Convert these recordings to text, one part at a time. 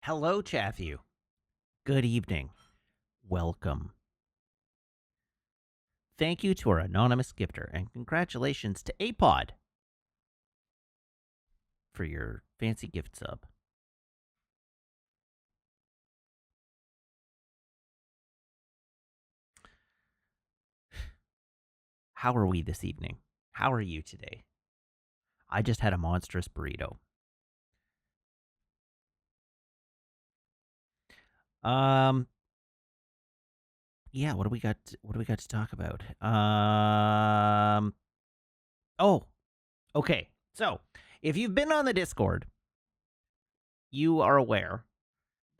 Hello, Chathu. Good evening. Welcome. Thank you to our anonymous gifter, and congratulations to APOD for your fancy gift sub. How are we this evening? How are you today? I just had a monstrous burrito. Yeah, what do we got? What do we got to talk about? Oh, okay. So, if you've been on the Discord, you are aware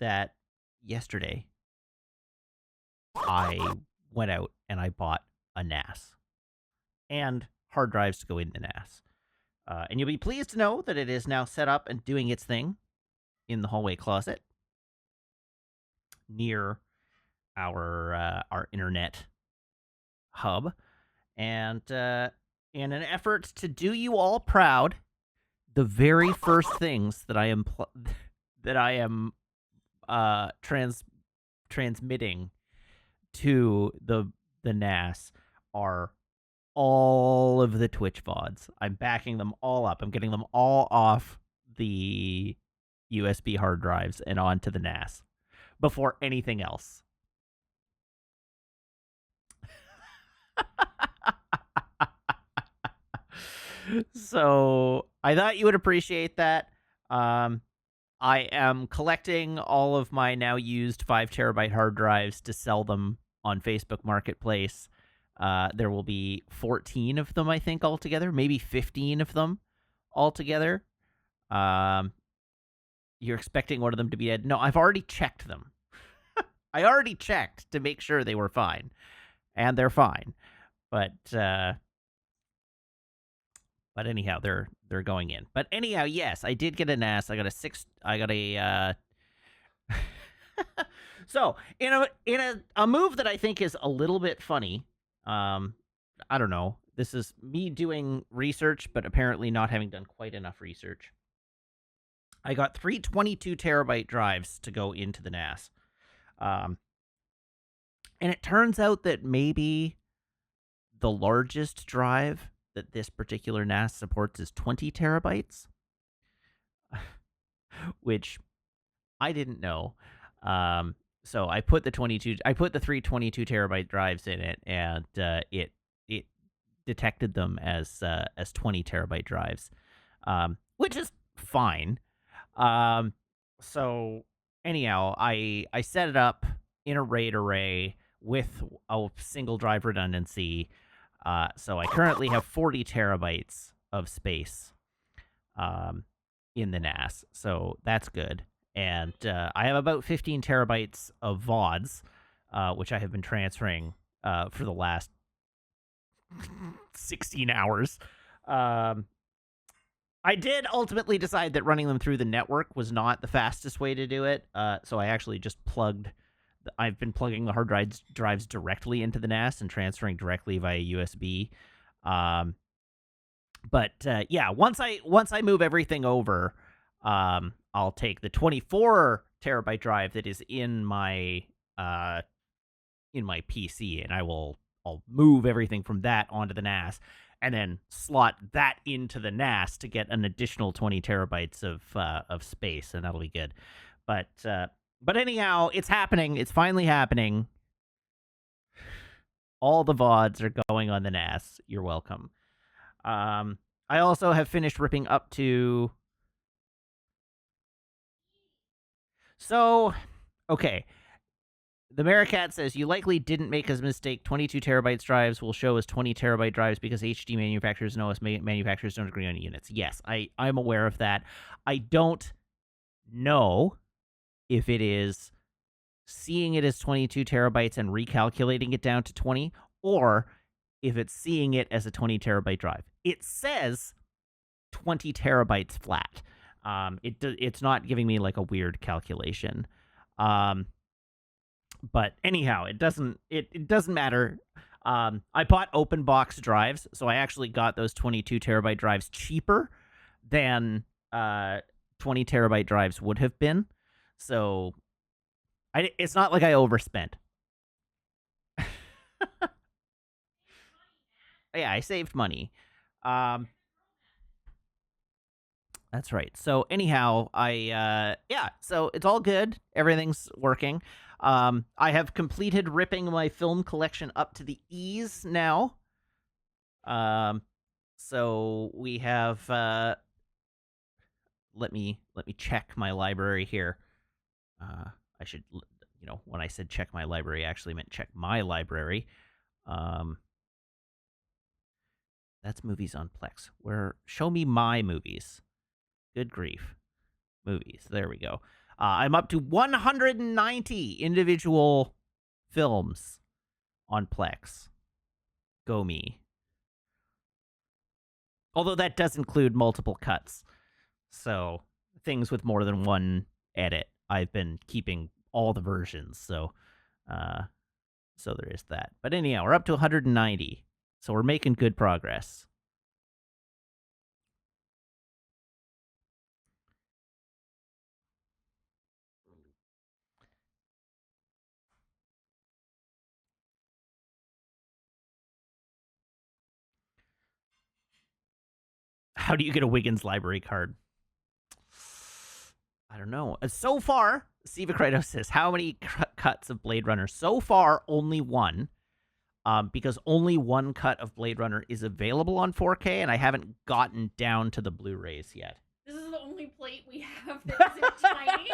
that yesterday I went out and I bought a NAS and hard drives to go in the NAS. And you'll be pleased to know that it is now set up and doing its thing in the hallway closet near our internet hub. And in an effort to do you all proud, the very first things that I am transmitting to the NAS are all of the Twitch VODs. I'm backing them all up. I'm getting them all off the USB hard drives and onto the NAS before anything else. So I thought you would appreciate that. I am collecting all of my now used 5 terabyte hard drives to sell them on Facebook Marketplace. There will be 14 of them, I think, altogether, maybe 15 of them altogether. You're expecting one of them to be dead. No, I've already checked them. I already checked to make sure they were fine, and they're fine. But anyhow, they're going in. But anyhow, yes, I did get a NAS. I got a So in a move that I think is a little bit funny. I don't know. This is me doing research, but apparently not having done quite enough research. I got 3 22 terabyte drives to go into the NAS. And it turns out that maybe the largest drive that this particular NAS supports is 20 terabytes, which I didn't know. So I put the 3 22 terabyte drives in it, and it detected them as 20 terabyte drives, which is fine. So anyhow, I set it up in a RAID array with a single drive redundancy. So I currently have 40 terabytes of space in the NAS, so that's good. And I have about 15 terabytes of VODs, which I have been transferring for the last 16 hours. I did ultimately decide that running them through the network was not the fastest way to do it, so I actually just I've been plugging the hard drives directly into the NAS and transferring directly via USB. But yeah, once I move everything over, I'll take the 24 terabyte drive that is in my PC, and I'll move everything from that onto the NAS, and then slot that into the NAS to get an additional 20 terabytes of space, and that'll be good. But anyhow, it's happening. It's finally happening. All the VODs are going on the NAS. You're welcome. I also have finished ripping up to... So, okay. The Maricat says, you likely didn't make a mistake. 22 terabytes drives will show as 20 terabyte drives because HD manufacturers and OS manufacturers don't agree on units. Yes, I'm aware of that. I don't know if it is seeing it as 22 terabytes and recalculating it down to 20, or if it's seeing it as a 20 terabyte drive. It says 20 terabytes flat. It's not giving me like a weird calculation. But anyhow, it doesn't matter. I bought open box drives, so I actually got those 22 terabyte drives cheaper than 20 terabyte drives would have been. So it's not like I overspent. Yeah, I saved money. Um, that's right. So anyhow, so it's all good. Everything's working. I have completed ripping my film collection up to the E's now. Um, so we have let me check my library here. I should, when I said check my library, I actually meant check my library. Um, that's movies on Plex. Show me my movies. Good grief, movies. There we go. I'm up to 190 individual films on Plex. Go me. Although that does include multiple cuts. So things with more than one edit, I've been keeping all the versions. Uh, so there is that. But anyhow, we're up to 190. So we're making good progress. How do you get a Wiggins library card? I don't know. So far, Siva Kratos says, how many cuts of Blade Runner? So far, only one. Because only one cut of Blade Runner is available on 4K, and I haven't gotten down to the Blu-rays yet. This is the only plate we have that isn't tiny.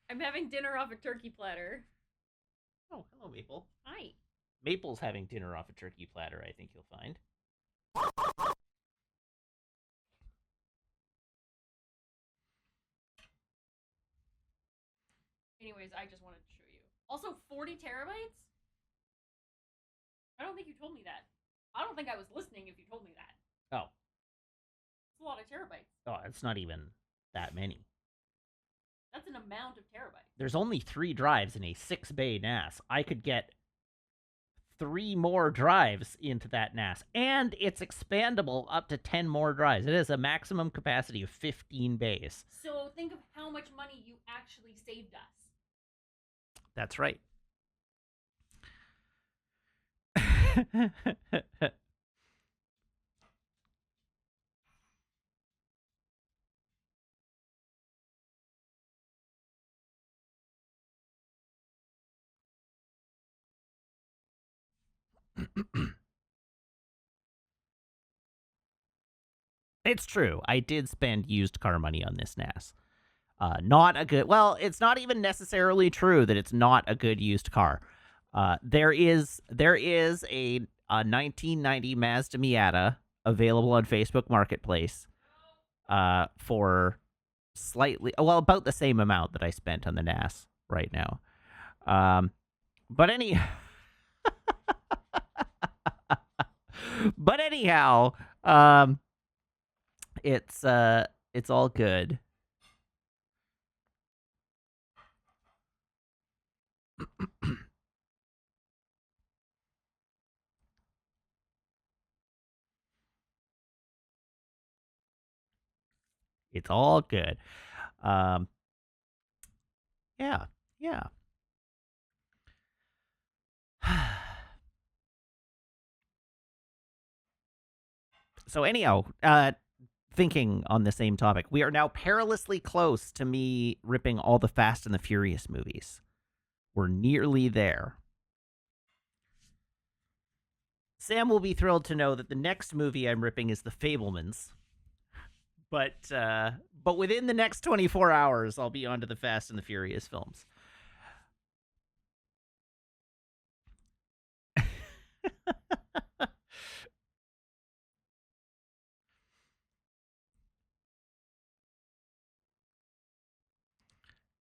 I'm having dinner off a turkey platter. Oh, hello, Maple. Hi. Maple's having dinner off a turkey platter, I think you'll find. Anyways, I just wanted to show you. Also, 40 terabytes? I don't think you told me that. I don't think I was listening if you told me that. Oh. It's a lot of terabytes. Oh, it's not even that many. That's an amount of terabytes. There's only 3 drives in a 6-bay NAS. I could get 3 more drives into that NAS, and it's expandable up to 10 more drives. It has a maximum capacity of 15 bays. So think of how much money you actually saved us. That's right. It's true. I did spend used car money on this NAS. Not a good. Well, it's not even necessarily true that it's not a good used car. There is a 1990 Mazda Miata available on Facebook Marketplace for about the same amount that I spent on the NAS right now. But anyhow, it's all good. It's all good. Yeah. So anyhow, thinking on the same topic, we are now perilously close to me ripping all the Fast and the Furious movies. We're nearly there. Sam will be thrilled to know that the next movie I'm ripping is The Fabelmans. But within the next 24 hours, I'll be onto the Fast and the Furious films.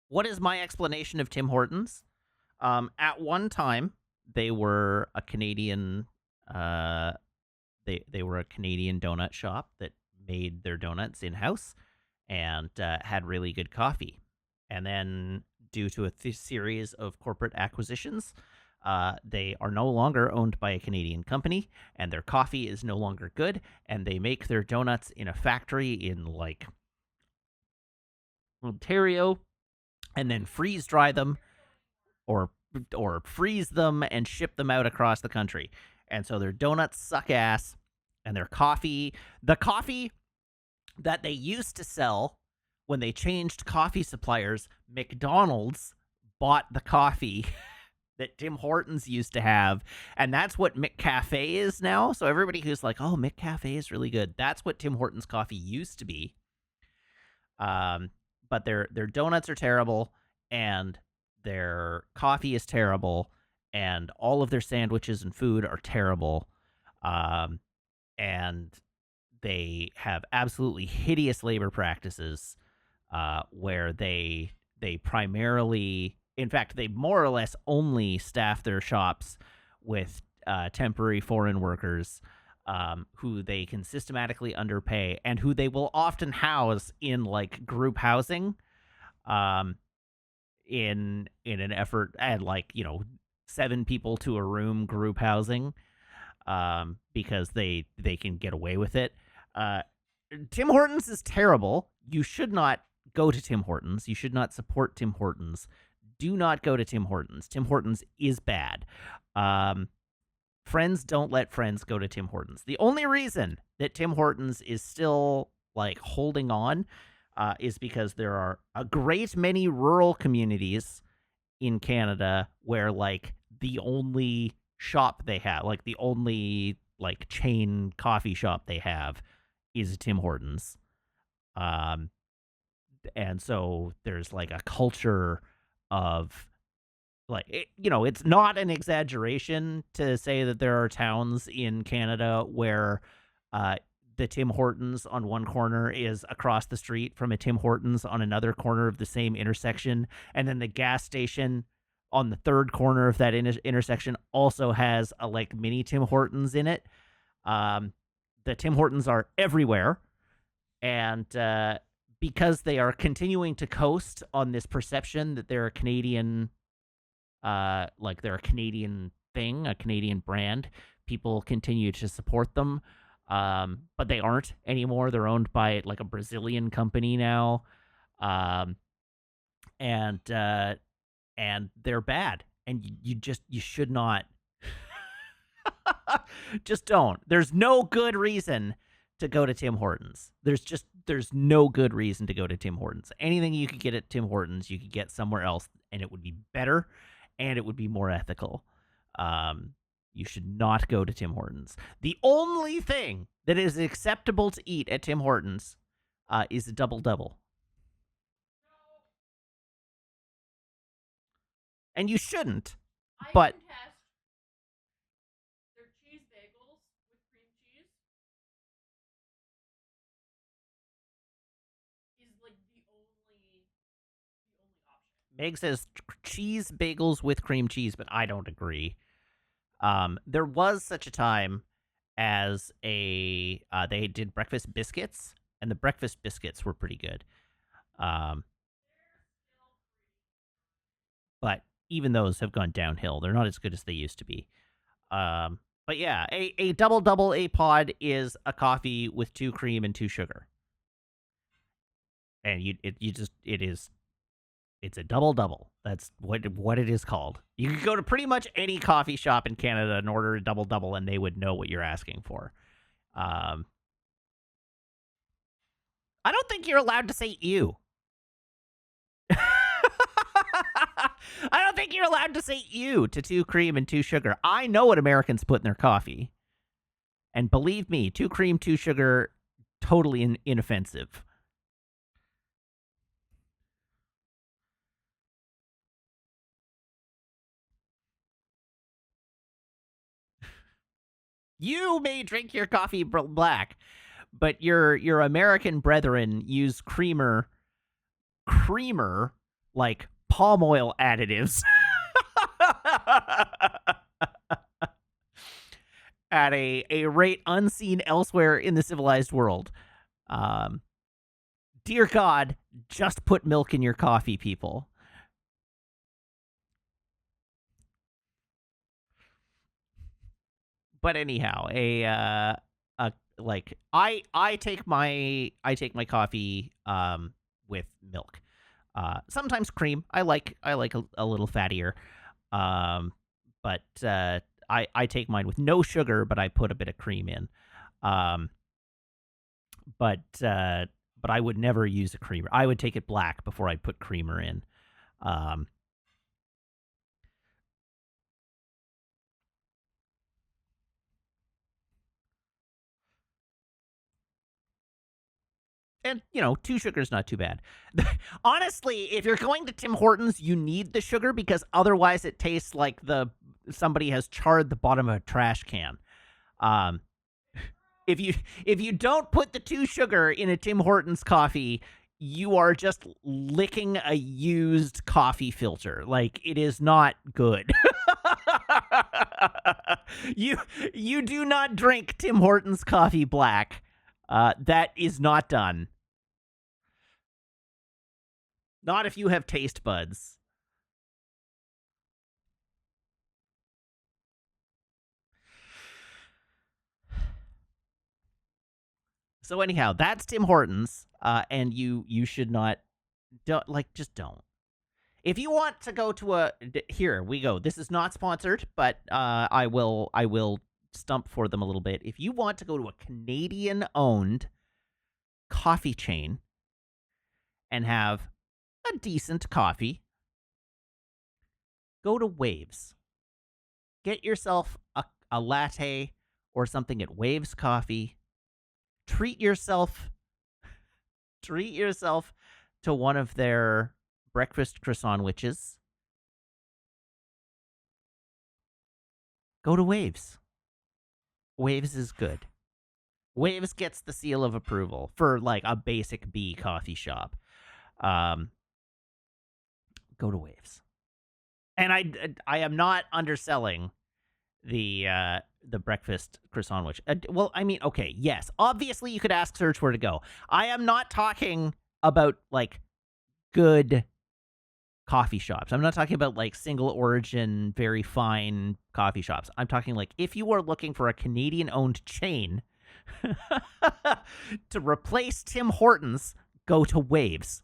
What is my explanation of Tim Hortons? At one time, they were a Canadian. They were a Canadian donut shop that made their donuts in house and had really good coffee. And then, due to a series of corporate acquisitions, they are no longer owned by a Canadian company, and their coffee is no longer good. And they make their donuts in a factory in Ontario, and then freeze dry them or freeze them and ship them out across the country. And so their donuts suck ass, and their coffee, the coffee that they used to sell when they changed coffee suppliers, McDonald's bought the coffee that Tim Hortons used to have, and that's what McCafe is now. So everybody who's like, "Oh, McCafe is really good," that's what Tim Hortons coffee used to be. But their donuts are terrible, and their coffee is terrible, and all of their sandwiches and food are terrible. Um, and they have absolutely hideous labor practices, where they primarily, in fact, they more or less only staff their shops with temporary foreign workers, who they can systematically underpay and who they will often house in like group housing, um, in an effort at like 7 people to a room group housing, because they can get away with it. Uh, Tim Hortons is terrible. You should not go to Tim Hortons. You should not support Tim Hortons. Do not go to Tim Hortons. Tim Hortons is bad. Friends don't let friends go to Tim Hortons. The only reason that Tim Hortons is still like holding on, is because there are a great many rural communities in Canada where like the only shop they have, like the only like chain coffee shop they have, is Tim Hortons. Um, and so there's like a culture of like it's not an exaggeration to say that there are towns in Canada where uh the Tim Hortons on one corner is across the street from a Tim Hortons on another corner of the same intersection, and then the gas station on the third corner of that intersection also has a like mini Tim Hortons in it. The Tim Hortons are everywhere, and because they are continuing to coast on this perception that they're a Canadian, like they're a Canadian thing, a Canadian brand, people continue to support them. But they aren't anymore. They're owned by like a Brazilian company now. Um, and they're bad. And you should not just don't. There's no good reason to go to Tim Hortons. There's no good reason to go to Tim Hortons. Anything you could get at Tim Hortons, you could get somewhere else, and it would be better, and it would be more ethical. You should not go to Tim Hortons. The only thing that is acceptable to eat at Tim Hortons, is a double double, and you shouldn't. I But contest their cheese bagels with cream cheese is like the only option. Meg says cheese bagels with cream cheese, but I don't agree. There was such a time as they did breakfast biscuits, and the breakfast biscuits were pretty good. Um, but even those have gone downhill. They're not as good as they used to be. But yeah, a double double A pod is a coffee with 2 cream and 2 sugar, and it's a double double. That's what it is called. You could go to pretty much any coffee shop in Canada and order a double double, and they would know what you're asking for. Um, I don't think you're allowed to say ew. I don't think you're allowed to say ew to 2 cream and 2 sugar. I know what Americans put in their coffee. And believe me, 2 cream, 2 sugar, totally inoffensive. You may drink your coffee black, but your American brethren use creamer like palm oil additives at a rate unseen elsewhere in the civilized world. Um, dear God, just put milk in your coffee, people. But anyhow, like I take my coffee with milk. Sometimes cream. I like a little fattier. Um, but I take mine with no sugar, but I put a bit of cream in. Um, but uh, but I would never use a creamer. I would take it black before I put creamer in. Um, and two sugar is not too bad. Honestly, if you're going to Tim Hortons, you need the sugar because otherwise it tastes like somebody has charred the bottom of a trash can. Um, if you if you don't put the 2 sugar in a Tim Hortons coffee, you are just licking a used coffee filter. Like it is not good. you you do not drink Tim Hortons coffee black. That is not done. Not if you have taste buds. So anyhow, that's Tim Hortons, and you should not just don't. If you want to go to here we go. This is not sponsored, but I will stump for them a little bit. If you want to go to a Canadian owned coffee chain and have a decent coffee, go to Waves. Get yourself a latte or something at Waves Coffee. Treat yourself treat yourself to one of their breakfast croissant witches. Go to Waves. Waves is good. Waves gets the seal of approval for like a basic B coffee shop. Um, go to Waves. And I am not underselling the breakfast croissant witch. Well, I mean, okay, yes, obviously you could ask Serge where to go. I am not talking about like good coffee shops. I'm not talking about like single origin, very fine coffee shops. I'm talking like if you are looking for a Canadian owned chain to replace Tim Hortons, go to Waves.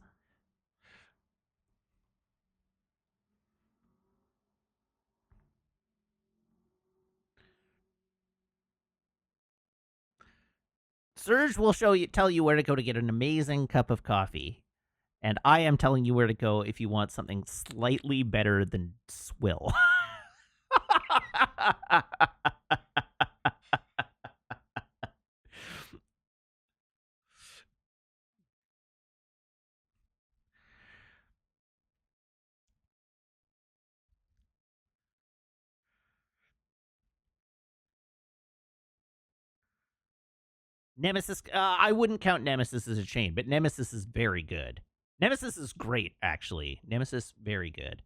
Serge will tell you where to go to get an amazing cup of coffee. And I am telling you where to go if you want something slightly better than swill. Nemesis, I wouldn't count Nemesis as a chain, but Nemesis is very good. Nemesis is great, actually. Nemesis, very good.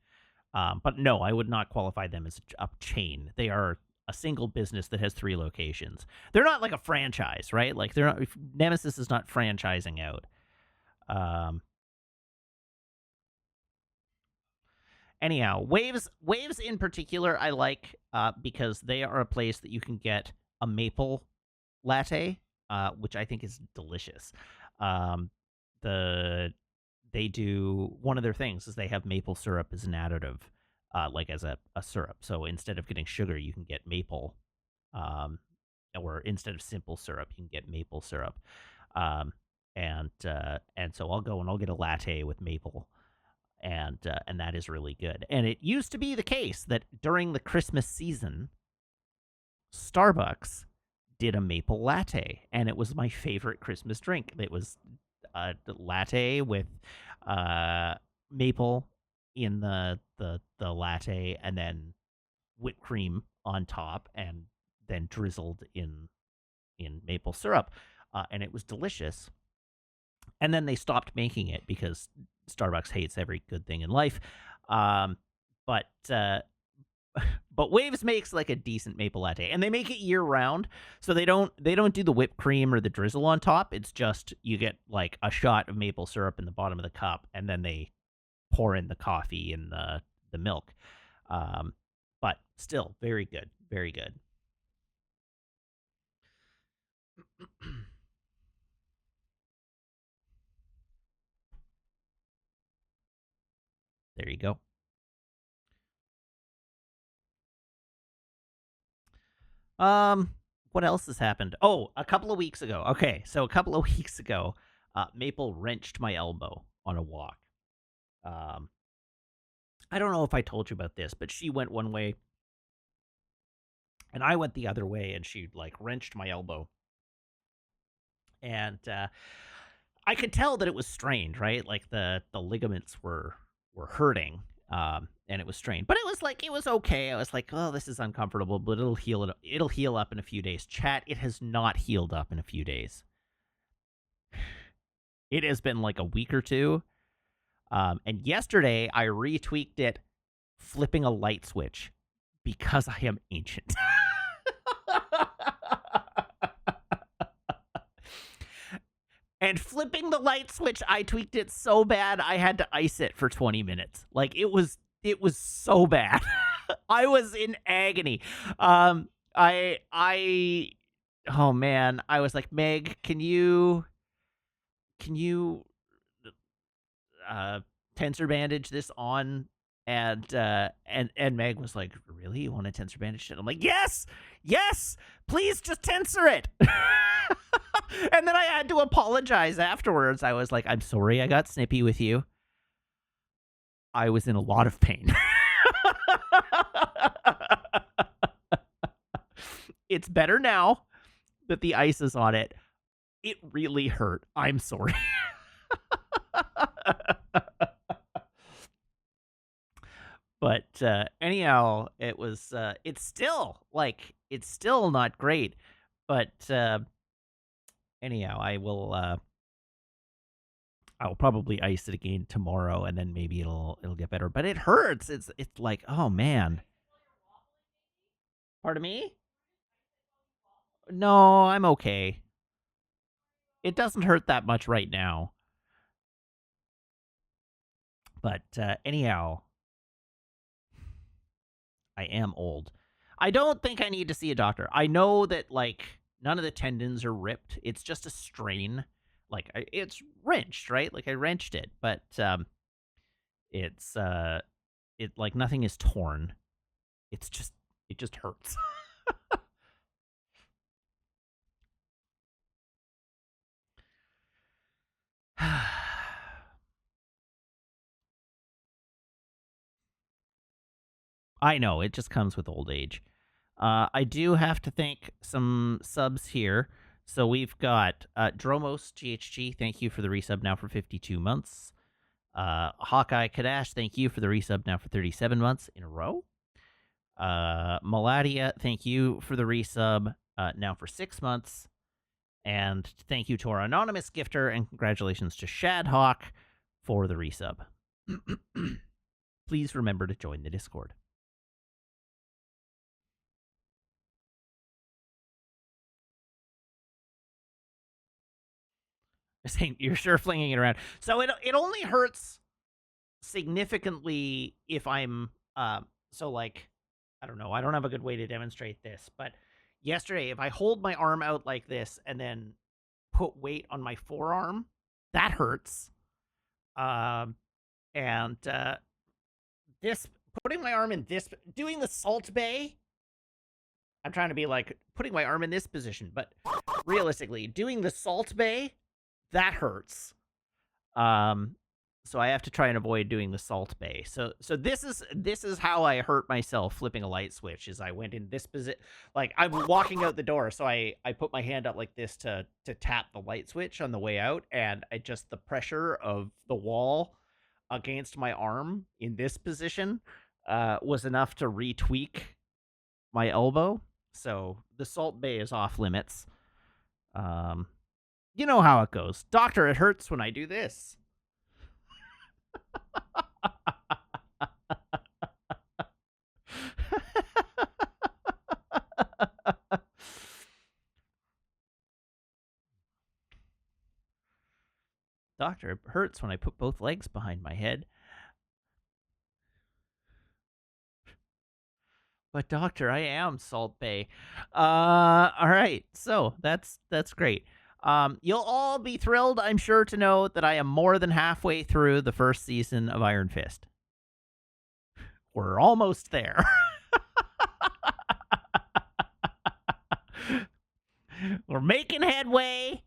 But no, I would not qualify them as a chain. They are a single business that has 3 locations. They're not like a franchise, right? Like they're not. Nemesis is not franchising out. Um, Anyhow, Waves in particular, I like because they are a place that you can get a maple latte, which I think is delicious. Um, the They do one of their things is they have maple syrup as an additive, like as a syrup. So instead of getting sugar, you can get maple, um, or instead of simple syrup, you can get maple syrup. Um, and so I'll go and I'll get a latte with maple, and that is really good. And it used to be the case that during the Christmas season, Starbucks did a maple latte, and it was my favorite Christmas drink. It was a latte with uh, maple in the latte, and then whipped cream on top, and then drizzled in maple syrup, and it was delicious. And then they stopped making it because Starbucks hates every good thing in life. Um, but but Waves makes like a decent maple latte, and they make it year round, so they don't do the whipped cream or the drizzle on top. It's just you get like a shot of maple syrup in the bottom of the cup, and then they pour in the coffee and the milk. Um, but still very good, very good. There you go. What else has happened? Oh, a couple of weeks ago. Okay, so a couple of weeks ago, Maple wrenched my elbow on a walk. Um, I don't know if I told you about this, but she went one way and I went the other way, and she like wrenched my elbow, and I could tell that it was strained, right? Like the ligaments were hurting, and it was strained. But it was okay. I was like, oh, this is uncomfortable, but it'll heal up in a few days. Chat, it has not healed up in a few days. It has been like a week or two. And yesterday I retweaked it, flipping a light switch because I am ancient. And flipping the light switch, I tweaked it so bad I had to ice it for 20 minutes. Like it was so bad. I was in agony. I oh man, I was like, Meg, can you uh tensor bandage this on? And Meg was like, really? You want a tensor bandage it? I'm like, yes, please just tensor it. And then I had to apologize afterwards. I was like, I'm sorry I got snippy with you. I was in a lot of pain. It's better now that the ice is on it. It really hurt. I'm sorry. But anyhow, it's still not great. But anyhow, I'll probably ice it again tomorrow, and then maybe it'll get better. But it hurts. It's like, oh man. Pardon me? No, I'm okay. It doesn't hurt that much right now. But anyhow, I am old. I don't think I need to see a doctor. I know that like none of the tendons are ripped. It's just a strain. Like it's wrenched, right? Like I wrenched it, but it's it like nothing is torn. It just hurts. I know, it just comes with old age. I do have to thank some subs here. So we've got Dromos GHG, thank you for the resub now for 52 months. Hawkeye Kadash, thank you for the resub now for 37 months in a row. Maladia, thank you for the resub now for 6 months. And thank you to our anonymous gifter, and congratulations to Shadhawk for the resub. Please remember to join the Discord. Saying you're sure flinging it around. So it only hurts significantly if I'm so like I don't know. I don't have a good way to demonstrate this, but yesterday if I hold my arm out like this and then put weight on my forearm, that hurts. And this putting my arm in this doing the Salt Bay. I'm trying to be like putting my arm in this position, but realistically, doing the Salt Bay, that hurts. So I have to try and avoid doing the Salt Bay. So this is how I hurt myself flipping a light switch. Is I went in this position, like I'm walking out the door, so I put my hand up like this to tap the light switch on the way out, and I just the pressure of the wall against my arm in this position was enough to retweak my elbow. So the Salt Bay is off limits. You know how it goes. Doctor, it hurts when I do this. Doctor, it hurts when I put both legs behind my head. But doctor, I am Salt Bay. All right. So that's great. You'll all be thrilled, I'm sure, to know that I am more than halfway through the first season of Iron Fist. We're almost there. We're making headway.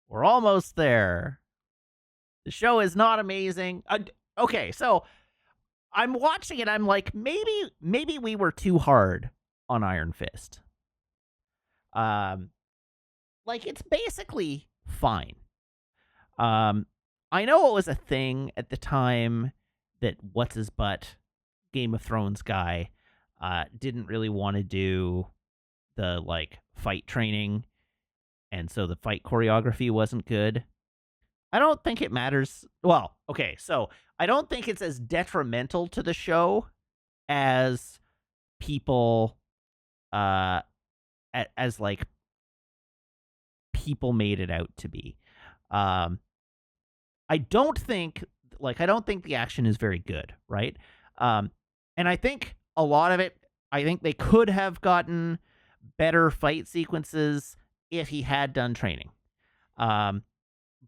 We're almost there. The show is not amazing. Okay, so I'm watching it. I'm like, maybe we were too hard on Iron Fist. Um, like it's basically fine. I know it was a thing at the time that what's his butt Game of Thrones guy didn't really want to do the like fight training, and so the fight choreography wasn't good. I don't think it matters. Well, okay, so I don't think it's as detrimental to the show as people uh as like people made it out to be. Um I don't think I don't think the action is very good, right? Um and I think a lot of it I think they could have gotten better fight sequences if he had done training. Um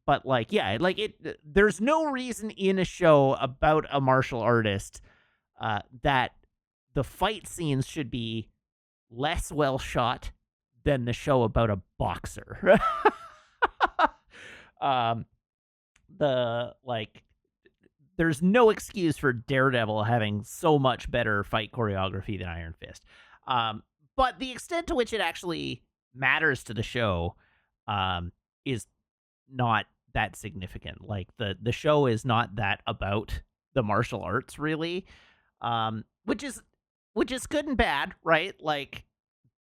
but like yeah, like it there's no reason in a show about a martial artist that the fight scenes should be less well shot than the show about a boxer. um the like there's no excuse for Daredevil having so much better fight choreography than Iron Fist. But the extent to which it actually matters to the show is not that significant. Like the show is not that about the martial arts really, which is good and bad, right? Like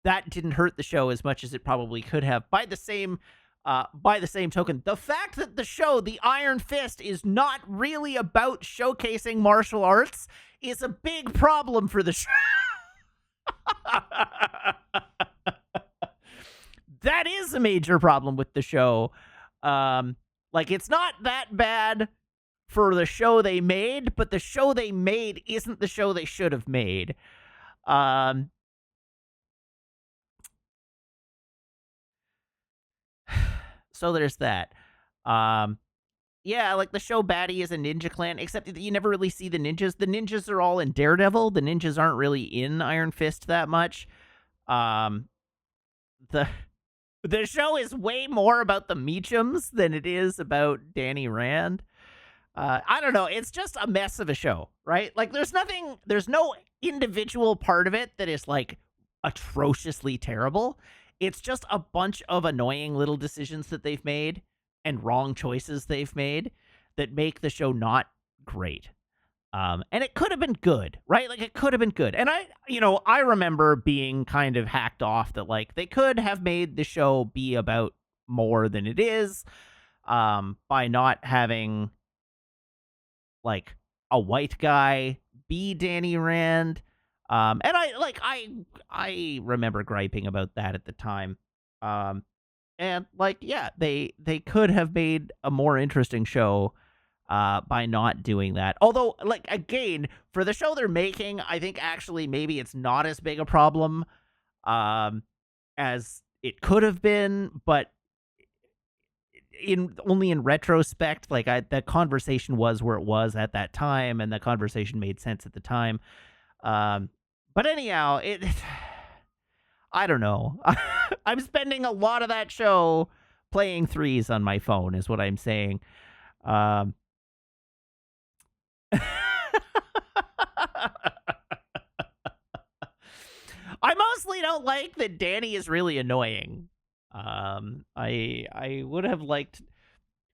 that didn't hurt the show as much as it probably could have. By the same token, the fact that the show, The Iron Fist, is not really about showcasing martial arts is a big problem for the show. That is a major problem with the show. Like it's not that bad for the show they made, but the show they made isn't the show they should have made. Um, so there's that. Um, yeah, like the show Baddie is a ninja clan, except that you never really see the ninjas. The ninjas are all in Daredevil. The ninjas aren't really in Iron Fist that much. Um, the the show is way more about the Meachums than it is about Danny Rand. I don't know. It's just a mess of a show, right? Like there's no individual part of it that is like atrociously terrible. It's just a bunch of annoying little decisions that they've made and wrong choices they've made that make the show not great. And it could have been good, right? Like it could have been good. And I remember being kind of hacked off that like they could have made the show be about more than it is, by not having like a white guy be Danny Rand. And I remember griping about that at the time. And like, yeah, they could have made a more interesting show by not doing that. Although, like, again, for the show they're making, I think actually maybe it's not as big a problem as it could have been, but only in retrospect, like the conversation was where it was at that time, and the conversation made sense at the time. But anyhow, I don't know. I'm spending a lot of that show playing threes on my phone, is what I'm saying. Um, I mostly don't like that Danny is really annoying. I would have liked.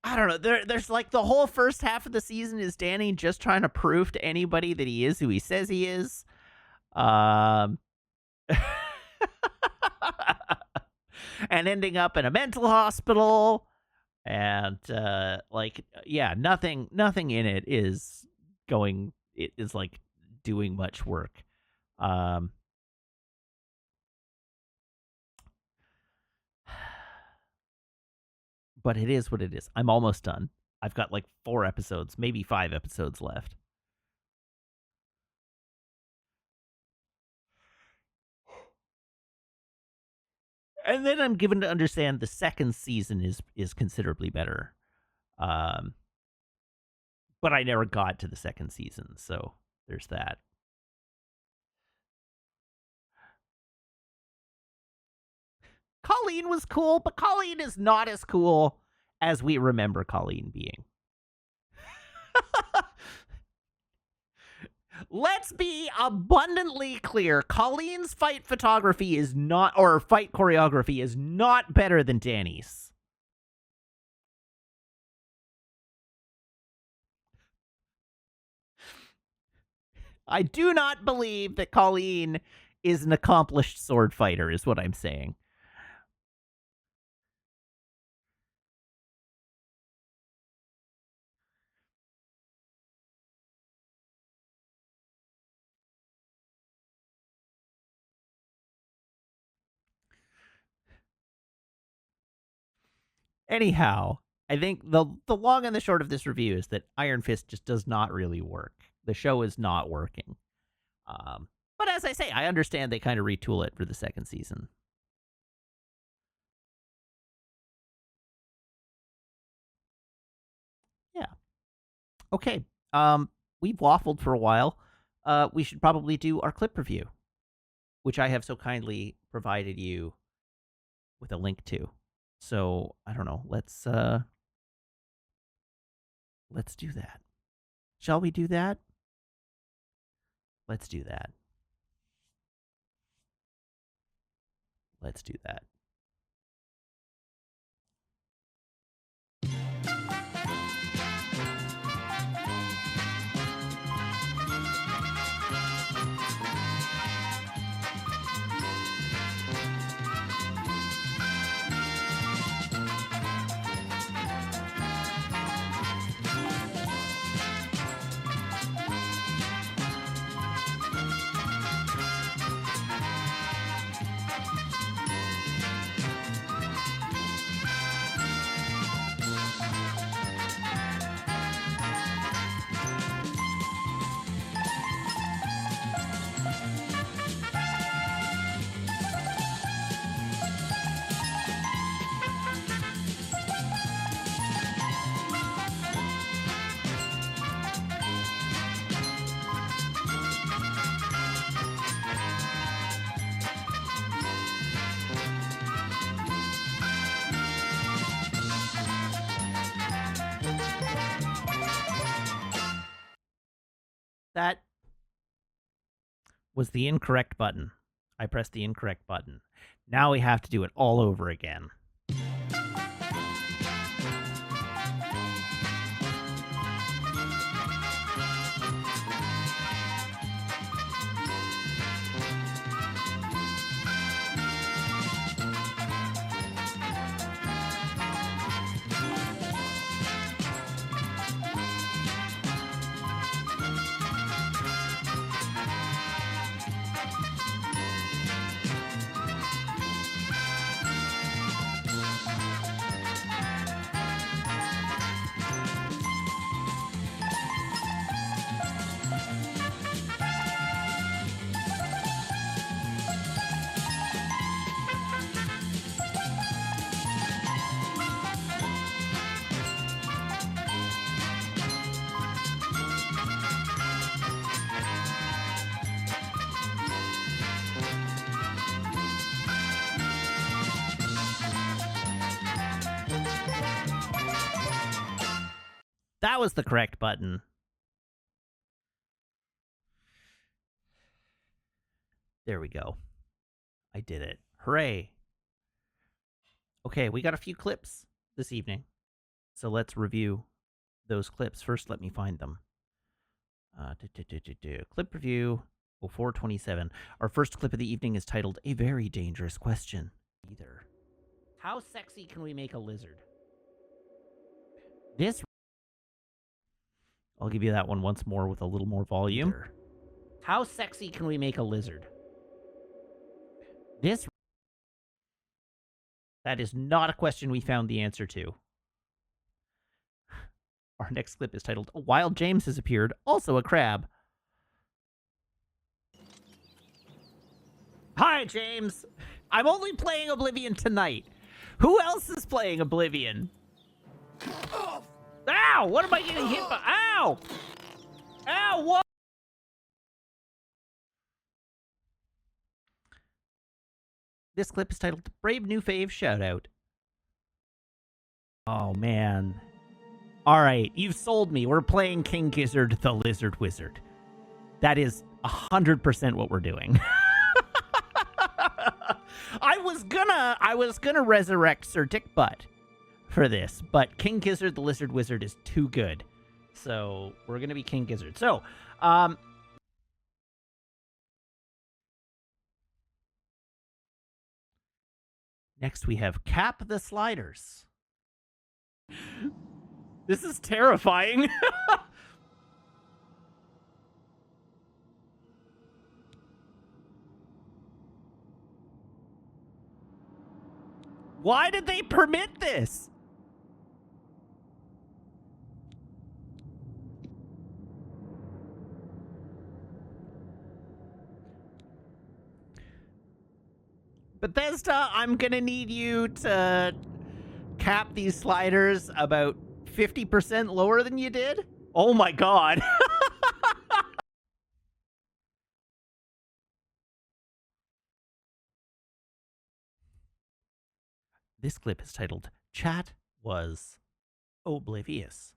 I don't know. There's like the whole first half of the season is Danny just trying to prove to anybody that he is who he says he is. Um, and ending up in a mental hospital, and like yeah, nothing in it is going. It is like doing much work. Um, but it is what it is. I'm almost done. I've got like 4 episodes, maybe 5 episodes left. And then I'm given to understand the second season is considerably better. Um, But I never got to the second season, so there's that. Colleen was cool, but Colleen is not as cool as we remember Colleen being. Let's be abundantly clear. Colleen's fight photography is not, or fight choreography is not better than Danny's. I do not believe that Colleen is an accomplished sword fighter, is what I'm saying. Anyhow, I think the long and the short of this review is that Iron Fist just does not really work. The show is not working. But as I say, I understand they kind of retool it for the second season. Yeah. Okay. We've waffled for a while. We should probably do our clip review, which I have so kindly provided you with a link to. So I don't know. Let's do that. Shall we do that? Let's do that. Let's do that. That was the incorrect button. I pressed the incorrect button. Now we have to do it all over again. That was the correct button. There we go. I did it. Hooray. Okay, we got a few clips this evening. So let's review those clips. First, let me find them. Clip review 0427. Our first clip of the evening is titled A Very Dangerous Question. Either. How sexy can we make a lizard? This. I'll give you that one once more with a little more volume. Either. How sexy can we make a lizard? This. That is not a question we found the answer to. Our next clip is titled A Wild James Has Appeared, also a crab. Hi, James. I'm only playing Oblivion tonight. Who else is playing Oblivion? Ow! What am I getting hit by? Ow! Ow! What? This clip is titled Brave New Fave Shoutout. Oh, man. All right, you've sold me. We're playing King Gizzard, the Lizard Wizard. That is 100% what we're doing. I was gonna resurrect Sir Dick Butt for this, but King Gizzard, the Lizard Wizard is too good. So we're gonna be King Gizzard. So, next we have Cap the Sliders. This is terrifying. Why did they permit this? Bethesda, I'm gonna need you to cap these sliders about 50% lower than you did. Oh my god. This clip is titled Chat Was Oblivious.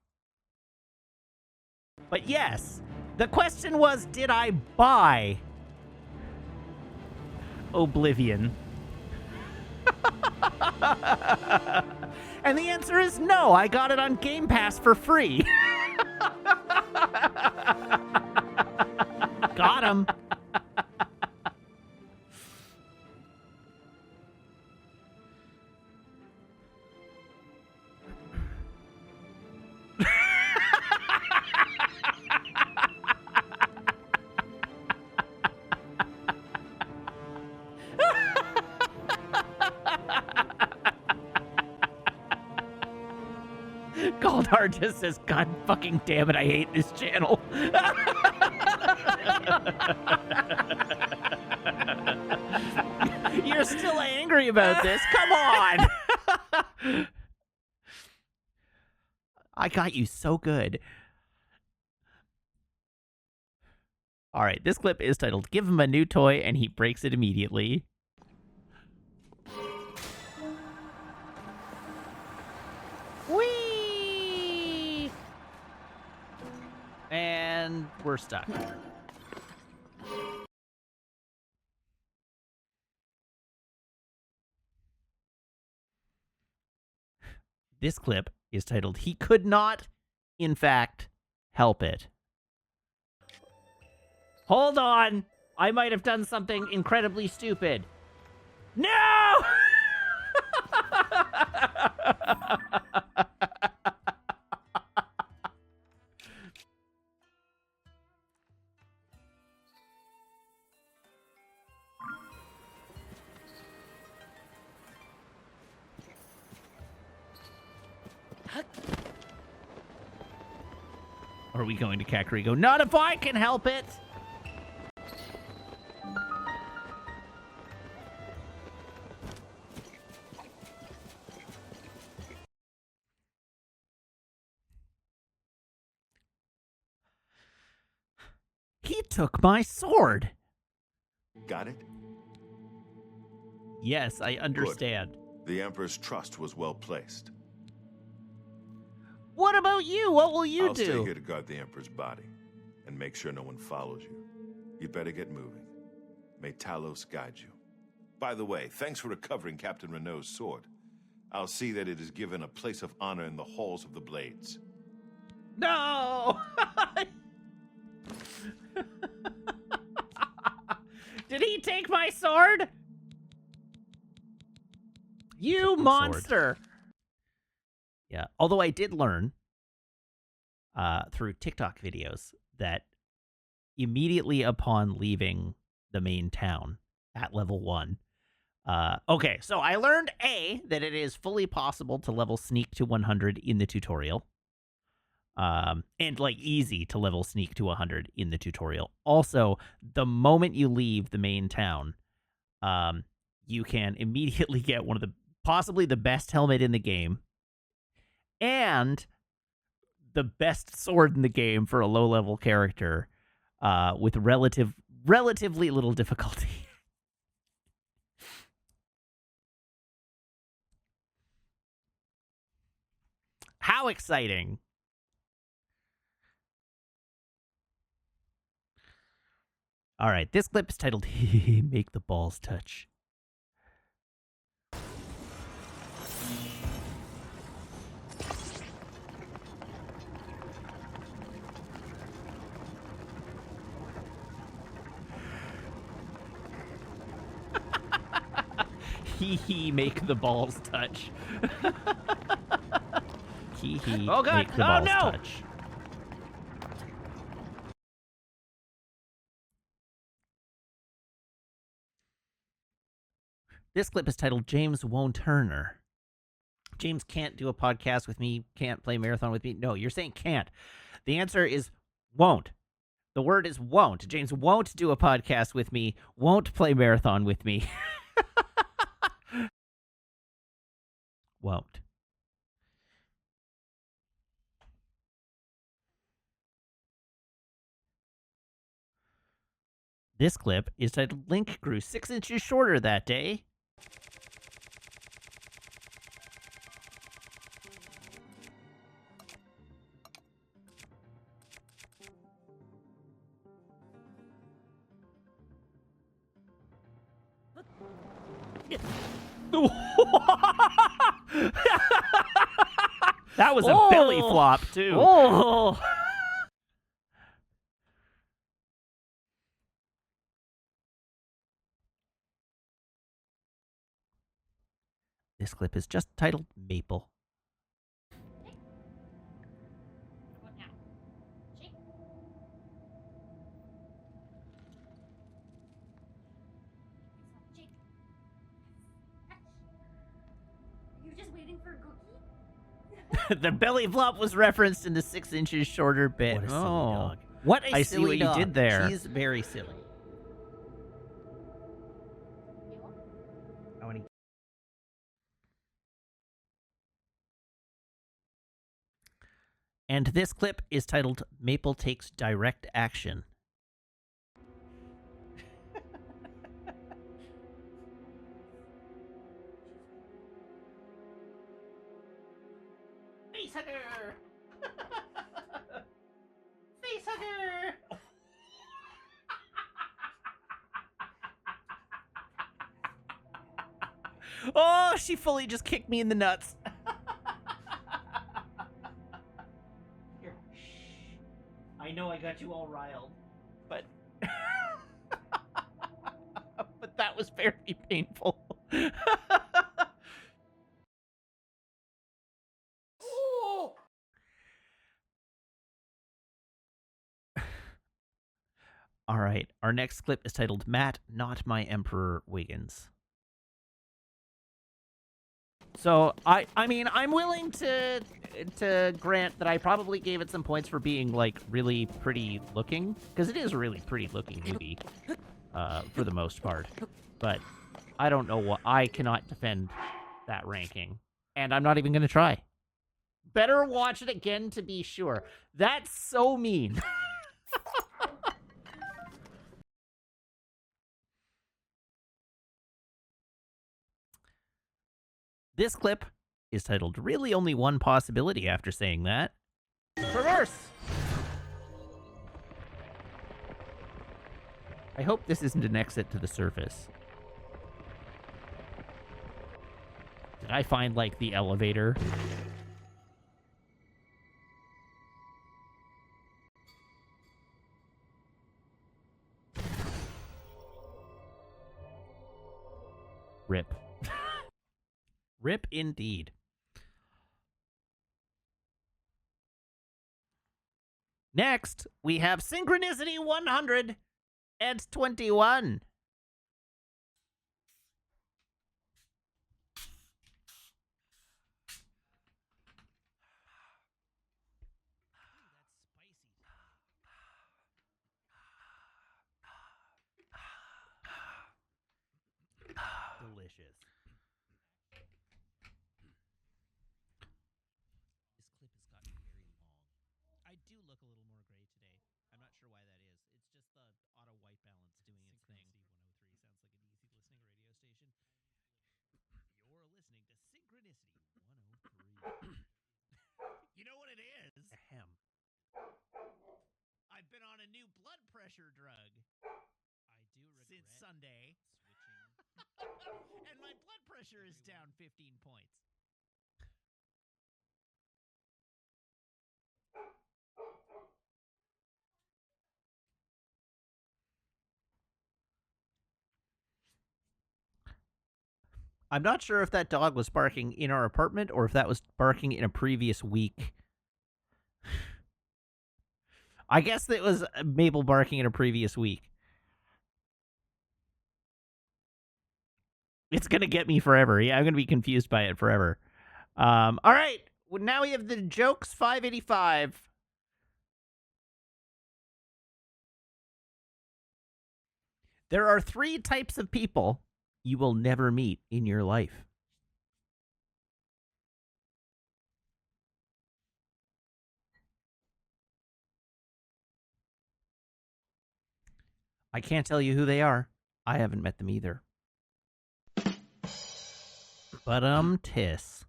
But yes, the question was, did I buy Oblivion? And the answer is no, I got it on Game Pass for free. Got him. Goldhard just says, God fucking damn it, I hate this channel. You're still angry about this? Come on. I got you so good. All right, this clip is titled Give Him a New Toy and He Breaks It Immediately. Whee! And we're stuck. This clip is titled He Could Not, in fact, Help It. Hold on! I might have done something incredibly stupid. No! Are we going to Kakariko? Not if I can help it! He took my sword! Got it? Yes, I understand. Good. The Emperor's trust was well placed. What about you? What will you I'll do? stay here to guard the Emperor's body and make sure no one follows you. You better get moving. May Talos guide you. By the way, thanks for recovering Captain Renault's sword. I'll see that it is given a place of honor in the halls of the Blades. No! Did he take my sword? You monster! Yeah, although I did learn through TikTok videos that immediately upon leaving the main town at level 1, okay, so I learned A, that it is fully possible to level sneak to 100 in the tutorial. And like easy to level sneak to 100 in the tutorial. Also, the moment you leave the main town, you can immediately get one of the possibly the best helmet in the game, and the best sword in the game for a low-level character with relatively little difficulty. How exciting. All right, this clip is titled Make the Balls Touch. Hee make the balls touch. Hee Oh, God. make the Oh, balls no. touch. This clip is titled James Won't Turner. James can't do a podcast with me, can't play marathon with me. No, you're saying can't. The answer is won't. The word is won't. James won't do a podcast with me, won't play marathon with me. Won't. This clip is titled Link grew 6 inches shorter that day. That was a belly flop, too. Oh. This clip is just titled Maple. What now? Shake. Shake. Are you just waiting for a cookie? The belly flop was referenced in the 6 inches shorter bit. What a silly dog. What a I silly see what dog. you did there. She's very silly. You? I want to... And this clip is titled Maple Takes Direct Action. Facehugger! Facehugger! Oh, she fully just kicked me in the nuts. Here. Shh. I know I got you all riled, but but that was very painful. Oh. All right, our next clip is titled Matt, Not My Emperor Wiggins. So I mean I'm willing to grant that I probably gave it some points for being like really pretty looking, because it is a really pretty looking movie for the most part. But I don't know what I cannot defend that ranking, and I'm not even gonna try. Better watch it again to be sure. That's so mean. This clip is titled Really Only One Possibility After Saying That. Traverse! I hope this isn't an exit to the surface. Did I find, like, the elevator? Rip. Rip indeed. Next, we have Synchronicity 121. Delicious. This clip has gotten very long. You know what it is? Ahem. I've been on a new blood pressure drug. I do regret Since Sunday. switching. And my blood pressure is down 15 points. I'm not sure if that dog was barking in our apartment or if that was barking in a previous week. I guess it was Mabel barking in a previous week. It's going to get me forever. Yeah, I'm going to be confused by it forever. All right. Well, now we have the Jokes 585. There are 3 types of people you will never meet in your life. I can't tell you who they are. I haven't met them either. But tis.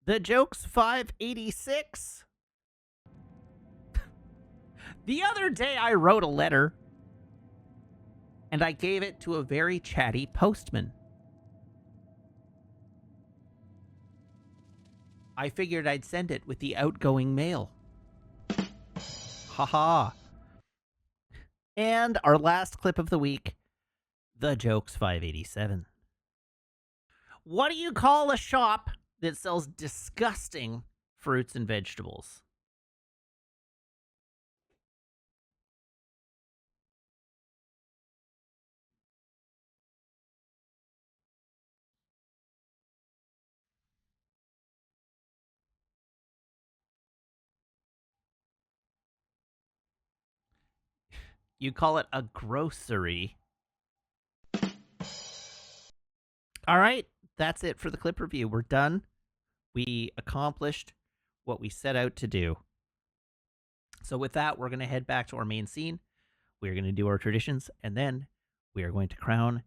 The Jokes 586. The other day I wrote a letter and I gave it to a very chatty postman. I figured I'd send it with the outgoing mail. Haha. And our last clip of the week, the Jokes 587. What do you call a shop that sells disgusting fruits and vegetables? You call it a grocery. All right, that's it for the clip review. We're done. We accomplished what we set out to do. So with that, we're going to head back to our main scene. We're going to do our traditions, and then we are going to crown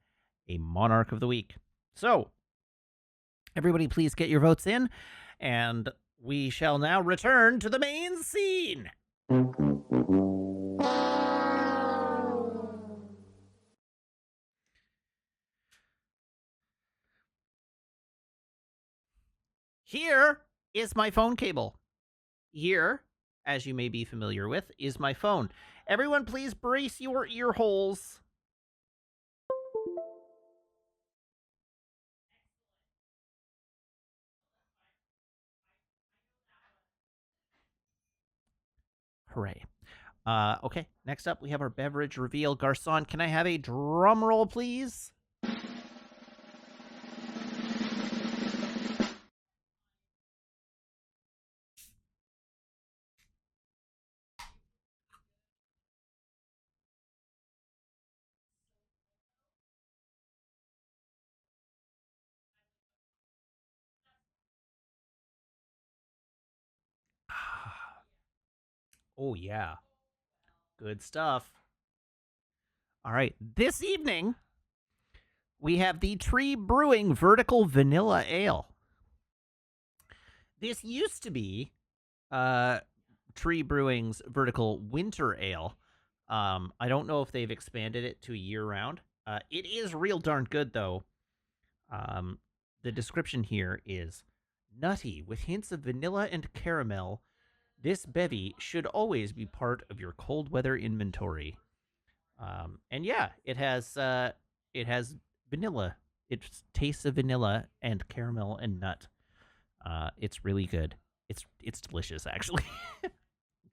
a Monarch of the Week. So, everybody please get your votes in, and we shall now return to the main scene. Here is my phone cable. Here, as you may be familiar with, is my phone. Everyone please brace your ear holes. Hooray. Okay, next up we have our beverage reveal. Garçon, can I have a drum roll, please? Oh, yeah. Good stuff. All right, this evening we have the Tree Brewing Vertical Vanilla Ale. This used to be Tree Brewing's Vertical Winter Ale. I don't know if they've expanded it to year-round. It is real darn good, though. The description here is nutty with hints of vanilla and caramel. This bevy should always be part of your cold weather inventory. And yeah, it has vanilla. It tastes of vanilla and caramel and nut. It's really good. It's delicious, actually.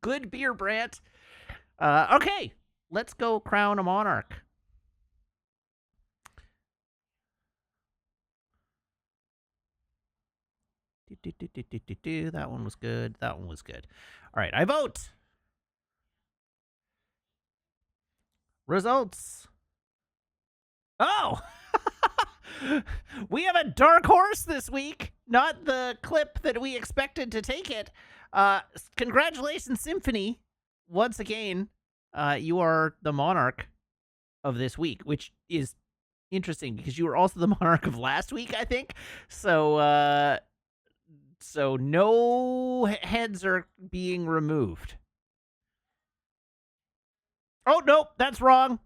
Good beer, Brant. Okay, let's go crown a monarch. That one was good. That one was good. All right, I vote. Results. Oh! We have a dark horse this week. Not the clip that we expected to take it. Congratulations, Symphony. Once again, you are the monarch. of this week, which is interesting because you were also the monarch of last week, I think. So, so no heads are being removed. Oh, nope, that's wrong.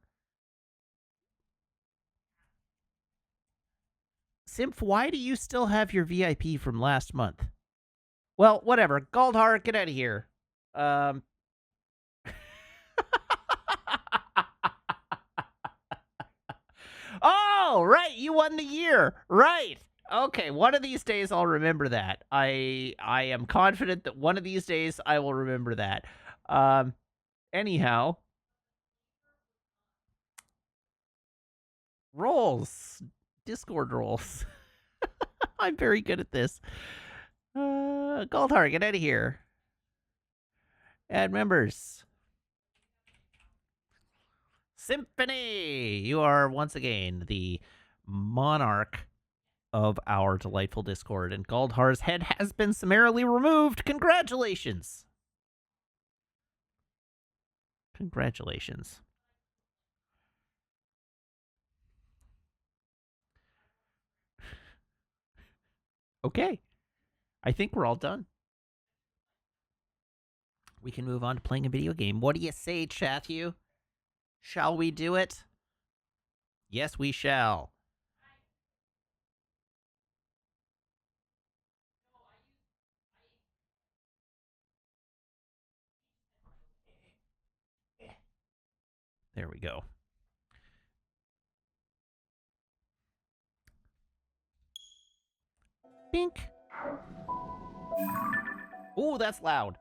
Simph, why do you still have your VIP from last month? Well, whatever. Galdhar, get out of here. Oh, right, you won the year. Right. Okay, one of these days I'll remember that. I am confident that one of these days I will remember that. Anyhow, rolls. Discord rolls. I'm very good at this. Galdhar, get out of here. Add members. Symphony! You are once again the monarch of our delightful Discord, and Galdhar's head has been summarily removed. Congratulations! Congratulations. Okay. I think we're all done. We can move on to playing a video game. What do you say, Chathu? Shall we do it? Yes, we shall. There we go. Bink. Ooh, that's loud.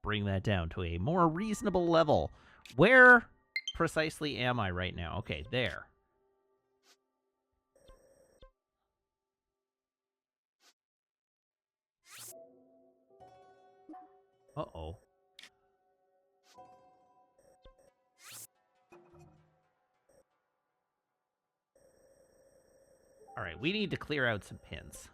Bring that down to a more reasonable level. Where precisely am I right now? Okay, there. Uh-oh. All right, we need to clear out some pins.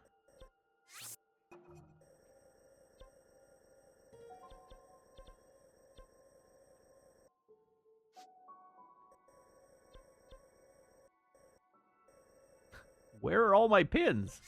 Where are all my pins?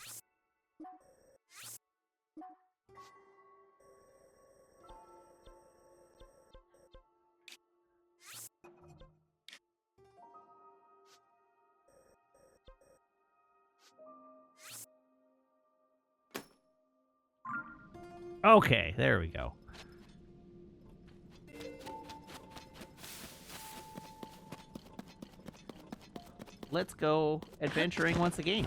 Okay, there we go. Let's go adventuring once again.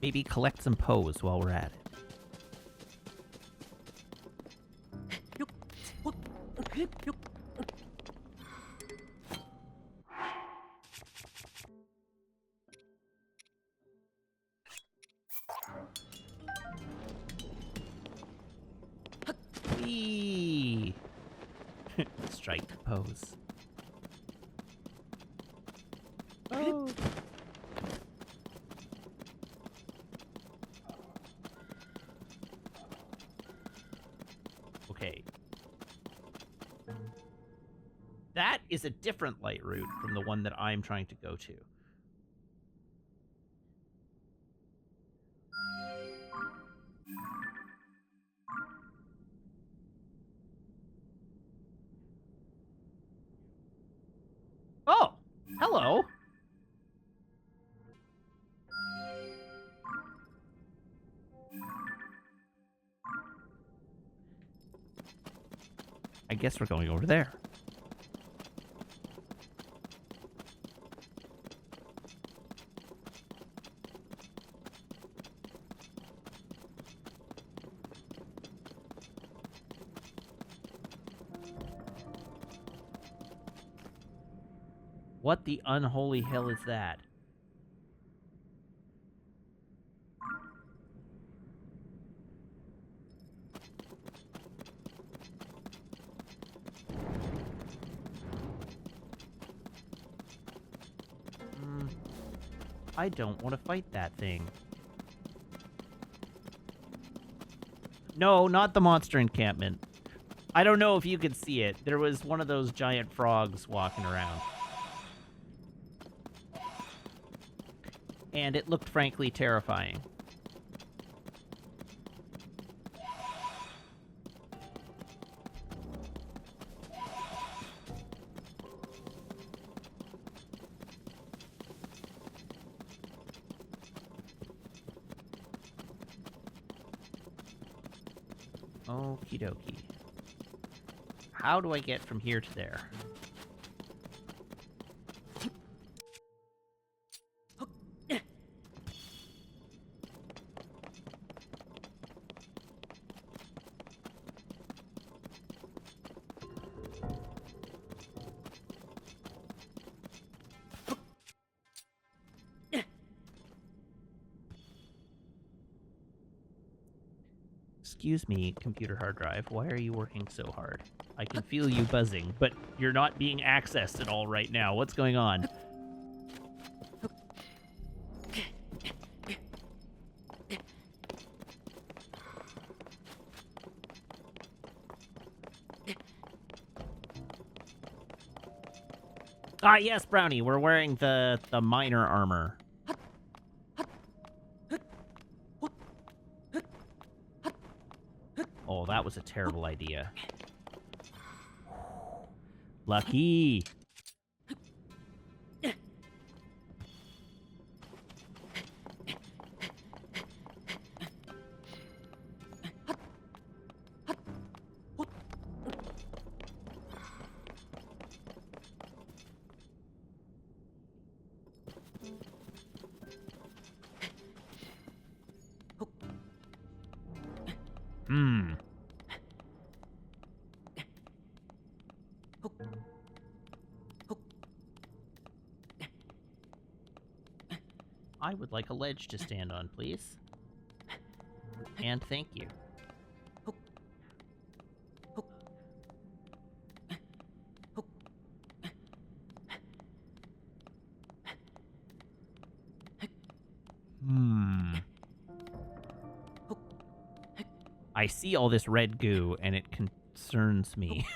Maybe collect some pose while we're at it. Whee! Strike pose. Oh. Okay. That is a different light route from the one that I'm trying to go to. Oh, hello. I guess we're going over there. What the unholy hell is that? I don't want to fight that thing. No, not the monster encampment. I don't know if you could see it. There was one of those giant frogs walking around. And it looked frankly terrifying. Okie dokie. How do I get from here to there? Excuse me, computer hard drive, why are you working so hard? I can feel you buzzing, but you're not being accessed at all right now. What's going on? Ah, yes, Brownie, we're wearing the miner armor. Oh, that was a terrible idea. Lucky. Hmm. I would like a ledge to stand on, please. And thank you. Hmm. I see all this red goo, and it concerns me.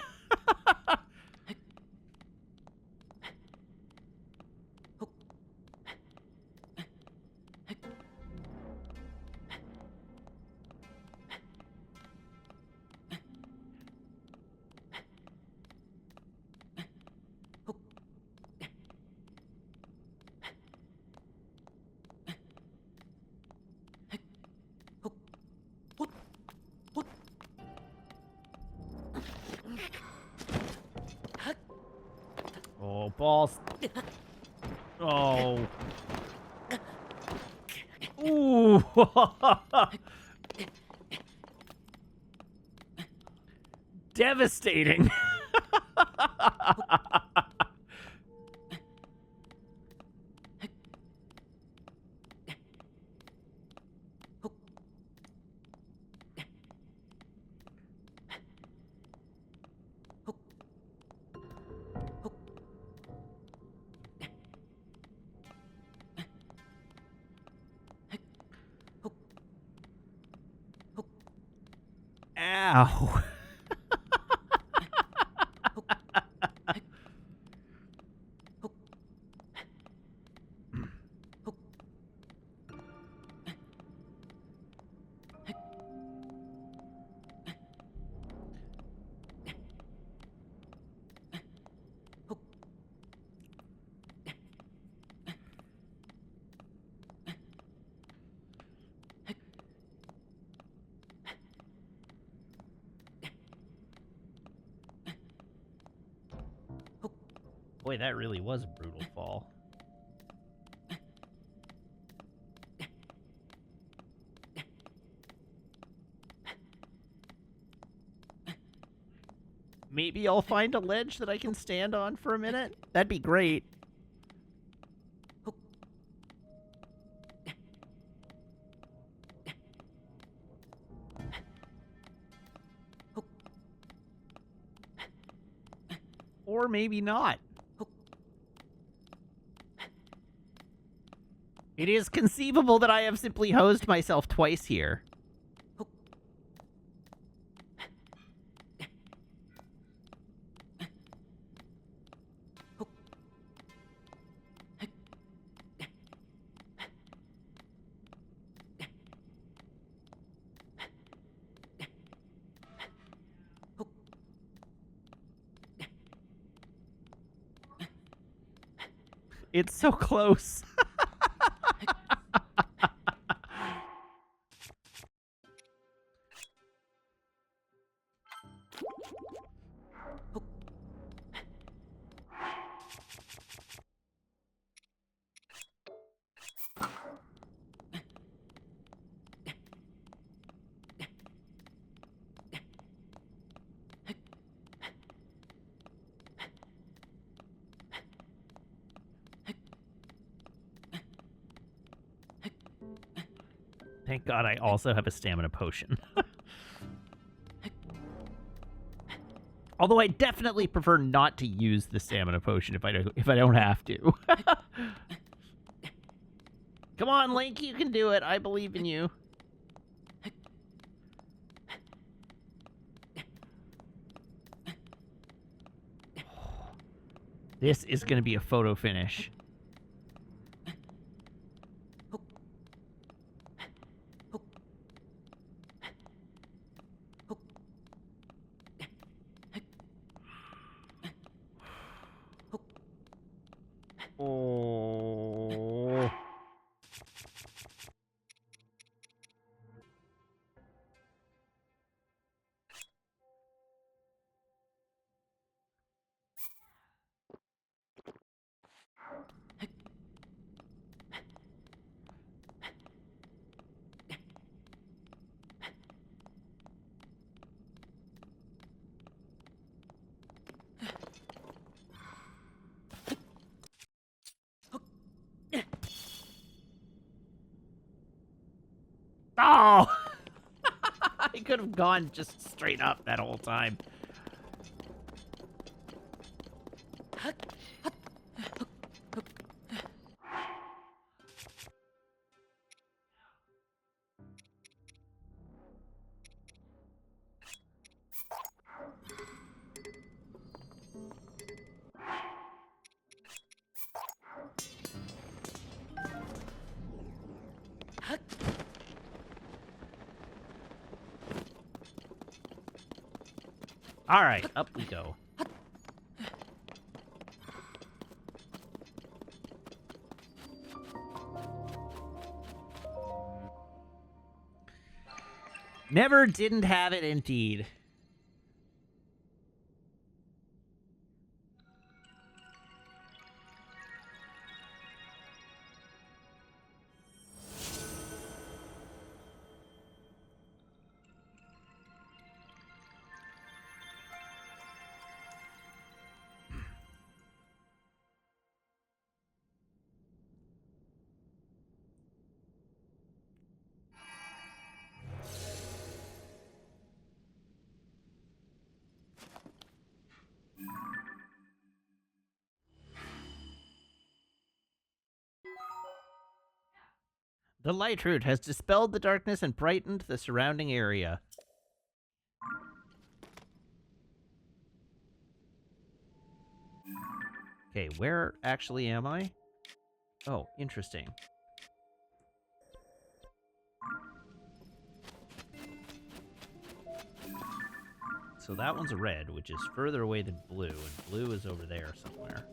Oh, balls. Oh. Ooh. Devastating. Ow. Boy, that really was a brutal fall. Maybe I'll find a ledge that I can stand on for a minute. That'd be great. Or maybe not. It is conceivable that I have simply hosed myself twice here. It's so close. Thank God I also have a stamina potion. Although I definitely prefer not to use the stamina potion if I don't have to. Come on, Link, you can do it. I believe in you. This is going to be a photo finish. Oh. Oh! I could have gone just straight up that whole time. All right, up we go. Never didn't have it indeed. The lightroot has dispelled the darkness and brightened the surrounding area. Okay, where actually am I? Oh, interesting. So that one's a red, which is further away than blue, and blue is over there somewhere.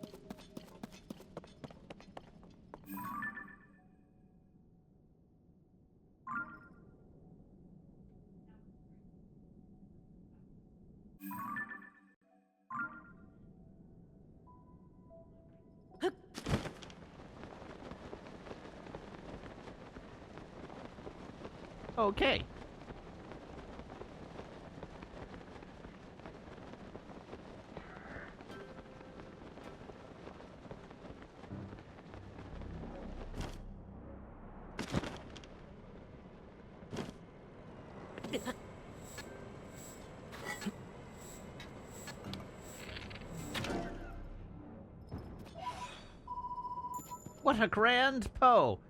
Okay. What a grand Poe!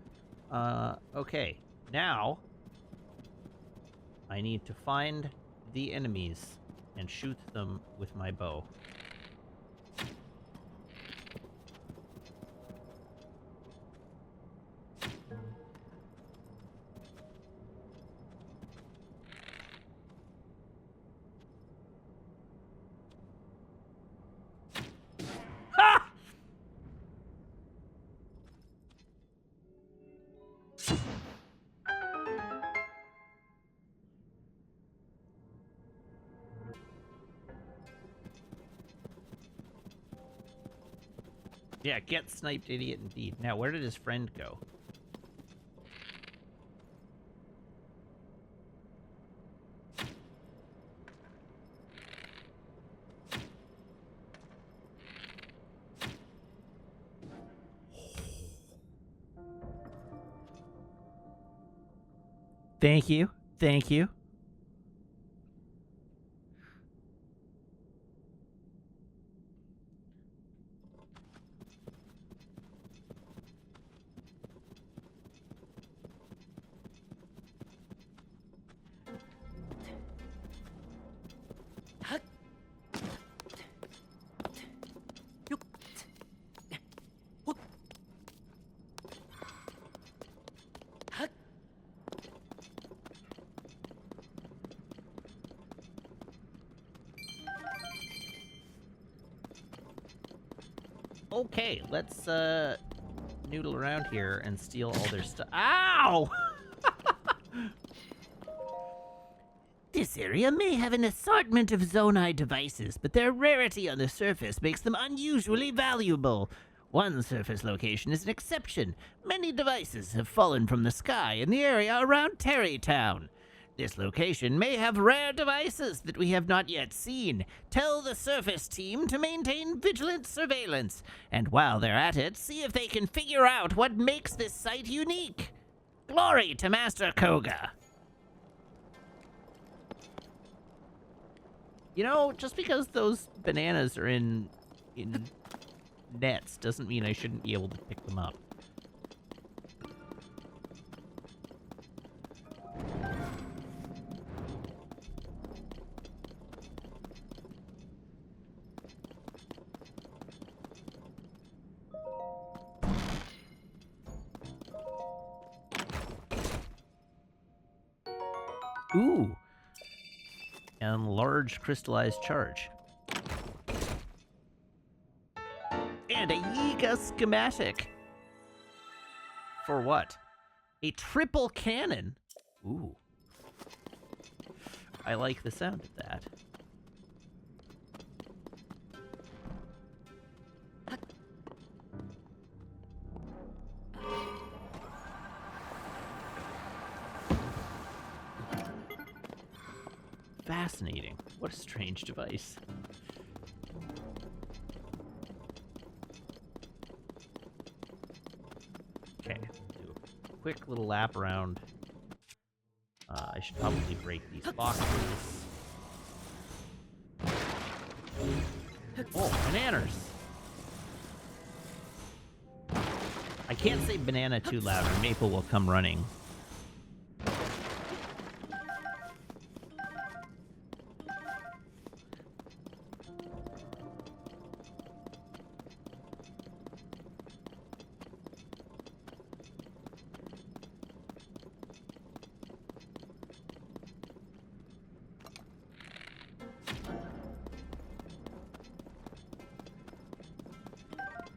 Okay. Now, I need to find the enemies and shoot them with my bow. Ha! Yeah, get sniped, idiot, indeed. Now, where did his friend go? Thank you. Thank you. Okay, let's noodle around here and steal all their stuff. Ow! This area may have an assortment of Zonai devices, but their rarity on the surface makes them unusually valuable. One surface location is an exception. Many devices have fallen from the sky in the area around Terrytown. This location may have rare devices that we have not yet seen. Tell the surface team to maintain vigilant surveillance, and while they're at it, see if they can figure out what makes this site unique. Glory to Master Koga! You know, just because those bananas are in nets doesn't mean I shouldn't be able to pick them up. Ooh. And large crystallized charge. And a Yiga schematic. For what? A triple cannon. Ooh. I like the sound of that. Fascinating. What a strange device. Okay, do a quick little lap around. I should probably break these boxes. Oh, bananas! I can't say banana too loud or Maple will come running.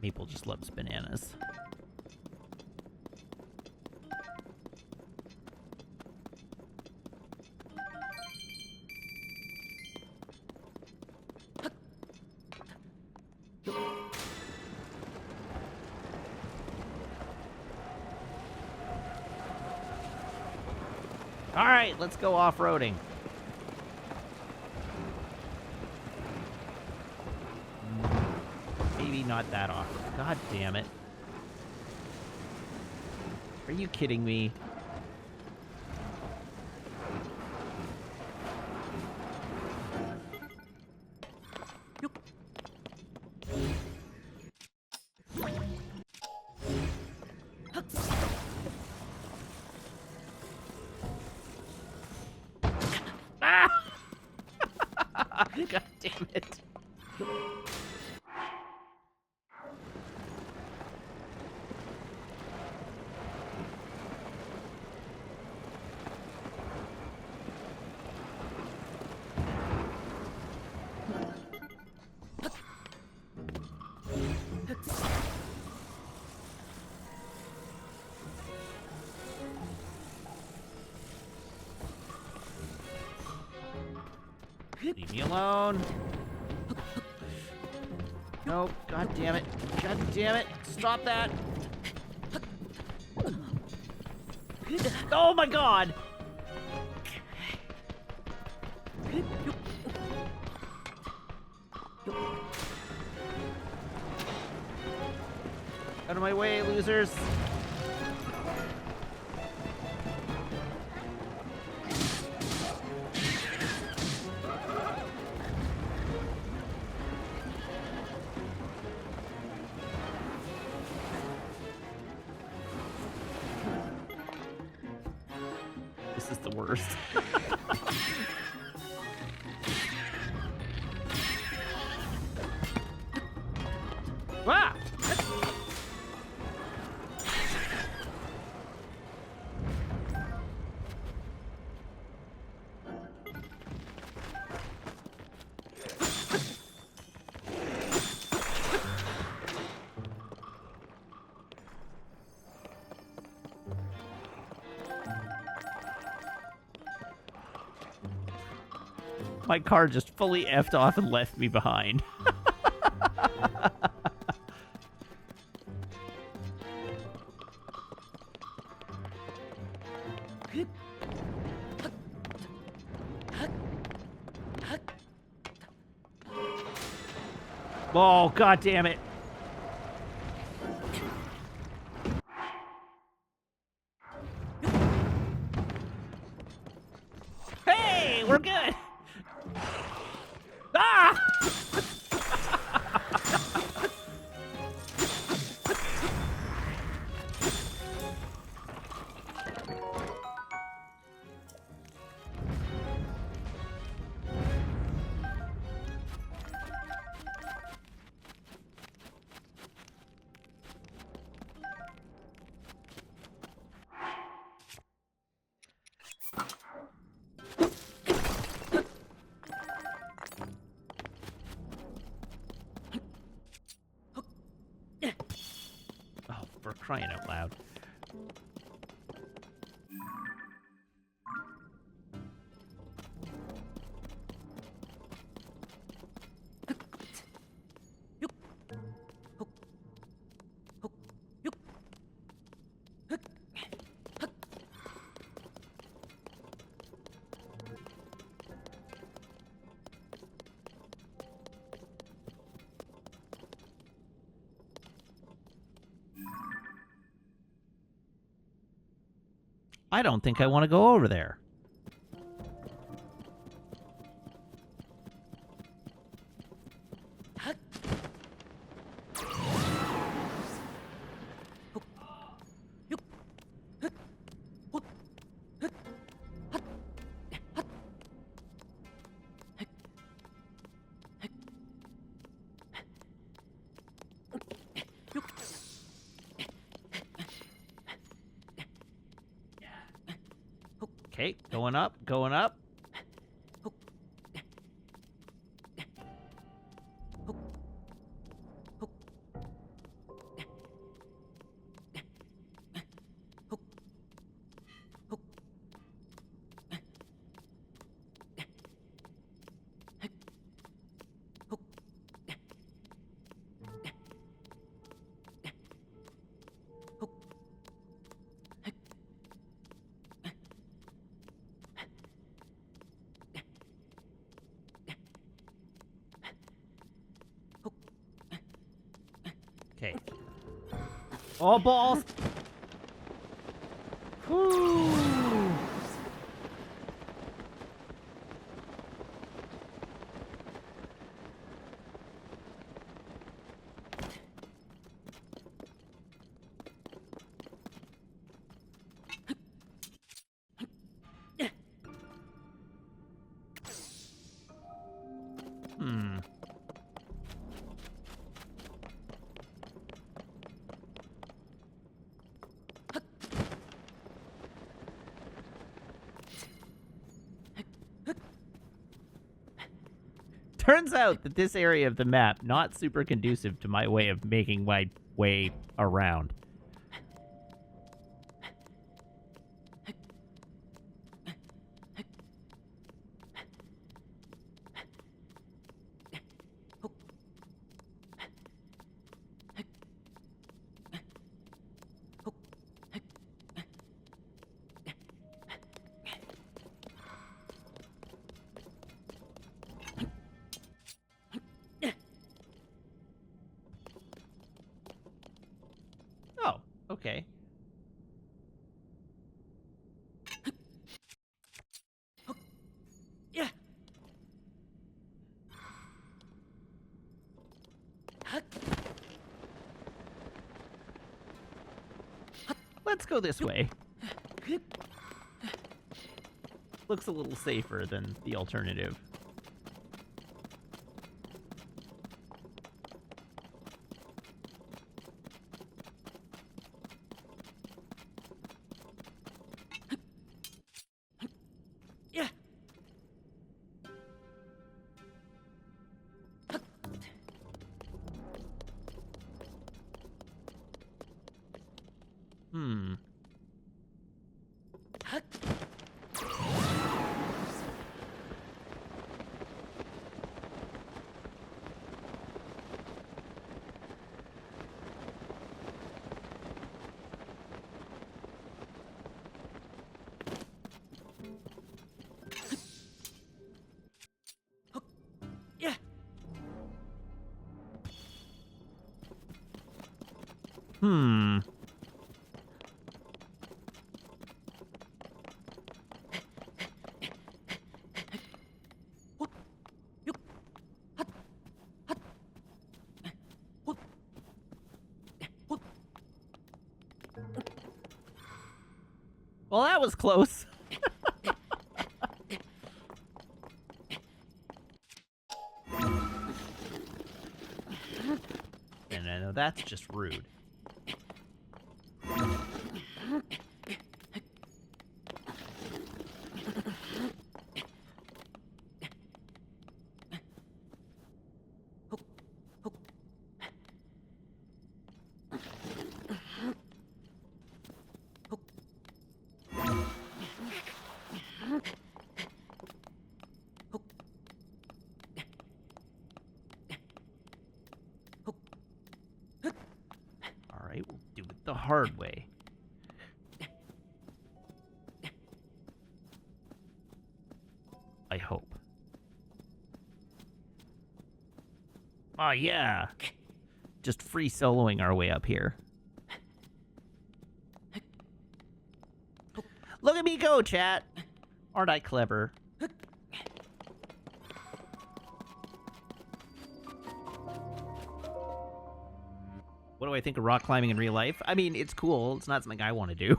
Maple just loves bananas. All right, let's go off-roading. Maybe not that off. God damn it. Are you kidding me? God damn it. Leave me alone. No, god damn it. God damn it. Stop that. Oh my god. Out of my way, losers. This is the worst. Ah! My car just fully effed off and left me behind. Oh, god damn it. Hey, we're good. Ah! Oh, for crying out loud. I don't think I want to go over there. Okay, going up, going up. Okay. Oh, balls! Whew. Hmm. Turns out that this area of the map not super conducive to my way of making my way around. Oh, okay. Yeah. Let's go this way. Looks a little safer than the alternative. Yeah. Hmm. Yeah. Hmm. Well, that was close. And I know that's just rude. All right, we'll do it the hard way. I hope. Oh, yeah. Just free soloing our way up here. Look at me go, chat. Aren't I clever? What do I think of rock climbing in real life? I mean, it's cool. It's not something I want to do.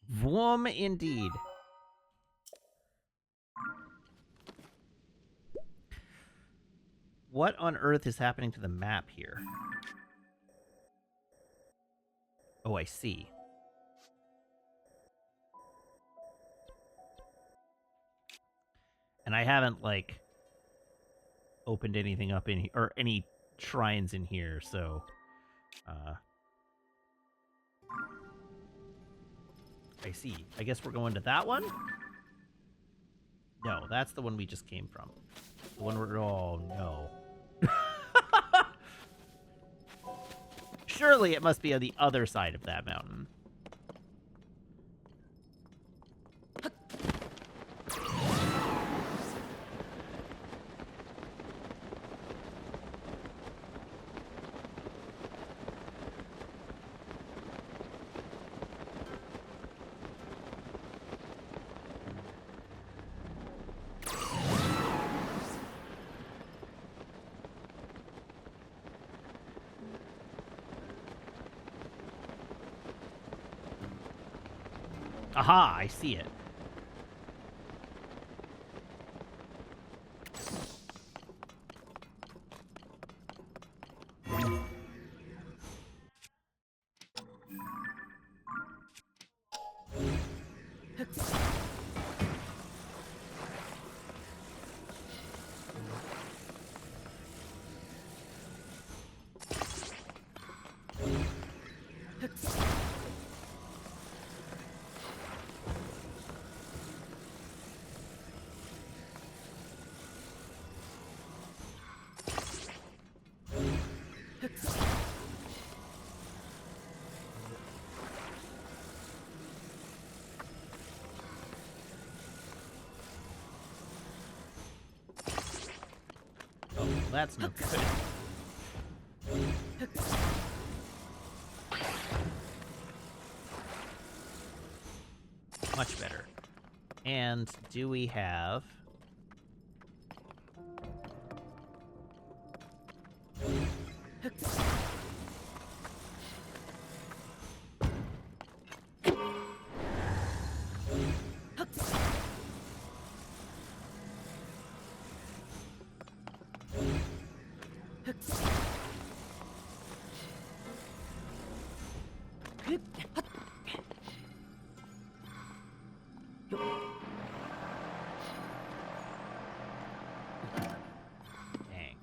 Vroom indeed. What on earth is happening to the map here? Oh, I see. And I haven't, like, opened anything up in here, or any shrines in here, so, I see. I guess we're going to that one? No, that's the one we just came from. The one where, oh, no. Surely it must be on the other side of that mountain. Aha, I see it. Oh, that's no good. Much better. And do we have... Dang.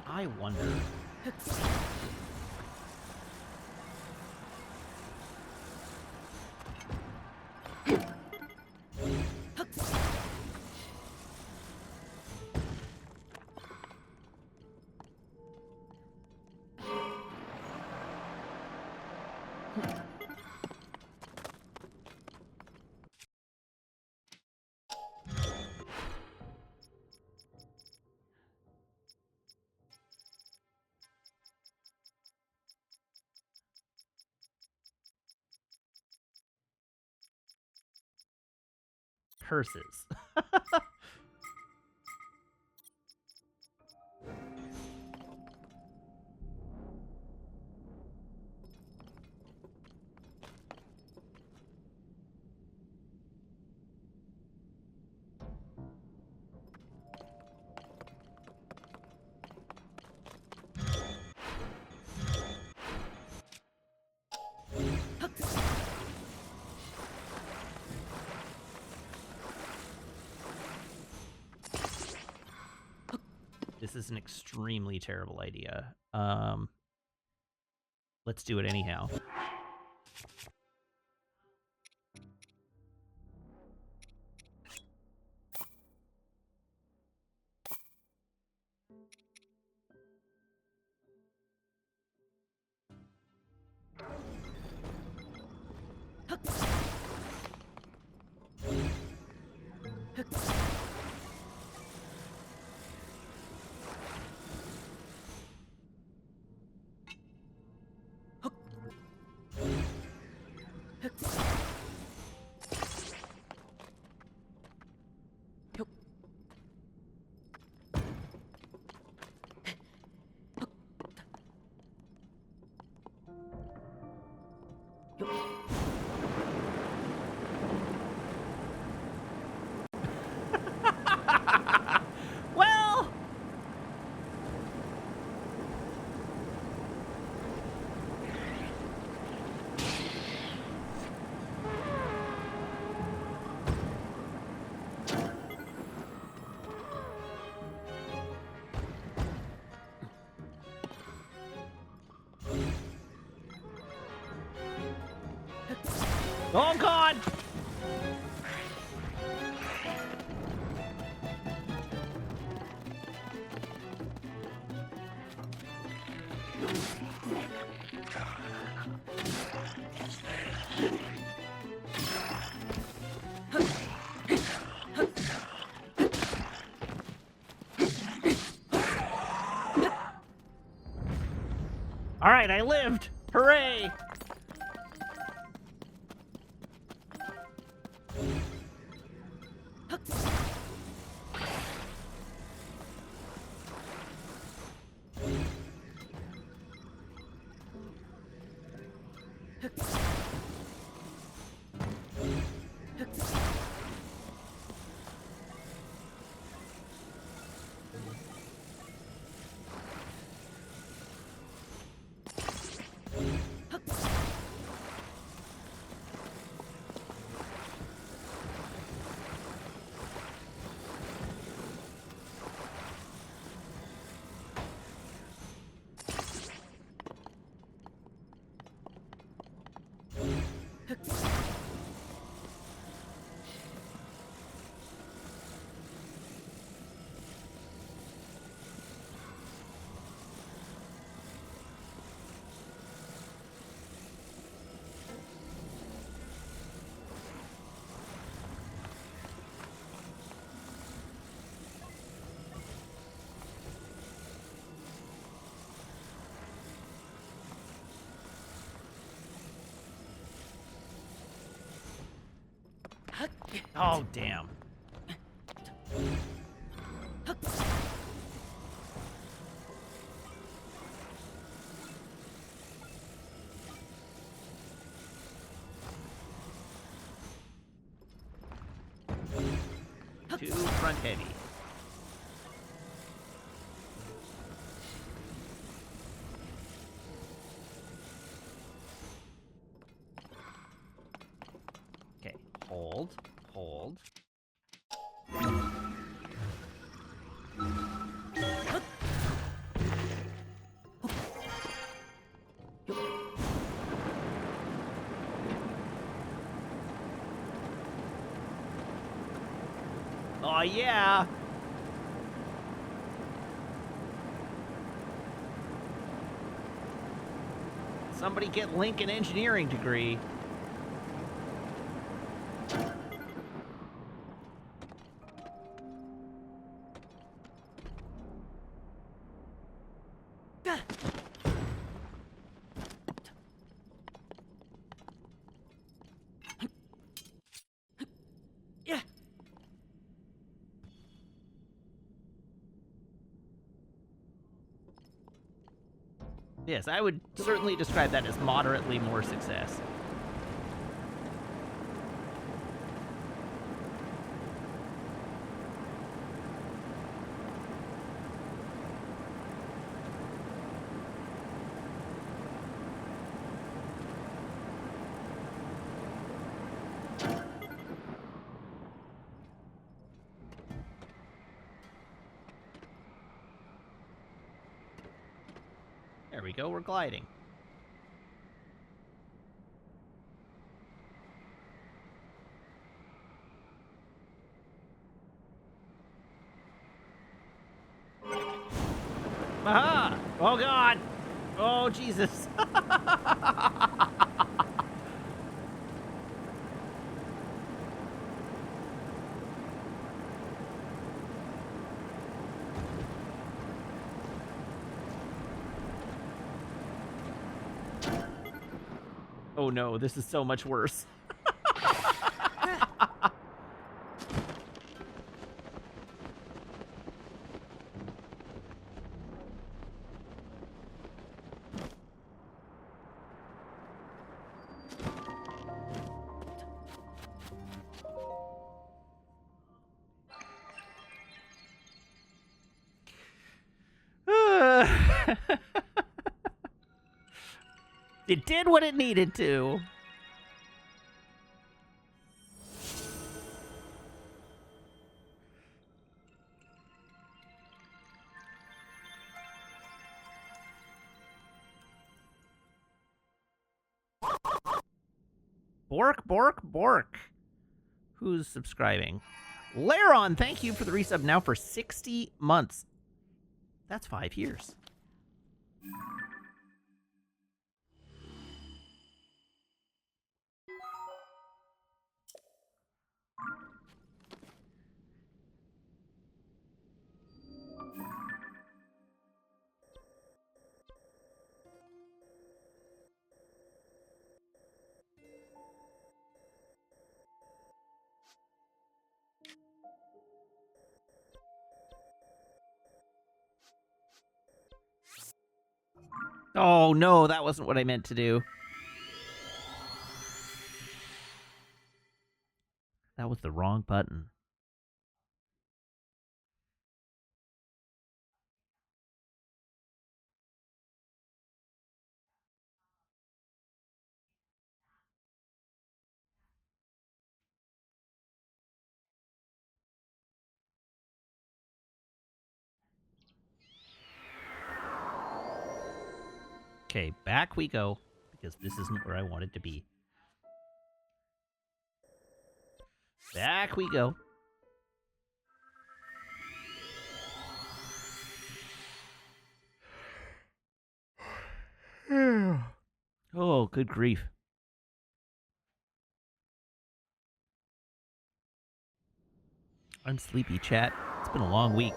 I wonder... Curses. This is an extremely terrible idea. Let's do it anyhow. Well, oh God! All right, I lived. Hooray! Oh, damn. Too front heavy. Okay, hold, hold. Oh, yeah. Somebody get Link an engineering degree. Yes, I would certainly describe that as moderately more success. There we go, we're gliding. Aha! Oh, God! Oh, Jesus! Oh, no, this is so much worse. It did what it needed to. Bork, bork, bork. Who's subscribing? Laron, thank you for the resub now for 60 months. That's 5 years. Oh, no, that wasn't what I meant to do. That was the wrong button. Okay, back we go, because this isn't where I wanted to be. Back we go. Oh, good grief. I'm sleepy, chat. It's been a long week.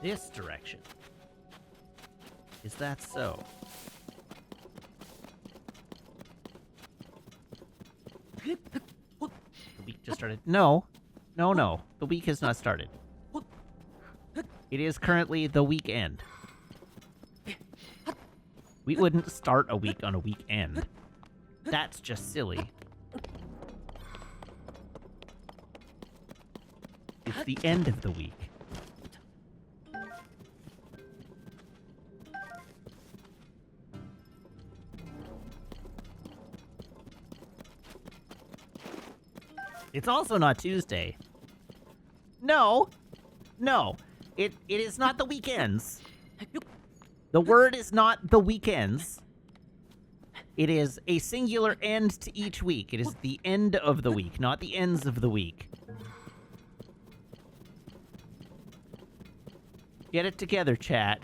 This direction. Is that so? The week just started. No. No, no. The week has not started. It is currently the weekend. We wouldn't start a week on a weekend. That's just silly. It's the end of the week. It's also not Tuesday. No. No. It is not the weekends. The word is not the weekends. It is a singular end to each week. It is the end of the week, not the ends of the week. Get it together, chat.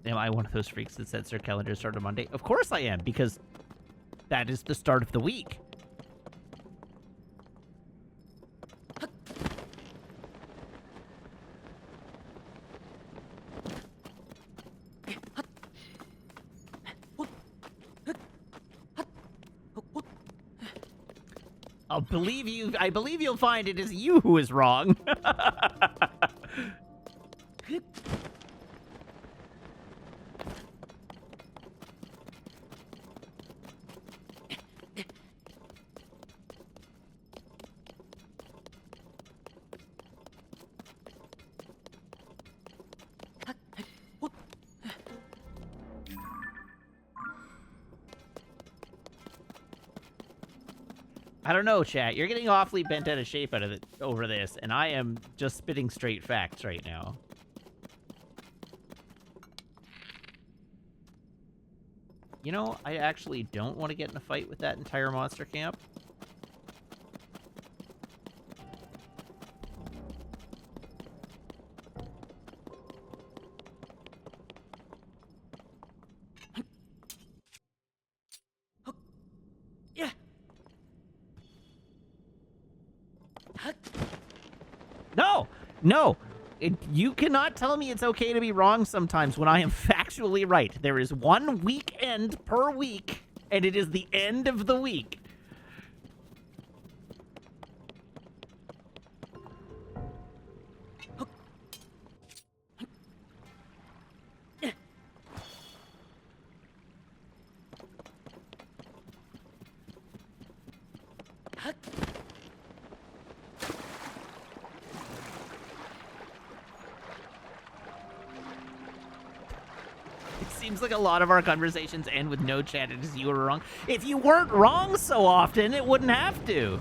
Am I one of those freaks that sets their calendar to start on Monday? Of course I am, because that is the start of the week. I believe you'll find it is you who is wrong. I don't know, chat. You're getting awfully bent out of shape over this, and I am just spitting straight facts right now. You know, I actually don't want to get in a fight with that entire monster camp. No! No! You cannot tell me it's okay to be wrong sometimes when I am factually right. There is one weekend per week, and it is the end of the week. Seems like a lot of our conversations end with no chat. It is you were wrong. If you weren't wrong so often, it wouldn't have to.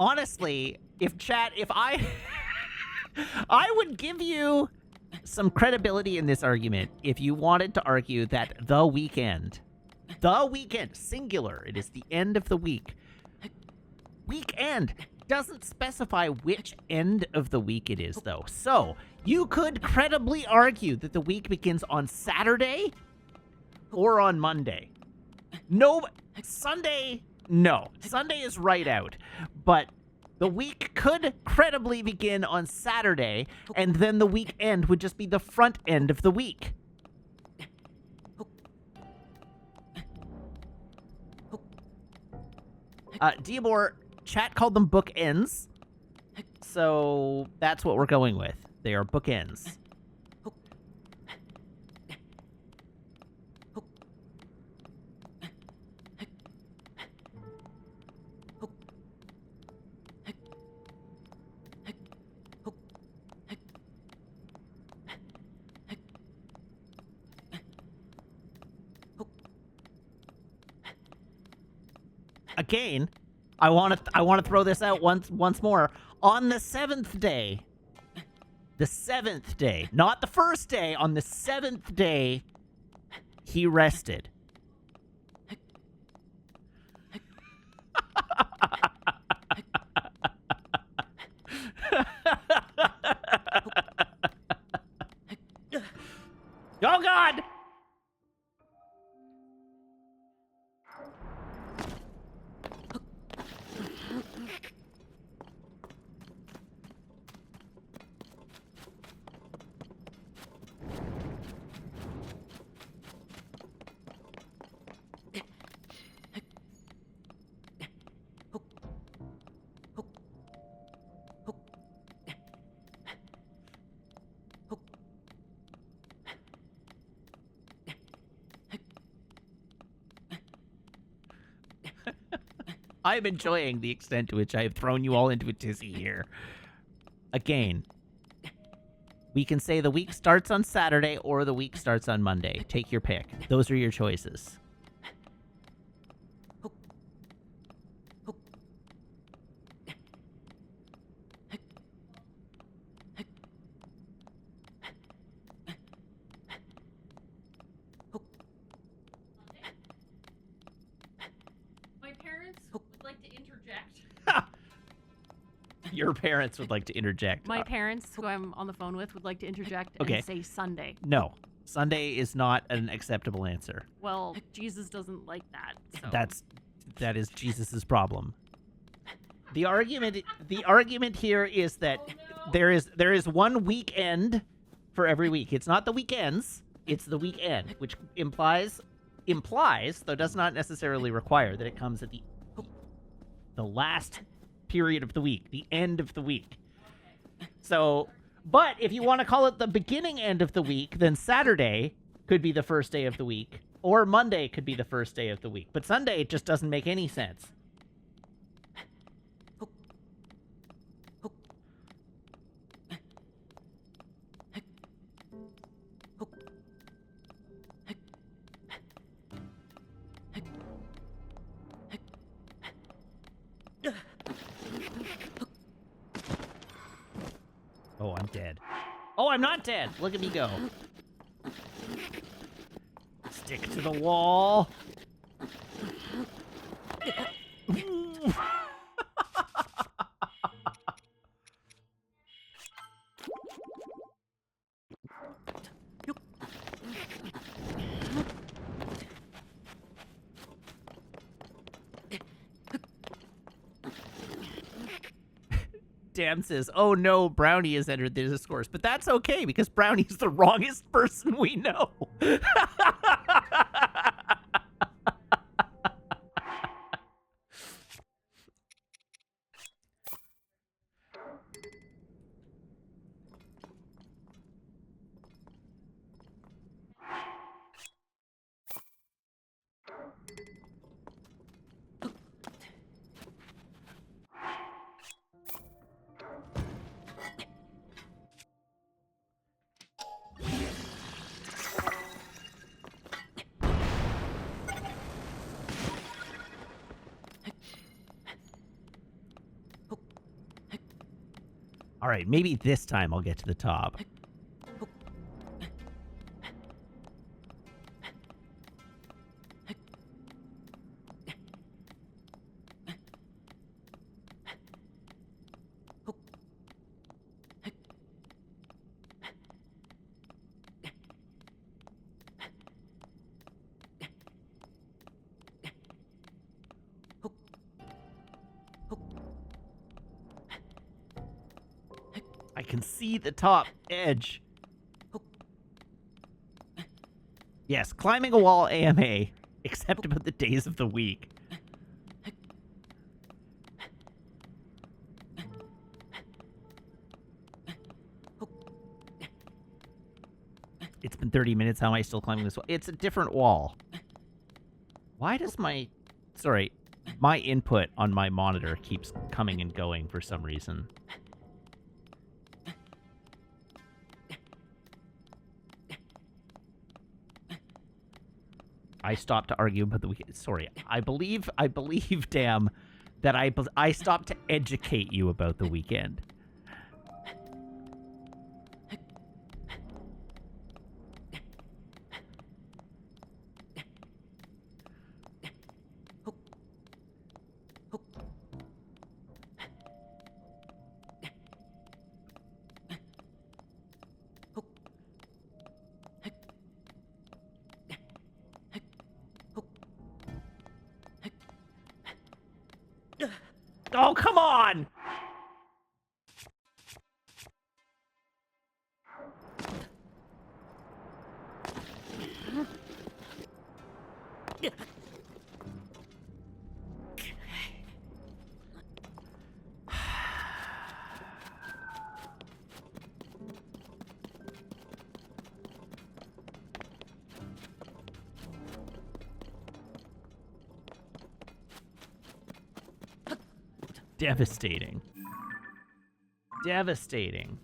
honestly, if I I would give you some credibility in this argument if you wanted to argue that the weekend, singular, it is the end of the week. Weekend doesn't specify which end of the week it is, though. So you could credibly argue that the week begins on Saturday or on Monday. No, Sunday, no. Sunday is right out. But the week could credibly begin on Saturday, and then the weekend would just be the front end of the week. Diabor, chat called them bookends, so that's what we're going with. They are bookends. Again, I want to throw this out once more. On the 7th day, not the first day, on the 7th day, he rested. Oh God! I'm enjoying the extent to which I have thrown you all into a tizzy here. Again, we can say the week starts on Saturday or the week starts on Monday. Take your pick. Those are your choices. My parents would like to interject. Your parents would like to interject. My parents, who I'm on the phone with, would like to interject Okay. and say Sunday. No. Sunday is not an acceptable answer. Well, Jesus doesn't like that. So. That is Jesus's problem. The argument here is that there is one weekend for every week. It's not the weekends, it's the weekend, which implies, though does not necessarily require, that it comes at the last period of the week, the end of the week. So, but if you want to call it the beginning end of the week, then Saturday could be the first day of the week, or Monday could be the first day of the week. But Sunday just doesn't make any sense. Oh, I'm dead. Oh, I'm not dead. Look at me go. Stick to the wall. Dan says, oh no, Brownie has entered the discourse. But that's okay, because Brownie's the wrongest person we know. All right, maybe this time I'll get to the top. I can see the top edge. Yes, climbing a wall AMA, except about the days of the week. It's been 30 minutes. How am I still climbing this wall? It's a different wall. Why does my input on my monitor keeps coming and going for some reason? I stopped to argue about the weekend. Sorry, I believe, damn, that I stopped to educate you about the weekend. Oh, come on! Devastating. Devastating.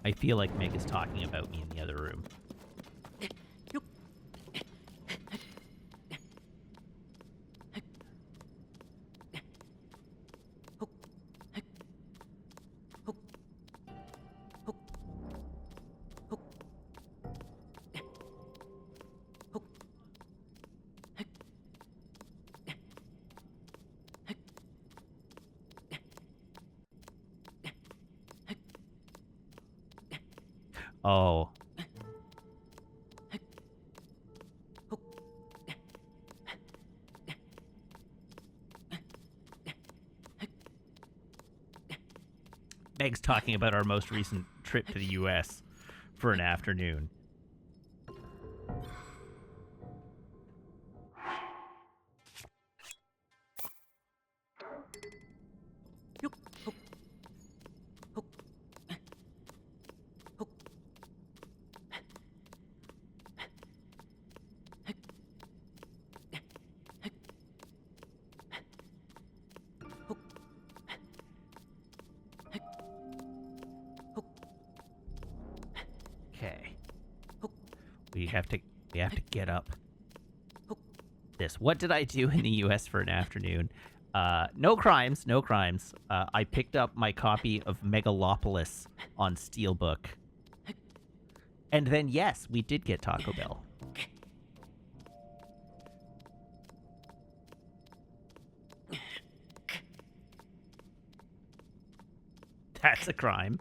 I feel like Meg is talking about me in the other room. Oh. Meg's talking about our most recent trip to the U.S. for an afternoon. Okay. We have to get up. This. What did I do in the U.S. for an afternoon? No crimes. I picked up my copy of Megalopolis on Steelbook. And then, yes, we did get Taco Bell. That's a crime.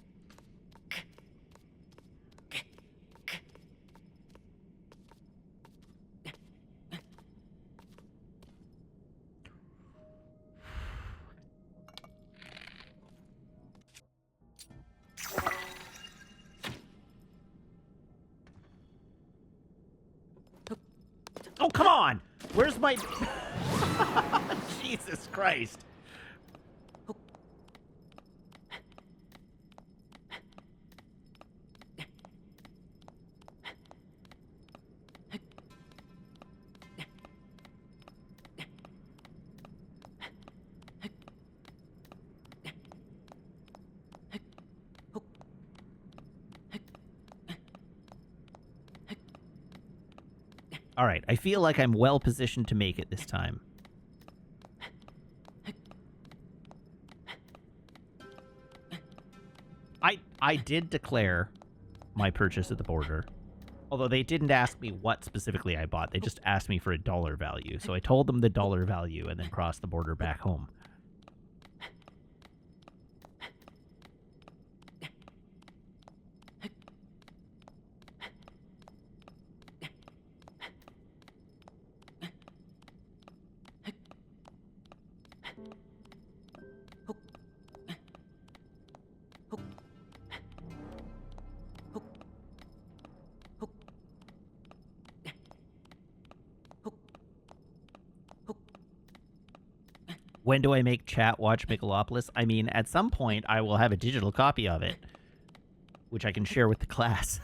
on! Where's my... Jesus Christ. All right, I feel like I'm well positioned to make it this time. I did declare my purchase at the border, although they didn't ask me what specifically I bought. They just asked me for a dollar value, so I told them the dollar value and then crossed the border back home. When do I make chat watch Megalopolis? I mean, at some point, I will have a digital copy of it, which I can share with the class.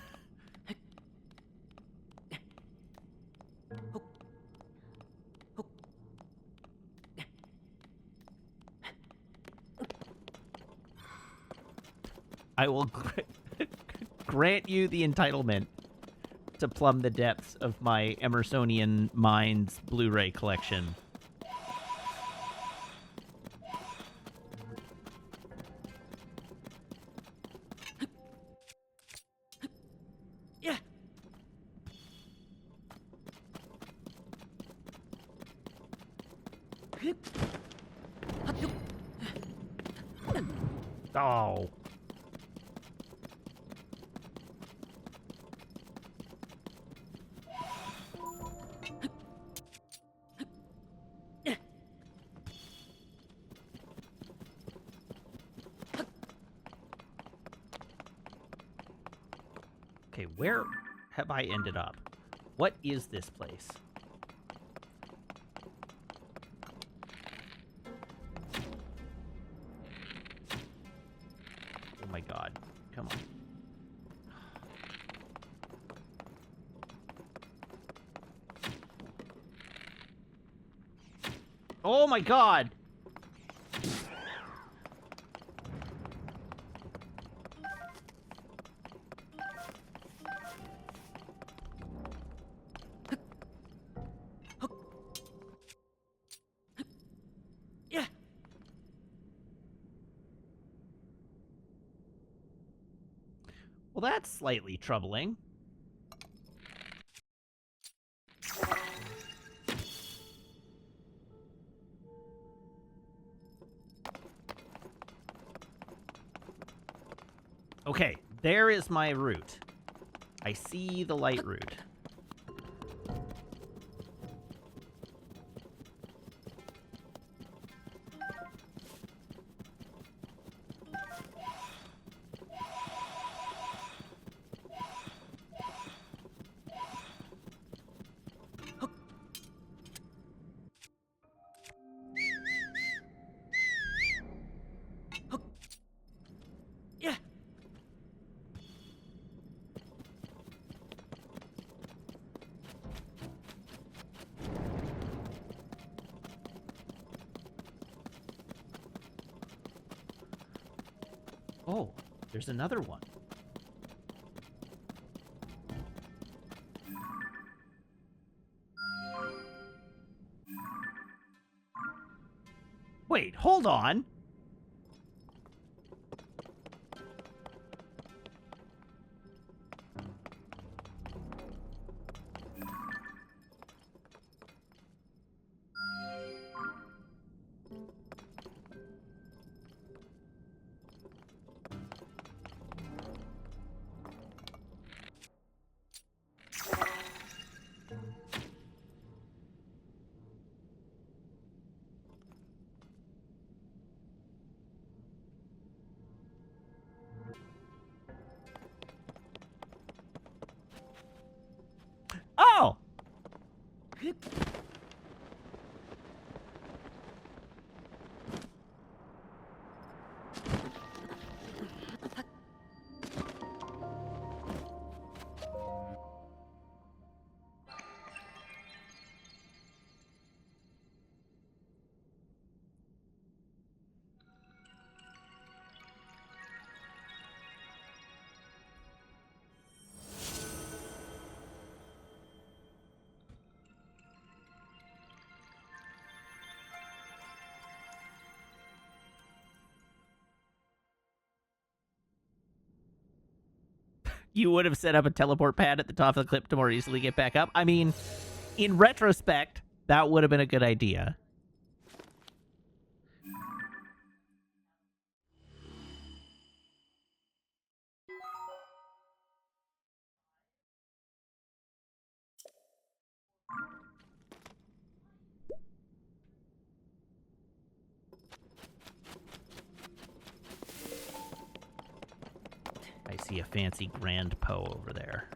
I will grant you the entitlement to plumb the depths of my Emersonian Minds Blu-ray collection. Oh. Okay, where have I ended up? What is this place? Oh my god. Come on. Oh my god! Well, that's slightly troubling. Okay, there is my route. I see the light route. Oh, there's another one. Wait, hold on. You would have set up a teleport pad at the top of the cliff to more easily get back up. I mean, in retrospect, that would have been a good idea. I see a fancy grand Poe over there.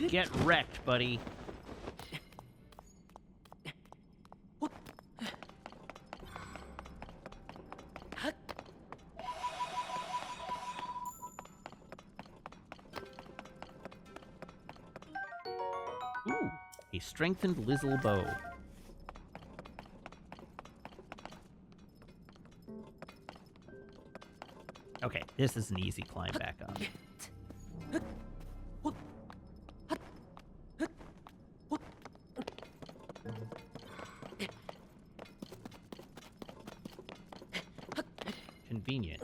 Get wrecked, buddy. Ooh, a strengthened Lizzle bow. Okay, this is an easy climb back up. Convenient.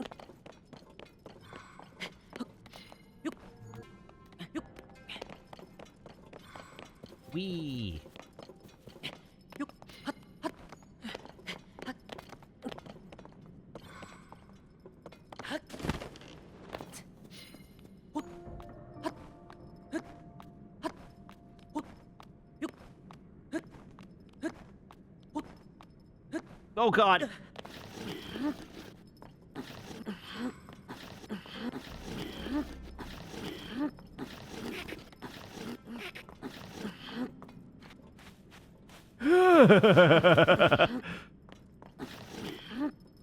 Wee. Oh God.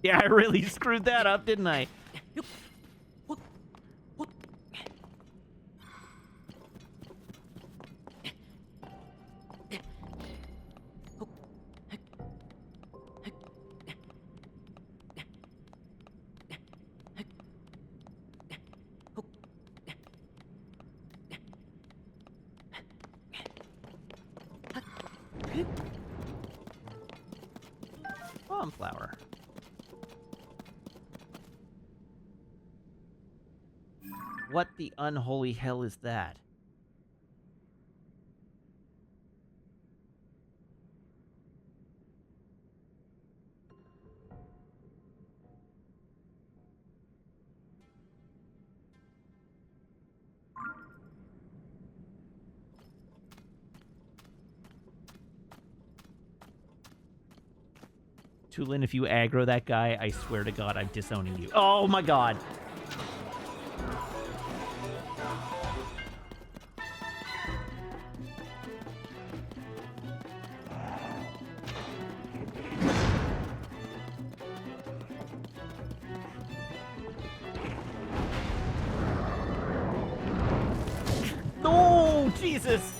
Yeah, I really screwed that up, didn't I? Bomb flower. What the unholy hell is that? Tulin, if you aggro that guy, I swear to God, I'm disowning you. Oh my God. Oh, Jesus.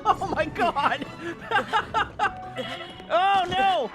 Oh my God. Oh no.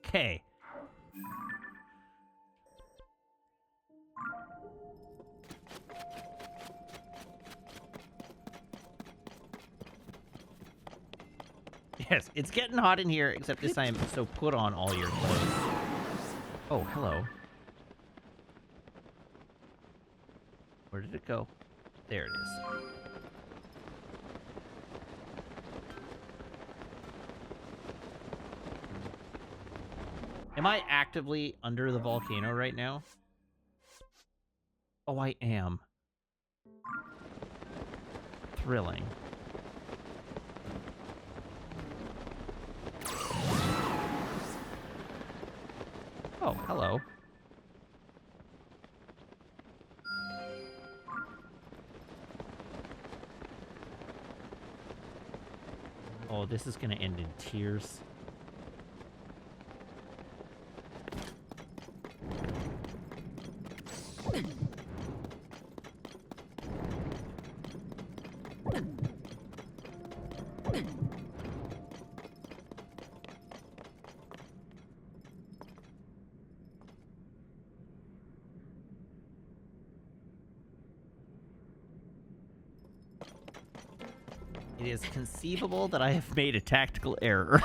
Okay. Yes, it's getting hot in here, except this time, so put on all your clothes. Oh, hello. Where did it go? There it is. Am I actively under the volcano right now? Oh, I am. Thrilling. Oh, hello. Oh, this is gonna end in tears. It is conceivable that I have made a tactical error.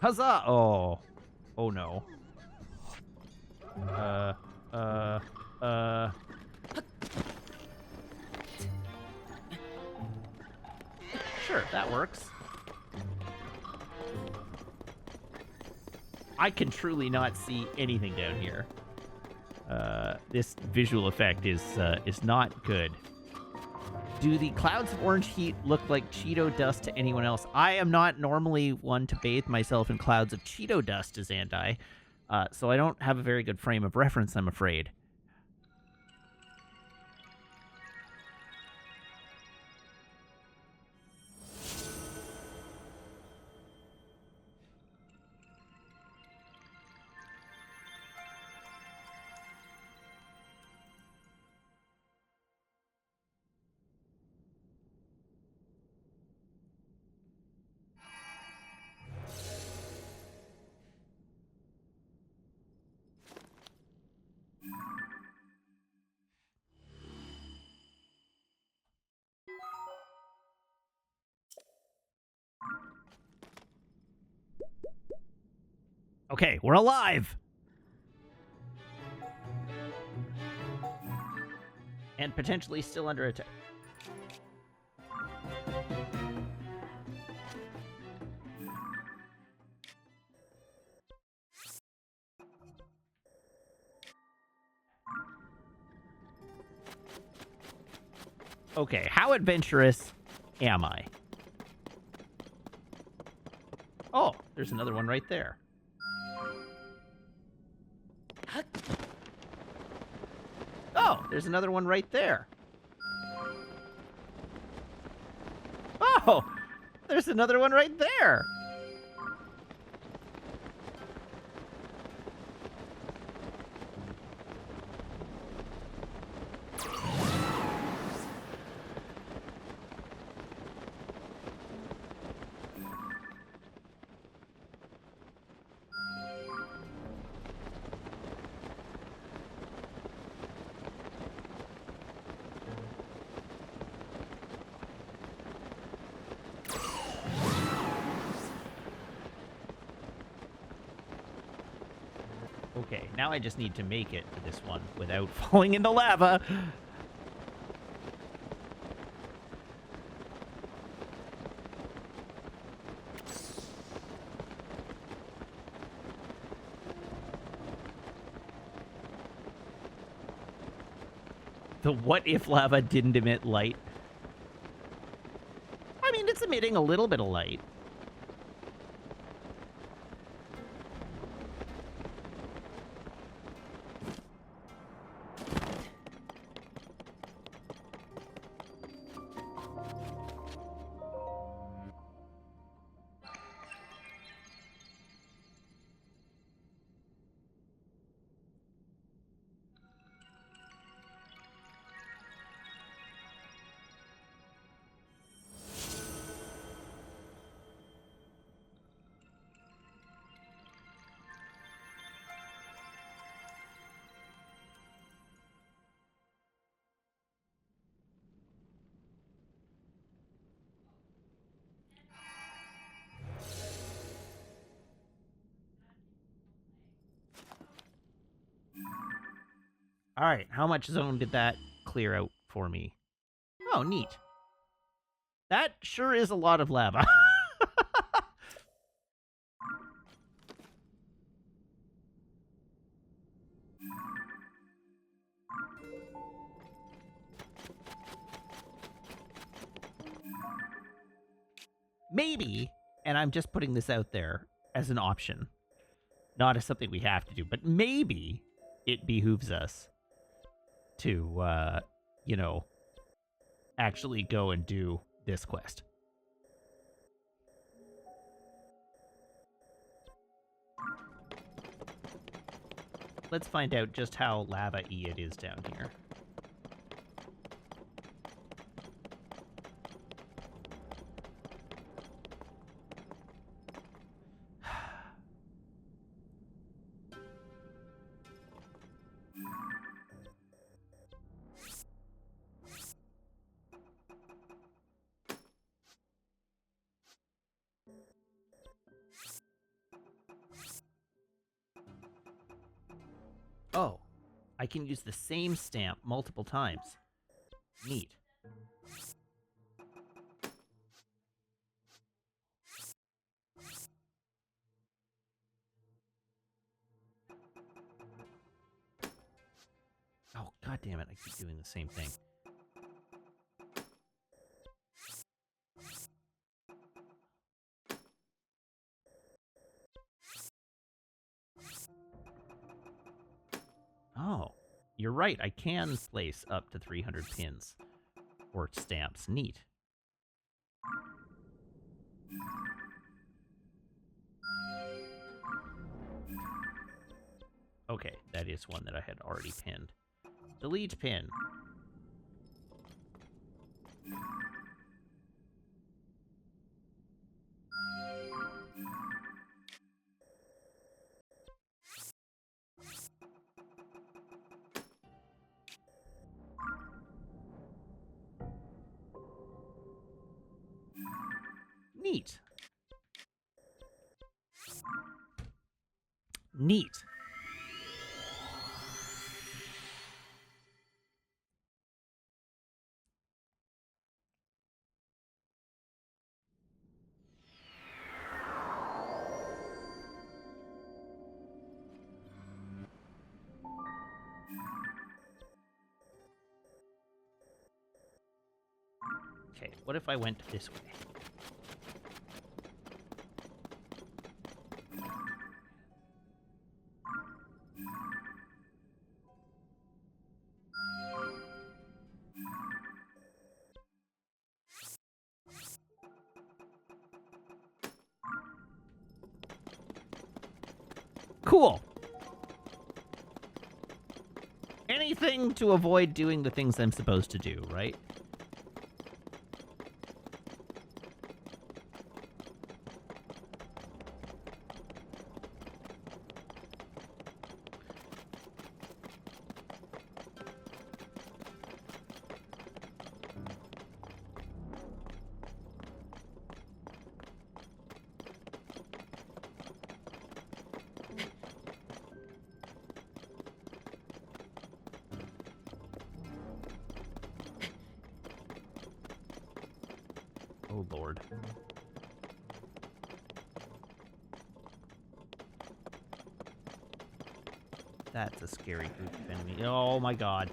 Huzzah! Oh. Oh no. Sure, that works. I can truly not see anything down here. This visual effect is not good. Do the clouds of orange heat look like Cheeto dust to anyone else? I am not normally one to bathe myself in clouds of Cheeto dust, Zandai, so I don't have a very good frame of reference, I'm afraid. Okay, we're alive! And potentially still under attack. Okay, how adventurous am I? Oh, there's another one right there. Oh, there's another one right there. Oh, there's another one right there. Okay, now I just need to make it to this one without falling into lava. The what if lava didn't emit light? I mean, it's emitting a little bit of light. All right, how much zone did that clear out for me? Oh, neat. That sure is a lot of lava. Maybe, and I'm just putting this out there as an option, not as something we have to do, but maybe it behooves us to, you know, actually go and do this quest. Let's find out just how lava-y it is down here. Oh, I can use the same stamp multiple times. Neat. Oh, god damn it, I keep doing the same thing. Oh, you're right, I can place up to 300 pins. Or stamps. Neat. Okay, that is one that I had already pinned. Delete pin. Neat. Neat. Okay, what if I went this way? Cool. Anything to avoid doing the things I'm supposed to do, right? Oh, Lord. That's a scary group of enemy. Oh, my God.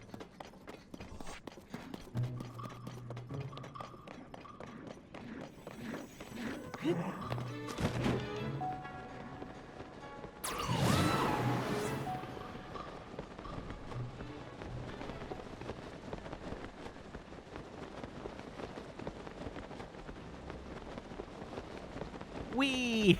Whee!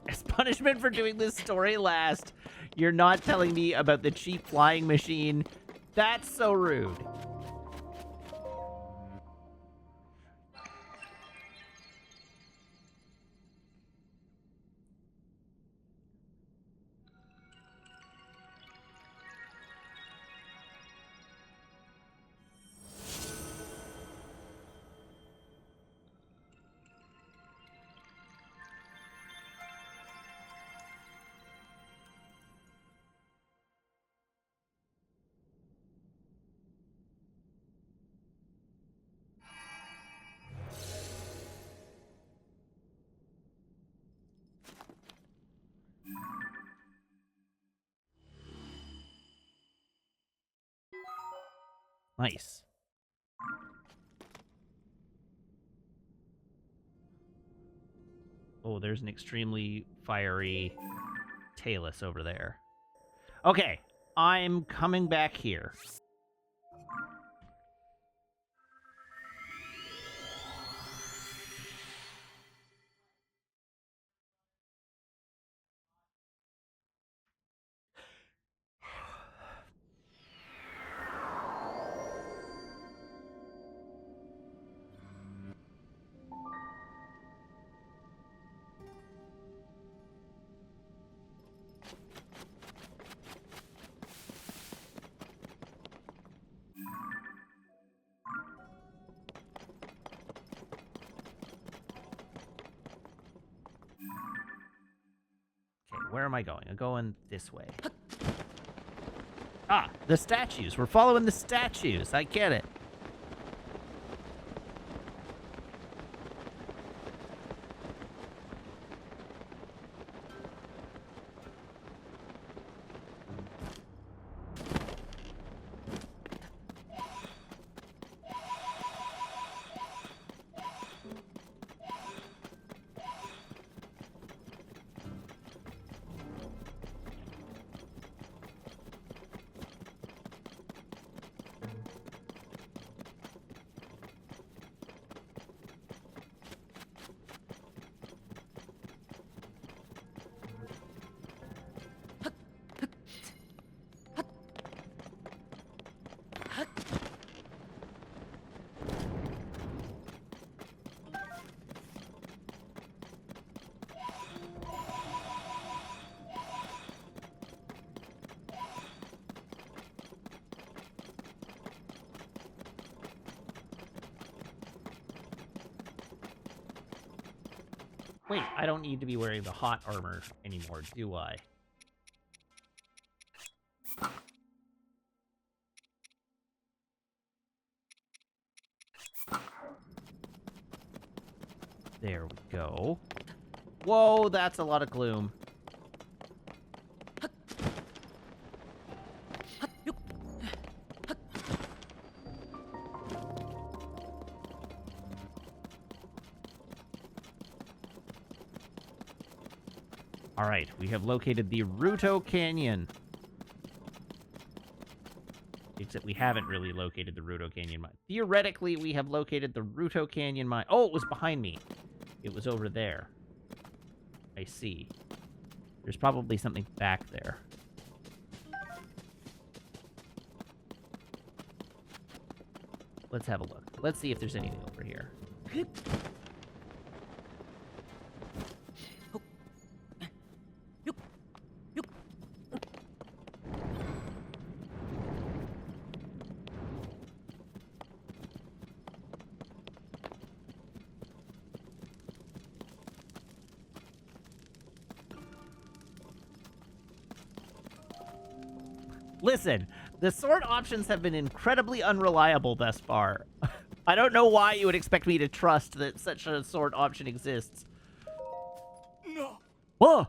As punishment for doing this story last, you're not telling me about the cheap flying machine. That's so rude. Nice. Oh, there's an extremely fiery Talus over there. Okay, I'm coming back here. Where am I going? I'm going this way. Ah, the statues. We're following the statues. I get it. Wait, I don't need to be wearing the hot armor anymore, do I? There we go. Whoa, that's a lot of gloom. All right, we have located the Ruto Canyon. Except we haven't really located the Ruto Canyon mine. Theoretically, we have located the Ruto Canyon mine. Oh, it was behind me. It was over there. I see. There's probably something back there. Let's have a look. Let's see if there's anything over here. Listen, the sword options have been incredibly unreliable thus far. I don't know why you would expect me to trust that such a sword option exists. No. Whoa!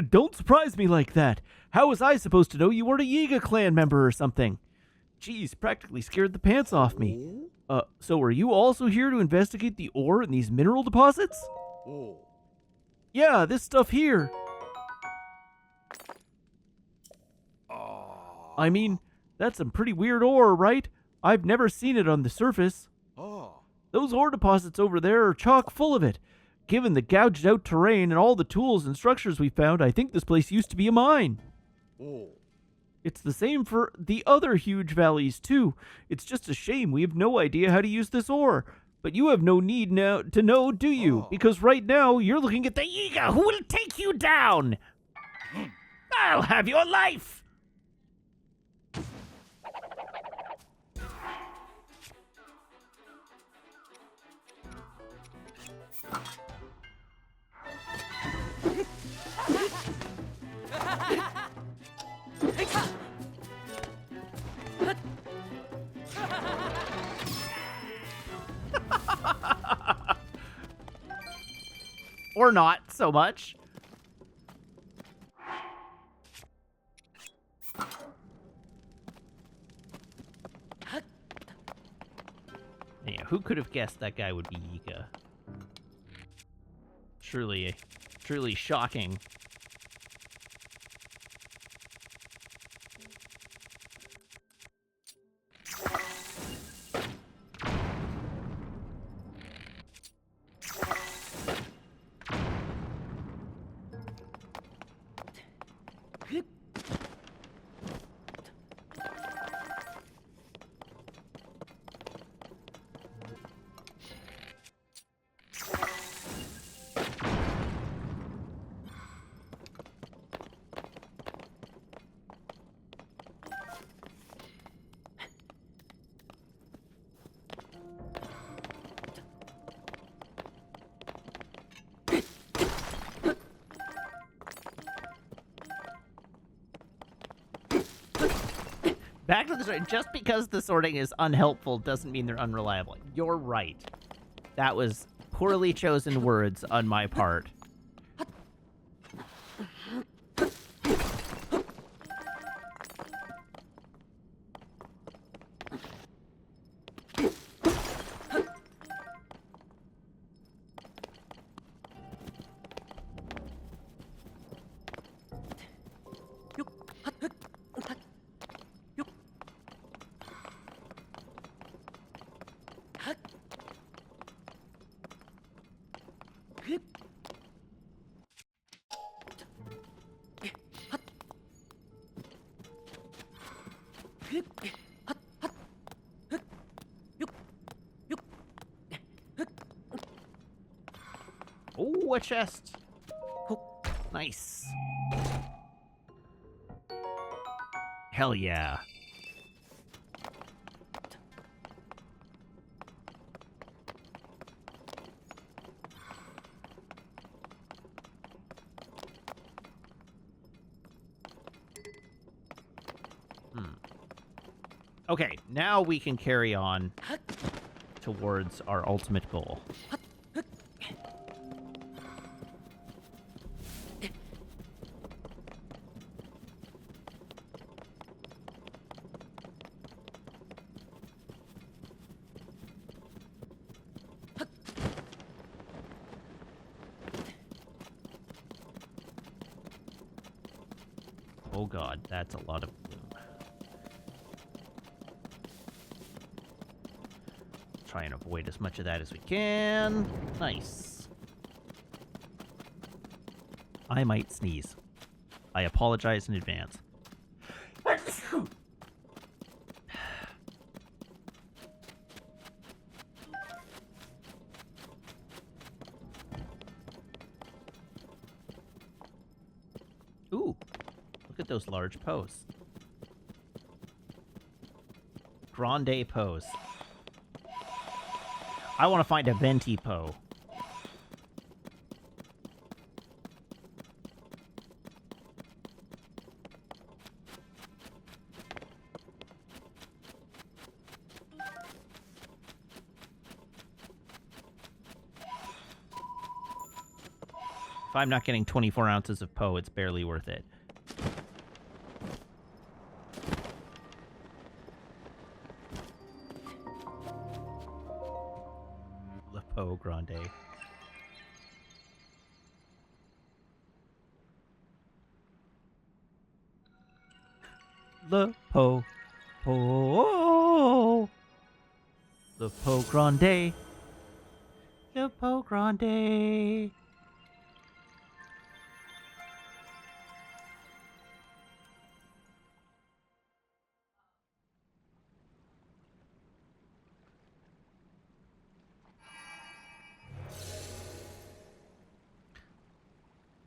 Don't surprise me like that. How was I supposed to know you weren't a Yiga clan member or something? Jeez, practically scared the pants off me. So are you also here to investigate the ore in these mineral deposits? Oh. Yeah, this stuff here. I mean, that's some pretty weird ore, right? I've never seen it on the surface. Oh. Those ore deposits over there are chock full of it. Given the gouged out terrain and all the tools and structures we found, I think this place used to be a mine. Oh. It's the same for the other huge valleys, too. It's just a shame we have no idea how to use this ore. But you have no need now to know, do you? Oh. Because right now, you're looking at the Yiga who will take you down. I'll have your life. Or not so much. Yeah, who could have guessed that guy would be Yika? Truly shocking. Back to the story. Just because the sorting is unhelpful doesn't mean they're unreliable. You're right. That was poorly chosen words on my part. Oh, a chest. Nice. Hell yeah. Okay, now we can carry on towards our ultimate goal. Oh god, that's a lot of bloom. Try and avoid as much of that as we can. Nice. I might sneeze. I apologize in advance. at those large posts. Grande pose. I want to find a venti po. If I'm not getting 24 ounces of po, it's barely worth it. Le Po Grande. Le Po. Po. Le Po Grande. Le Po Grande.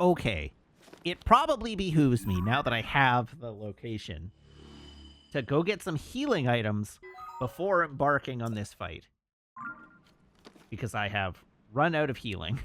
Okay, it probably behooves me, now that I have the location, to go get some healing items before embarking on this fight. Because I have run out of healing.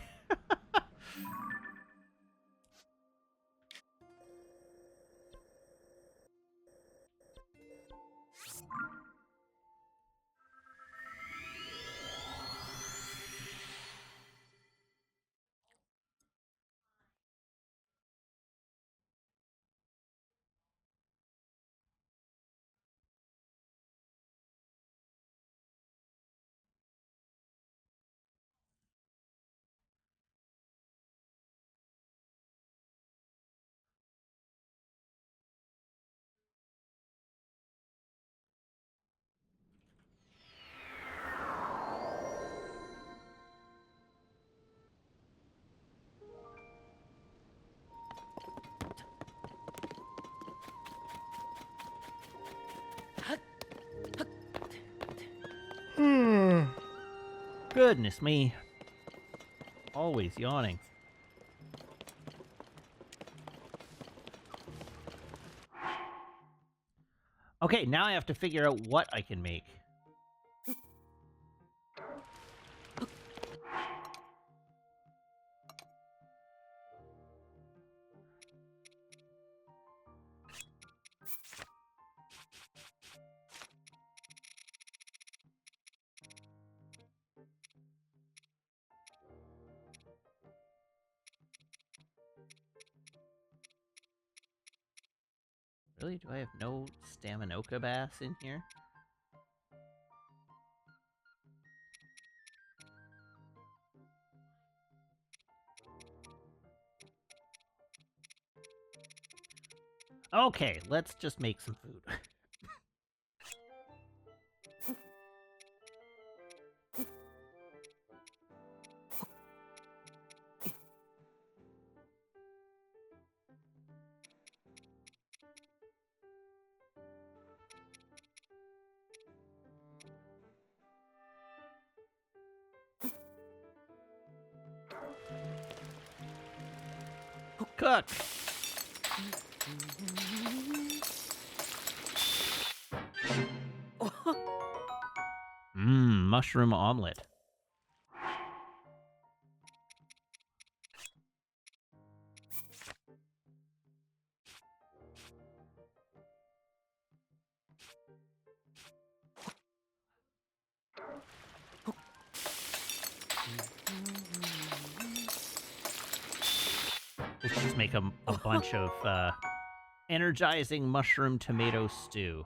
Goodness me. Always yawning. Okay, now I have to figure out what I can make. Really? Do I have no Staminoka bass in here? Okay, let's just make some food. Cook! Mmm, mushroom omelet. Let's just make a bunch of energizing mushroom tomato stew.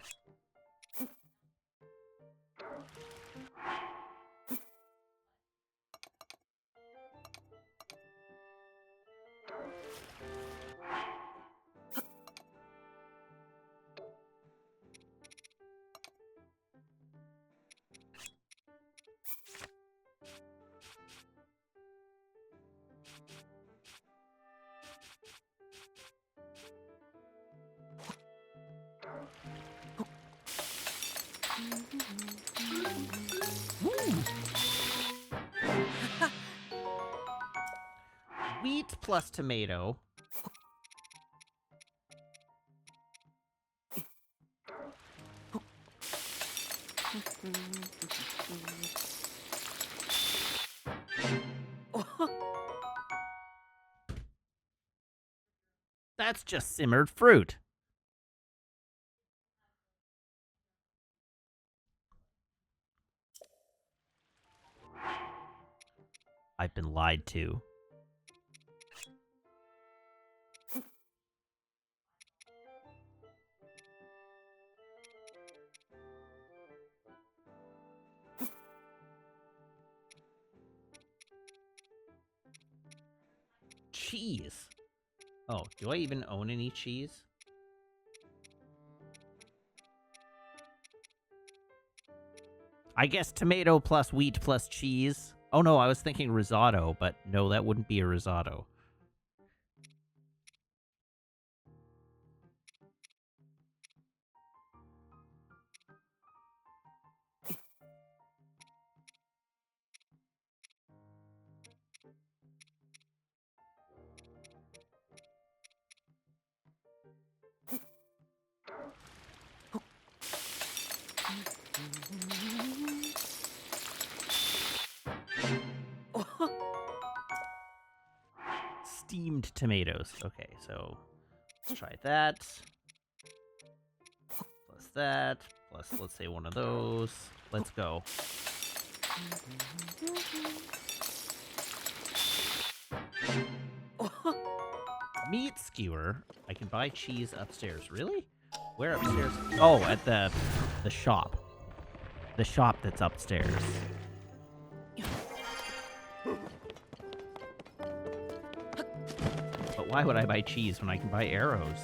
Wheat plus tomato. That's just simmered fruit. I've been lied to. Cheese. Oh, do I even own any cheese? I guess tomato plus wheat plus cheese. Oh no, I was thinking risotto, but no, that wouldn't be a risotto. Steamed tomatoes. Okay, so let's try that. Plus that. Plus, let's say one of those. Let's go. Meat skewer. I can buy cheese upstairs. Really? Where upstairs? Oh, at the shop. The shop that's upstairs. But why would I buy cheese when I can buy arrows?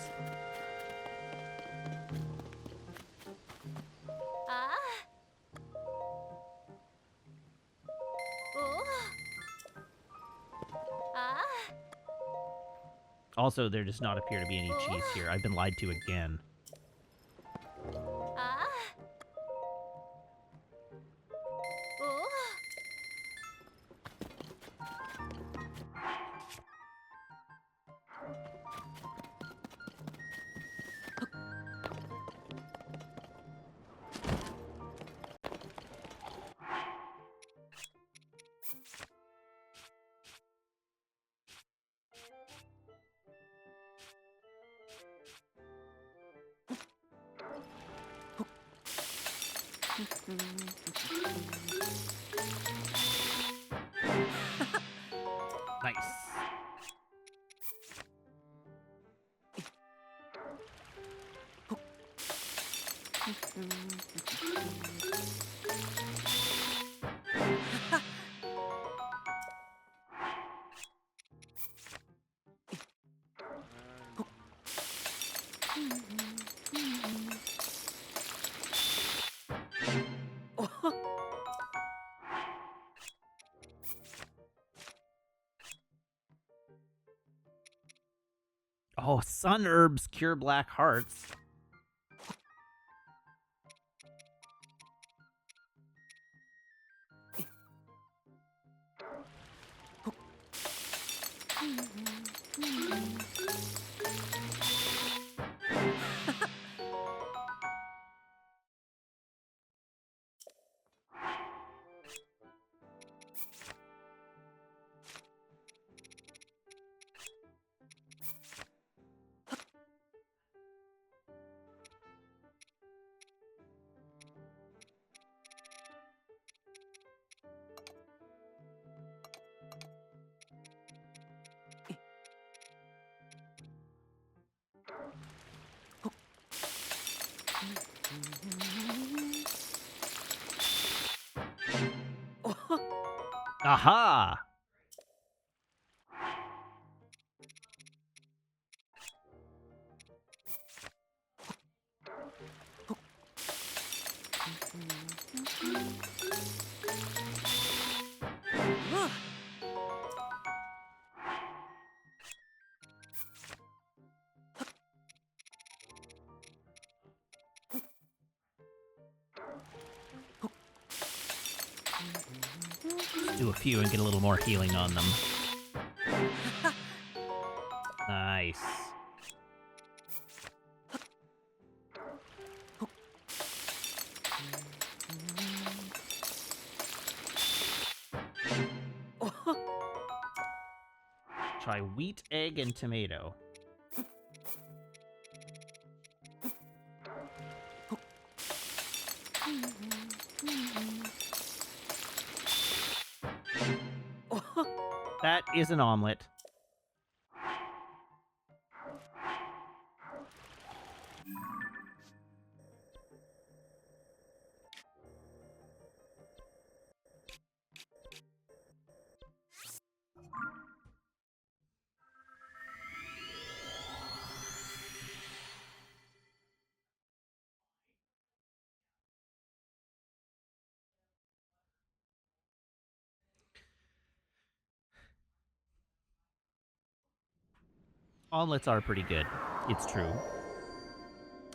Also, there does not appear to be any cheese here. I've been lied to again. Nice. Oh, sun herbs cure black hearts. Aha! Let's do a few and get a little more healing on them. Nice. Try wheat, egg, and tomato. That is an omelet. Omelets are pretty good. It's true.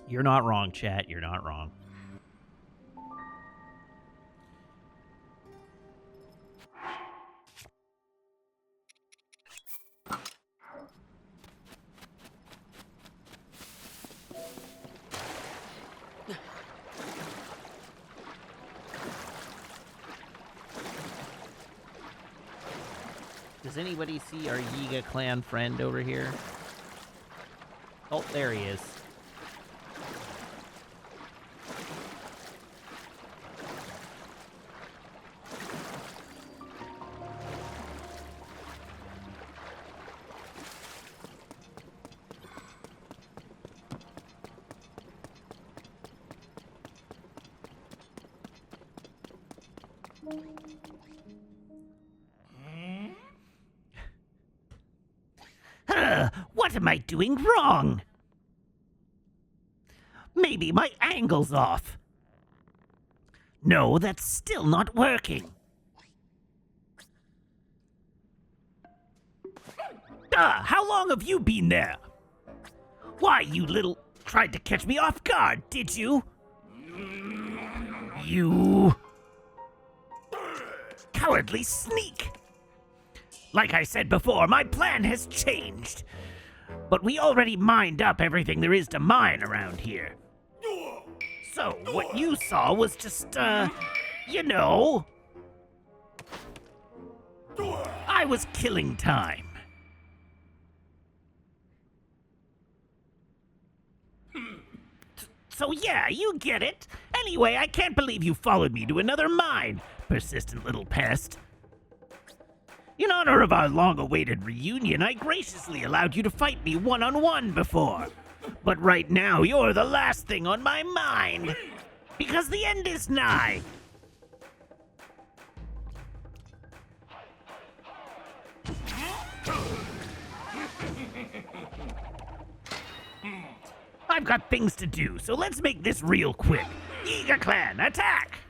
You're not wrong, chat. You're not wrong. Does anybody see our Yiga clan friend over here? Oh, there he is. What am I doing wrong? Maybe my angle's off. No, that's still not working. How long have you been there? Why, you little... Tried to catch me off guard, did you? You... Cowardly sneak! Like I said before, my plan has changed. But we already mined up everything there is to mine around here. So, what you saw was just, you know... I was killing time. So yeah, you get it. Anyway, I can't believe you followed me to another mine, persistent little pest. In honor of our long-awaited reunion, I graciously allowed you to fight me one-on-one before. But right now, you're the last thing on my mind. Because the end is nigh. I've got things to do, so let's make this real quick. Yiga Clan, attack!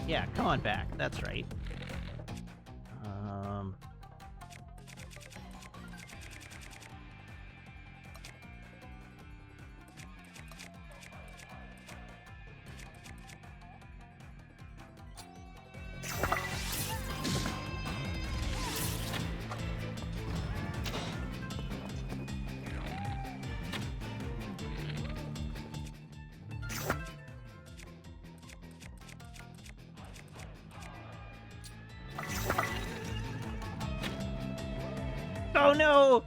Yeah, come on back. That's right. Oh no!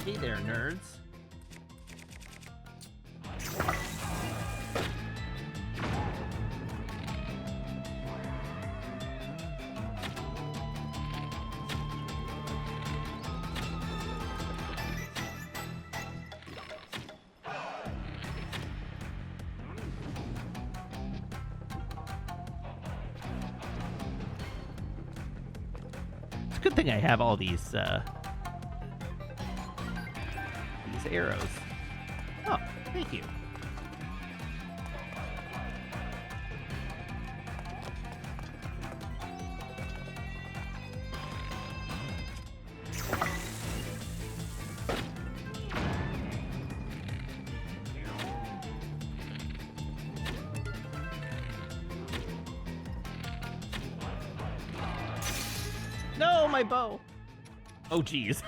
Hey there, nerds. It's a good thing I have all these arrows. Oh, thank you. No, my bow. Oh, geez.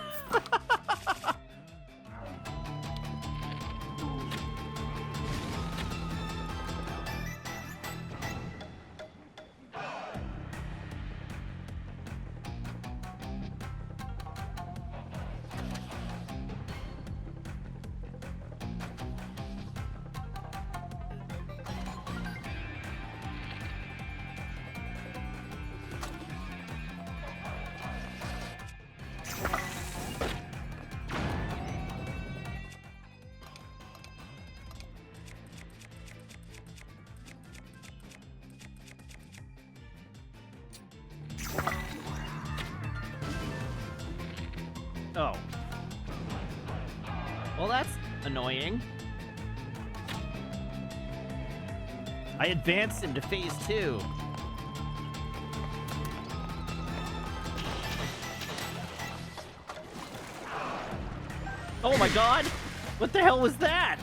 Oh. Well, that's annoying. I advanced into phase 2. Oh my god! What the hell was that?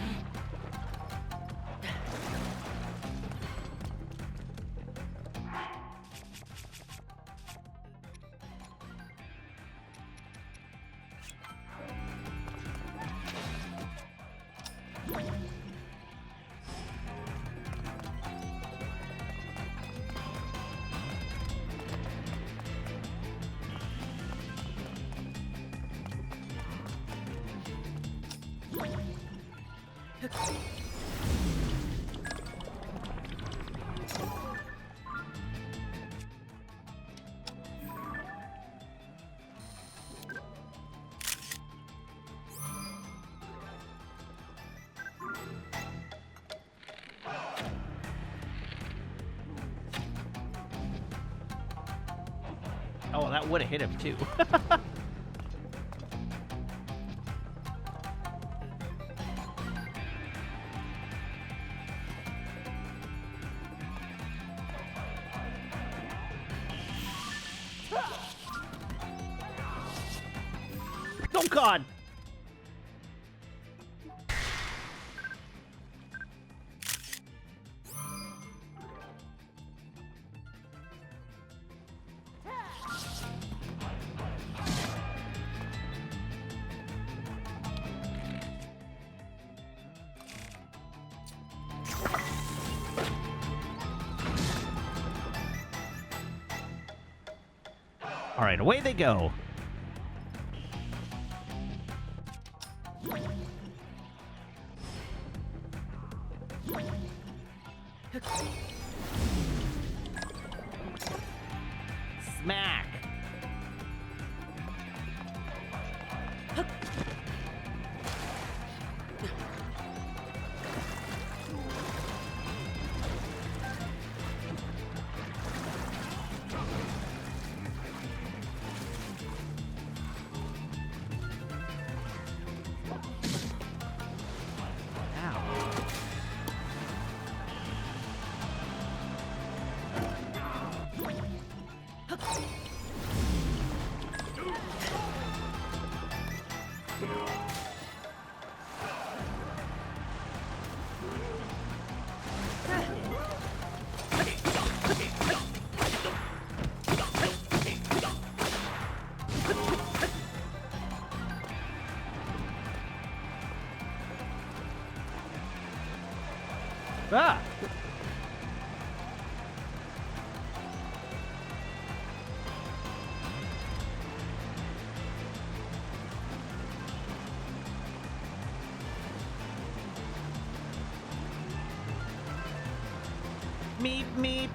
Oh, that would have hit him too. Oh god! All right, away they go. Smack. Ah! Meep, meep.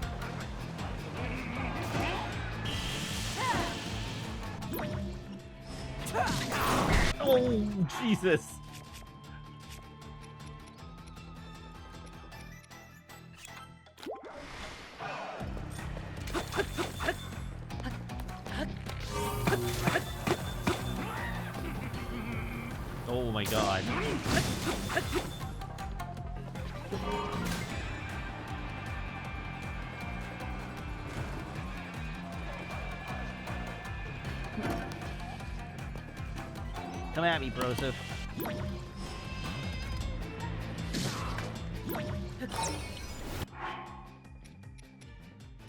Oh, Jesus. Oh my god. Come at me, Broseph.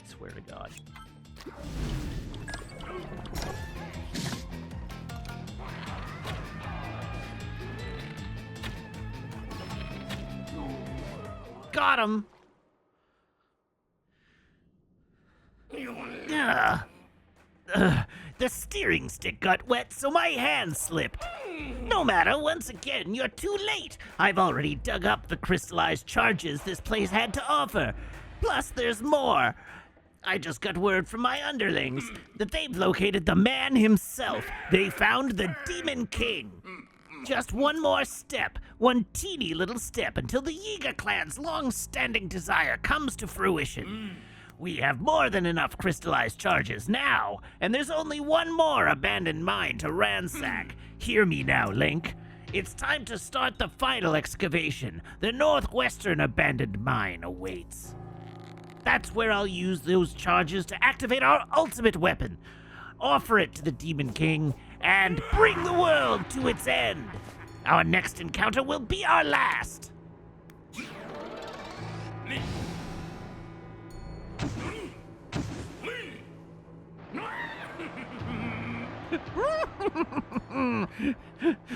Swear to God. Got him! Ugh. The steering stick got wet, so my hand slipped. No matter, once again, you're too late. I've already dug up the crystallized charges this place had to offer. Plus, there's more. I just got word from my underlings that they've located the man himself. They found the Demon King. Just one more step, one teeny little step, until the Yiga clan's long-standing desire comes to fruition. We have more than enough crystallized charges now, and there's only one more abandoned mine to ransack. Hear me now, Link. It's time to start the final excavation. The northwestern abandoned mine awaits. That's where I'll use those charges to activate our ultimate weapon. Offer it to the Demon King, and bring the world to its end. Our next encounter will be our last.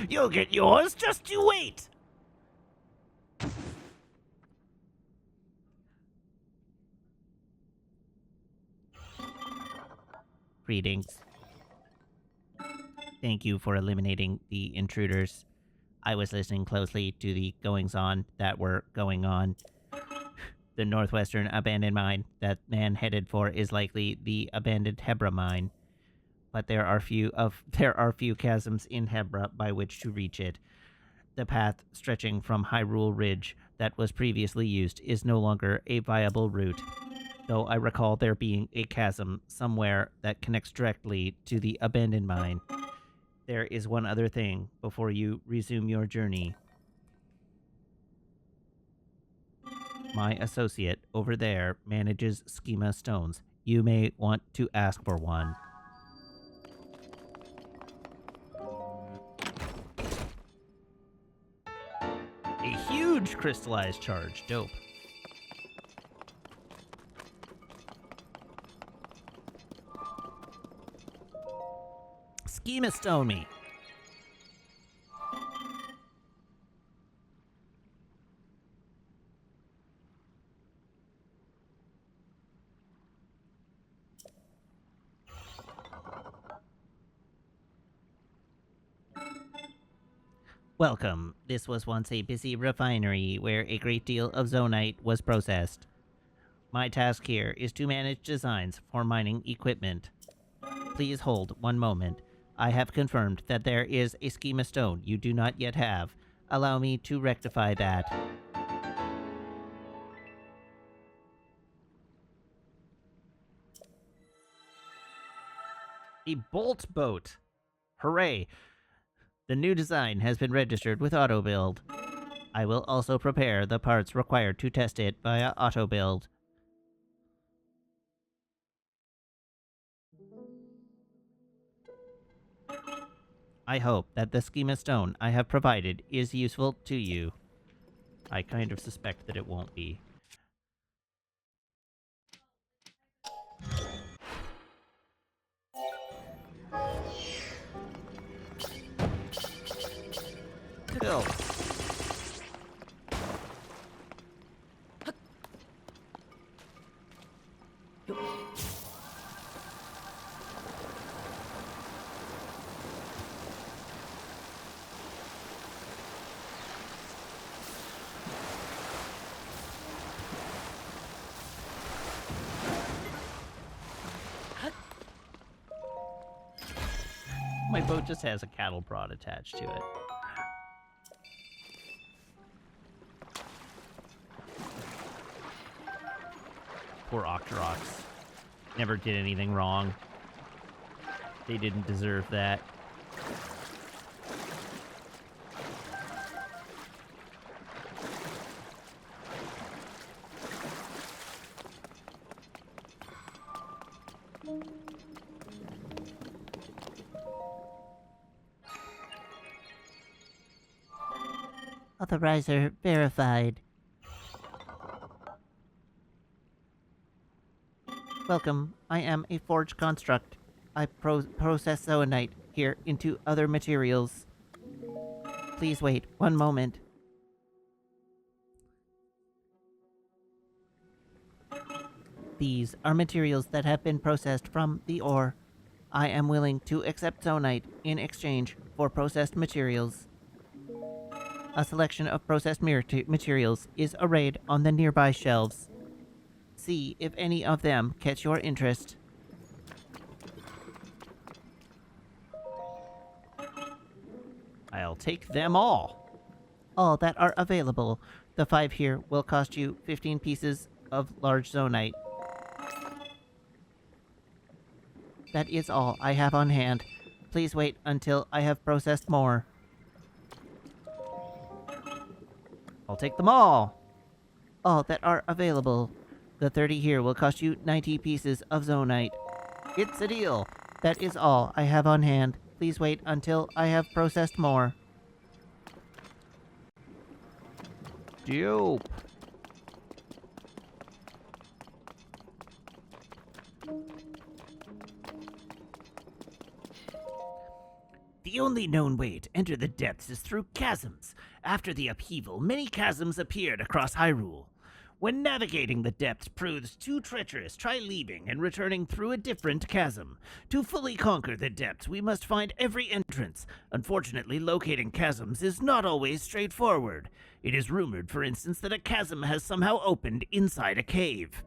You'll get yours, just you wait. Greetings. Thank you for eliminating the intruders. I was listening closely to the goings-on that were going on. The northwestern abandoned mine that man headed for is likely the abandoned Hebra mine. But there are few chasms in Hebra by which to reach it. The path stretching from Hyrule Ridge that was previously used is no longer a viable route, though I recall there being a chasm somewhere that connects directly to the abandoned mine. There is one other thing before you resume your journey. My associate over there manages schema stones. You may want to ask for one. A huge crystallized charge. Dope. Schema stone me. Welcome. This was once a busy refinery where a great deal of zonite was processed. My task here is to manage designs for mining equipment. Please hold one moment. I have confirmed that there is a schema stone you do not yet have. Allow me to rectify that. A bolt boat. Hooray. The new design has been registered with AutoBuild. I will also prepare the parts required to test it via AutoBuild. I hope that the schema stone I have provided is useful to you. I kind of suspect that it won't be. Cool. My boat just has a cattle prod attached to it. Poor Octoroks. Never did anything wrong. They didn't deserve that. Authorizer verified. Welcome. I am a forge construct. I process zoonite here into other materials. Please wait 1 moment. These are materials that have been processed from the ore. I am willing to accept zoonite in exchange for processed materials. A selection of processed materials is arrayed on the nearby shelves. See if any of them catch your interest. I'll take them all. All that are available. The 5 here will cost you 15 pieces of large zoonite. That is all I have on hand. Please wait until I have processed more. I'll take them all. All that are available. The 30 here will cost you 90 pieces of zoonite. It's a deal. That is all I have on hand. Please wait until I have processed more. Dope. The only known way to enter the depths is through chasms. After the upheaval, many chasms appeared across Hyrule. When navigating the depths proves too treacherous, try leaving and returning through a different chasm. To fully conquer the depths, we must find every entrance. Unfortunately, locating chasms is not always straightforward. It is rumored, for instance, that a chasm has somehow opened inside a cave.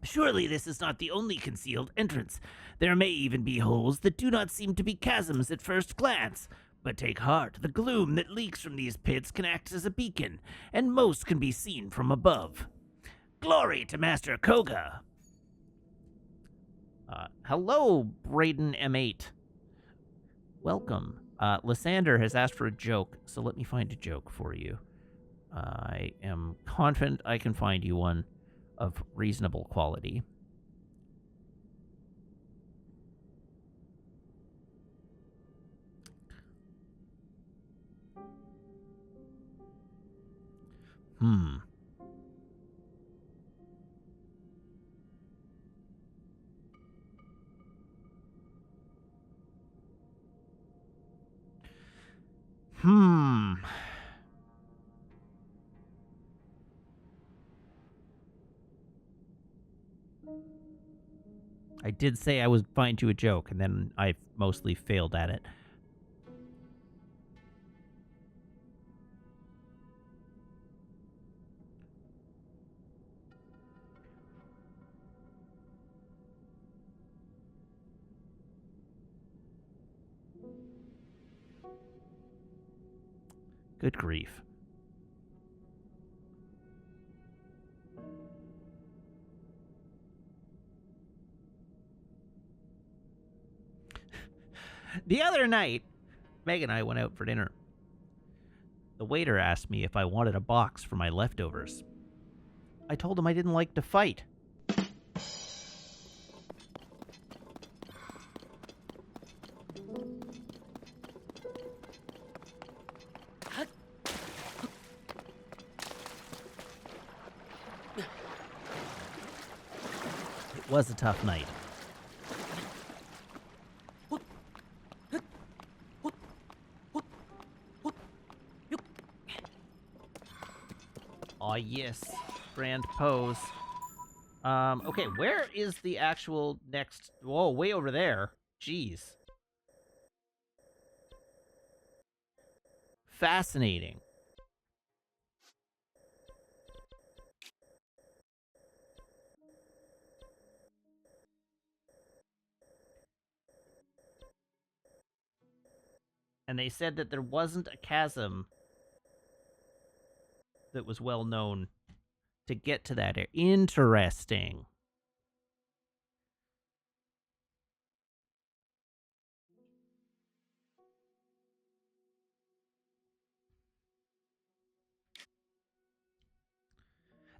Surely this is not the only concealed entrance. There may even be holes that do not seem to be chasms at first glance. But take heart, the gloom that leaks from these pits can act as a beacon, and most can be seen from above. Glory to Master Koga! Hello, Braden M8. Welcome. Lysander has asked for a joke, so let me find a joke for you. I am confident I can find you one of reasonable quality. Hmm. I did say I would find you a joke, and then I mostly failed at it. Good grief. The other night, Meg and I went out for dinner. The waiter asked me if I wanted a box for my leftovers. I told him I didn't like to fight. It was a tough night. Aw, yes. Grand pose. Okay, where is the actual next... Whoa, way over there. Jeez. Fascinating. And they said that there wasn't a chasm that was well known to get to that area. Interesting.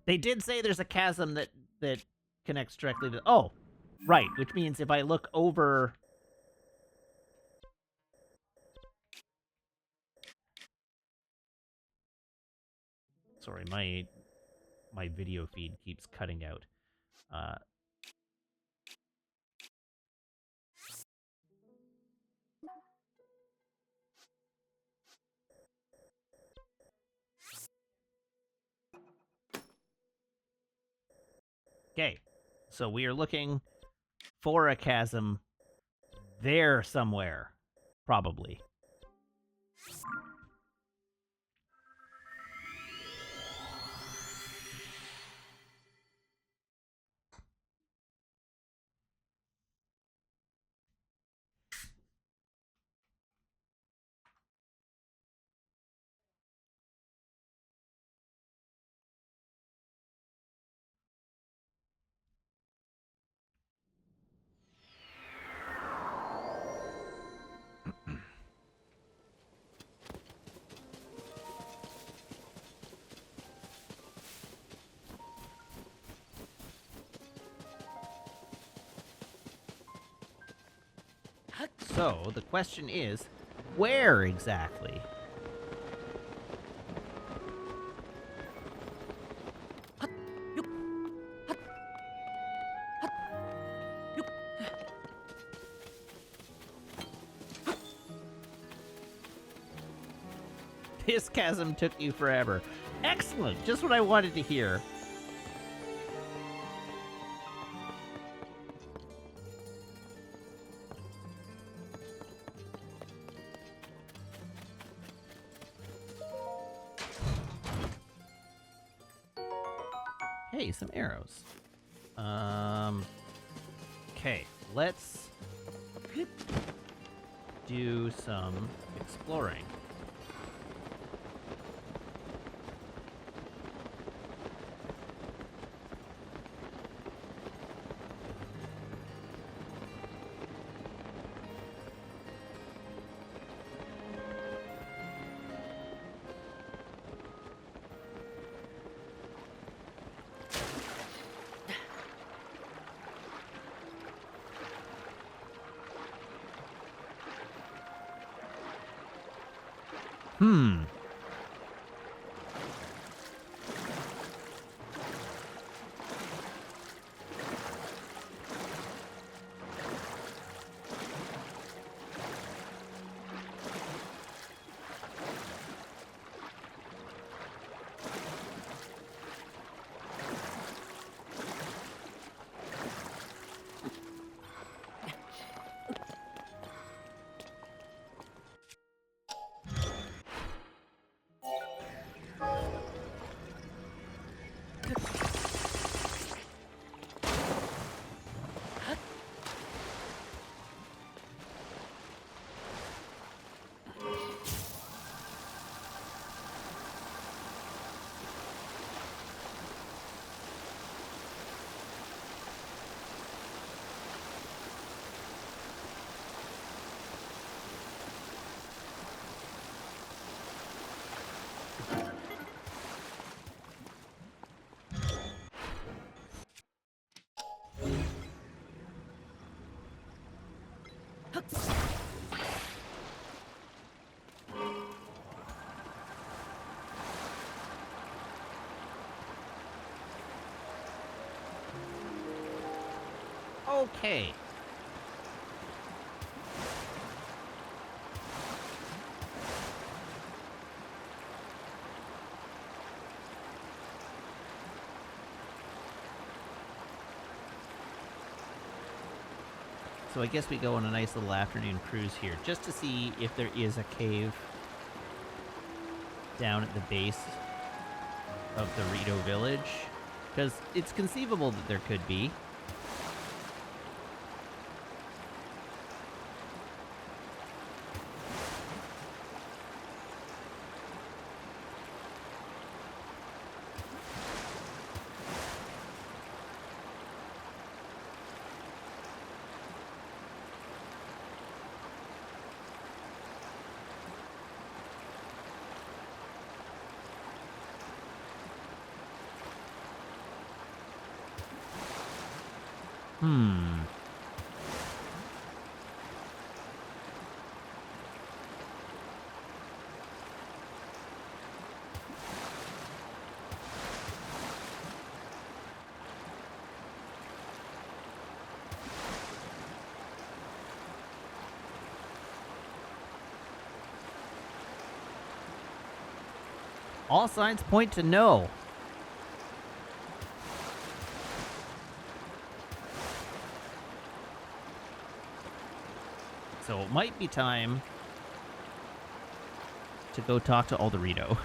They did say there's a chasm that connects directly to... Oh, right, which means if I look over... Sorry, my video feed keeps cutting out. Okay, so we are looking for a chasm there somewhere, probably. So, the question is, where exactly? This chasm took you forever. Excellent! Just what I wanted to hear. Hey, some arrows. Okay, let's do some exploring. Okay. So I guess we go on a nice little afternoon cruise here, just to see if there is a cave down at the base of the Rito village. Because it's conceivable that there could be. All signs point to no. So it might be time to go talk to Alderito.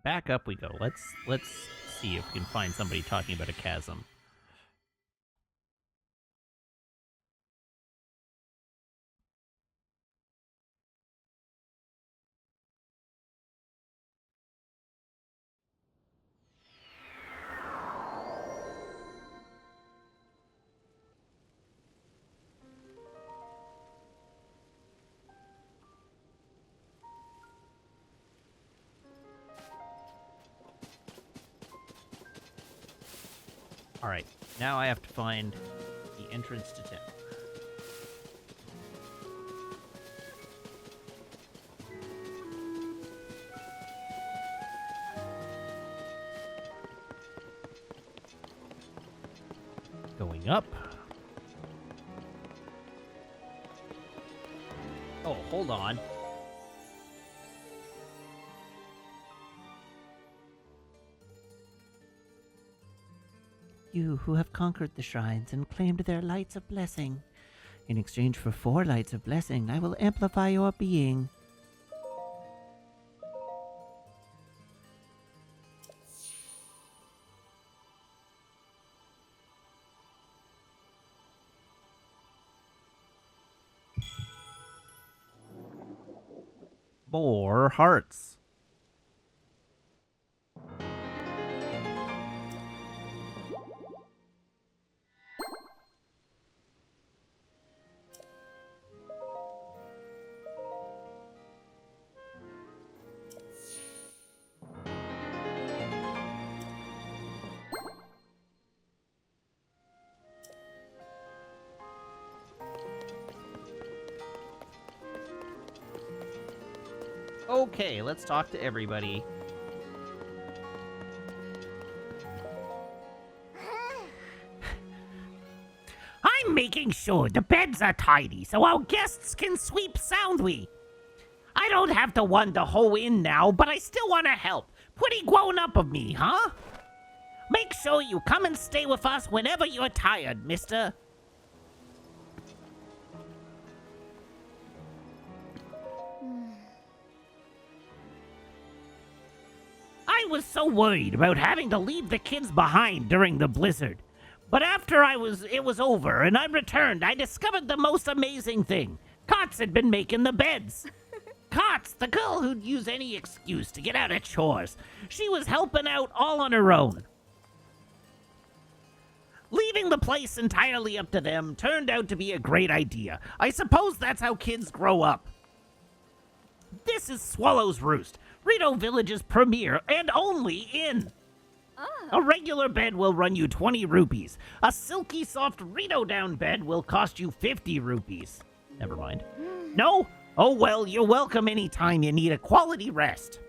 Back up we go. Let's see if we can find somebody talking about a chasm. Alright, now I have to find the entrance to town. Going up. Oh, hold on. You who have conquered the shrines and claimed their lights of blessing. In exchange for 4 lights of blessing, I will amplify your being. More hearts. Okay, let's talk to everybody. I'm making sure the beds are tidy so our guests can sleep soundly. I don't have the one to hoe in now, but I still want to help. Pretty grown up of me, huh? Make sure you come and stay with us whenever you're tired, mister. I was so worried about having to leave the kids behind during the blizzard. But after it was over and I returned, I discovered the most amazing thing. Cots had been making the beds. Cots, the girl who'd use any excuse to get out of chores. She was helping out all on her own. Leaving the place entirely up to them turned out to be a great idea. I suppose that's how kids grow up. This is Swallow's Roost, Rito Village's premier and only inn. A regular bed will run you 20 rupees. A silky soft Rito down bed will cost you 50 rupees. Never mind. No? Oh well, you're welcome anytime you need a quality rest.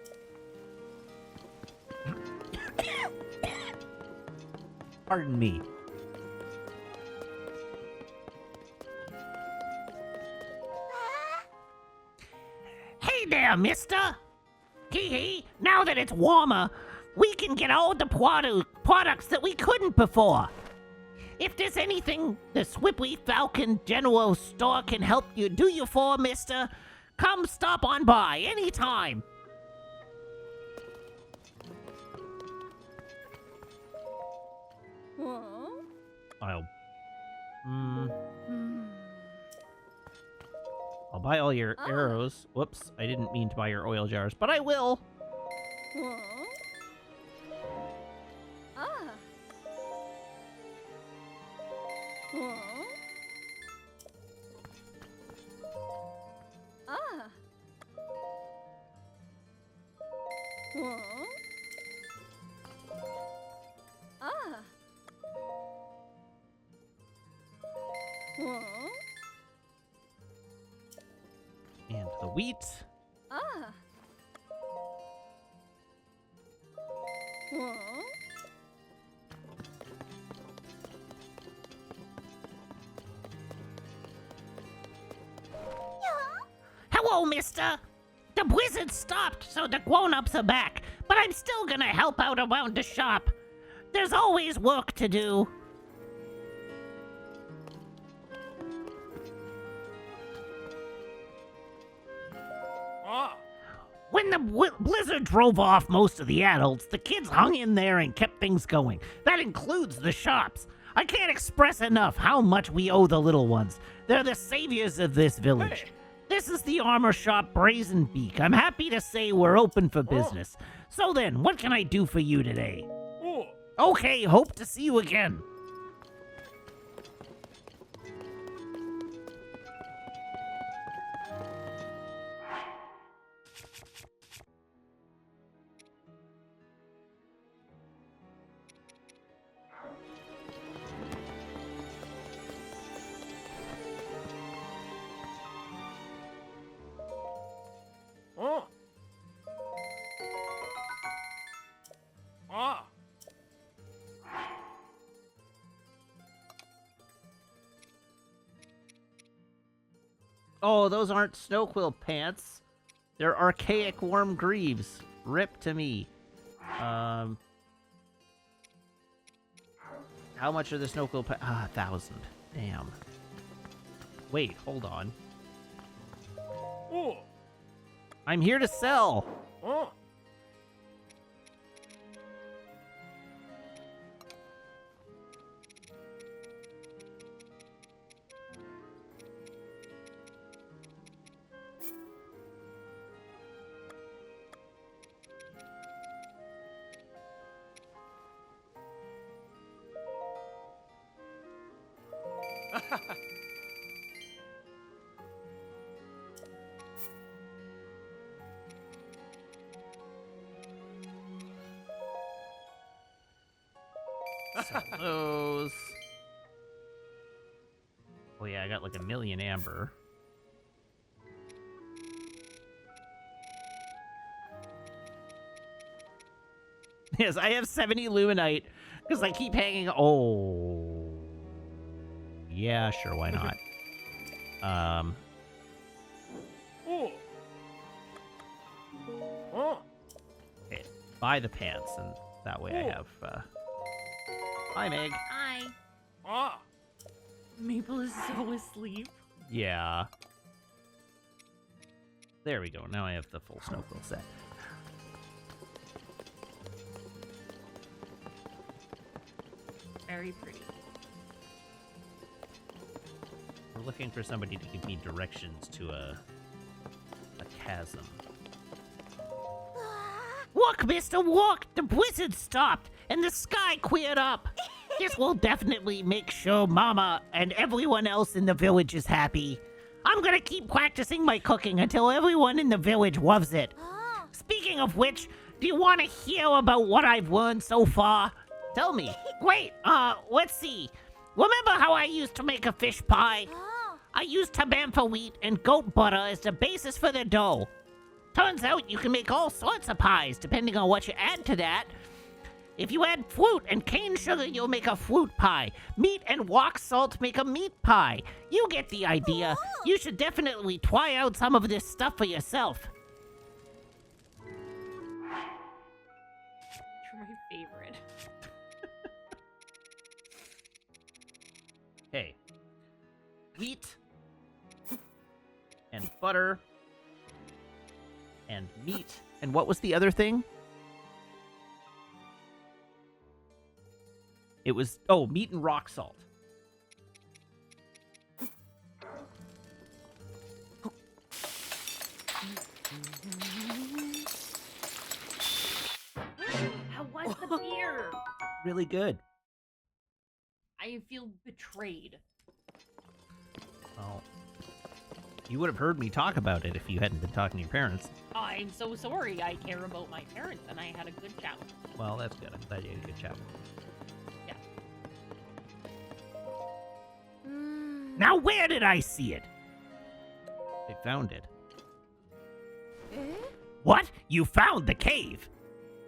Pardon me. Hey there, mister! Hee, now that it's warmer, we can get all the products that we couldn't before. If there's anything the Swiftly Falcon General Store can help you do you for, mister, come stop on by anytime. I'll buy all your arrows. Whoops, I didn't mean to buy your oil jars, but I will. wheat. Ah. Huh? Hello, mister. The blizzard stopped, so the grown-ups are back, but I'm still gonna help out around the shop. There's always work to do. When the blizzard drove off most of the adults, the kids hung in there and kept things going. That includes the shops. I can't express enough how much we owe the little ones. They're the saviors of this village. This is the armor shop Brazen Beak. I'm happy to say we're open for business. So then, what can I do for you today? Okay, hope to see you again. Oh, those aren't snow quill pants. They're archaic warm greaves. Rip to me. How much are the snow quill pants? 1,000. Damn. Wait, hold on. I'm here to sell. Sell those. Oh yeah, I got like 1,000,000 amber. Yes, I have 70 luminite because I keep hanging. Oh, yeah, sure, why not? Okay, buy the pants, and that way I have. Hi, Meg. Hi. Maple is so asleep. Yeah. There we go. Now I have the full snow quill set. Very pretty. We're looking for somebody to give me directions to a chasm. Look, mister, look! The blizzard stopped, and the sky cleared up. This will definitely make sure Mama and everyone else in the village is happy. I'm gonna keep practicing my cooking until everyone in the village loves it. Speaking of which, do you want to hear about what I've learned so far? Tell me. Great, let's see. Remember how I used to make a fish pie? I used tabantha wheat and goat butter as the basis for the dough. Turns out you can make all sorts of pies, depending on what you add to that. If you add fruit and cane sugar, you'll make a fruit pie. Meat and rock salt make a meat pie. You get the idea. You should definitely try out some of this stuff for yourself. You're my favorite. Hey. Wheat. And butter. And meat. And what was the other thing? It was, oh, meat and rock salt. How was the beer? Really good. I feel betrayed. Well, you would have heard me talk about it if you hadn't been talking to your parents. I'm so sorry. I care about my parents, and I had a good chat with them. Well, that's good. I'm glad you had a good chat. Yeah. Now where did I see it? I found it. What? You found the cave?